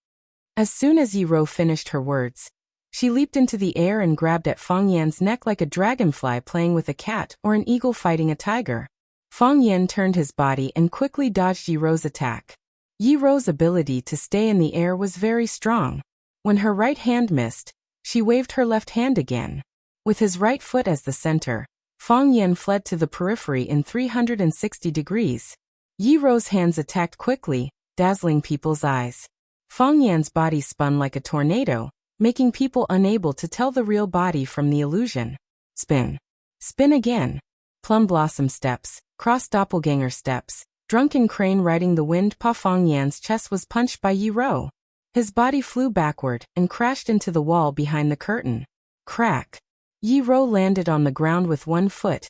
S1: As soon as Yi Ro finished her words, she leaped into the air and grabbed at Fang Yan's neck like a dragonfly playing with a cat or an eagle fighting a tiger. Fang Yan turned his body and quickly dodged Yi Ro's attack. Yi Ro's ability to stay in the air was very strong. When her right hand missed, She waved her left hand again. With his right foot as the center, Fang Yan fled to the periphery in 360 degrees. Yi Rou's hands attacked quickly, dazzling people's eyes. Fang Yan's body spun like a tornado, making people unable to tell the real body from the illusion. Spin. Spin again. Plum blossom steps, cross doppelganger steps, drunken crane riding the wind. Fang Yan's chest was punched by Yi Rou. His body flew backward and crashed into the wall behind the curtain. Crack. Yi Rou landed on the ground with one foot,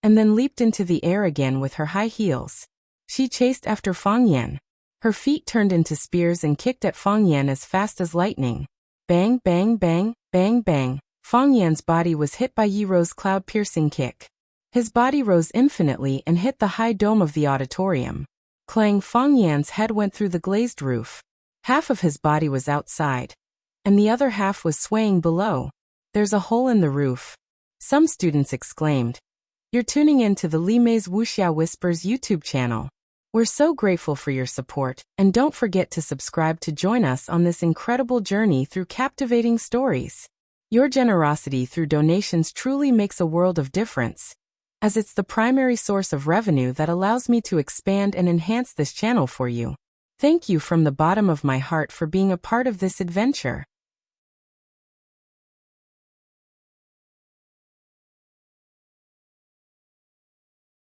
S1: and then leaped into the air again with her high heels. She chased after Fang Yan. Her feet turned into spears and kicked at Fang Yan as fast as lightning. Bang, bang, bang, bang, bang. Fang Yan's body was hit by Yi Rou's cloud-piercing kick. His body rose infinitely and hit the high dome of the auditorium. Clang! Fang Yan's head went through the glazed roof. Half of his body was outside, and the other half was swaying below. There's a hole in the roof. Some students exclaimed. You're tuning in to the Li Mei's Wuxia Whispers YouTube channel. We're so grateful for your support, and don't forget to subscribe to join us on this incredible journey through captivating stories. Your generosity through donations truly makes a world of difference, as it's the primary source of revenue that allows me to expand and enhance this channel for you. Thank you from the bottom of my heart for being a part of this adventure.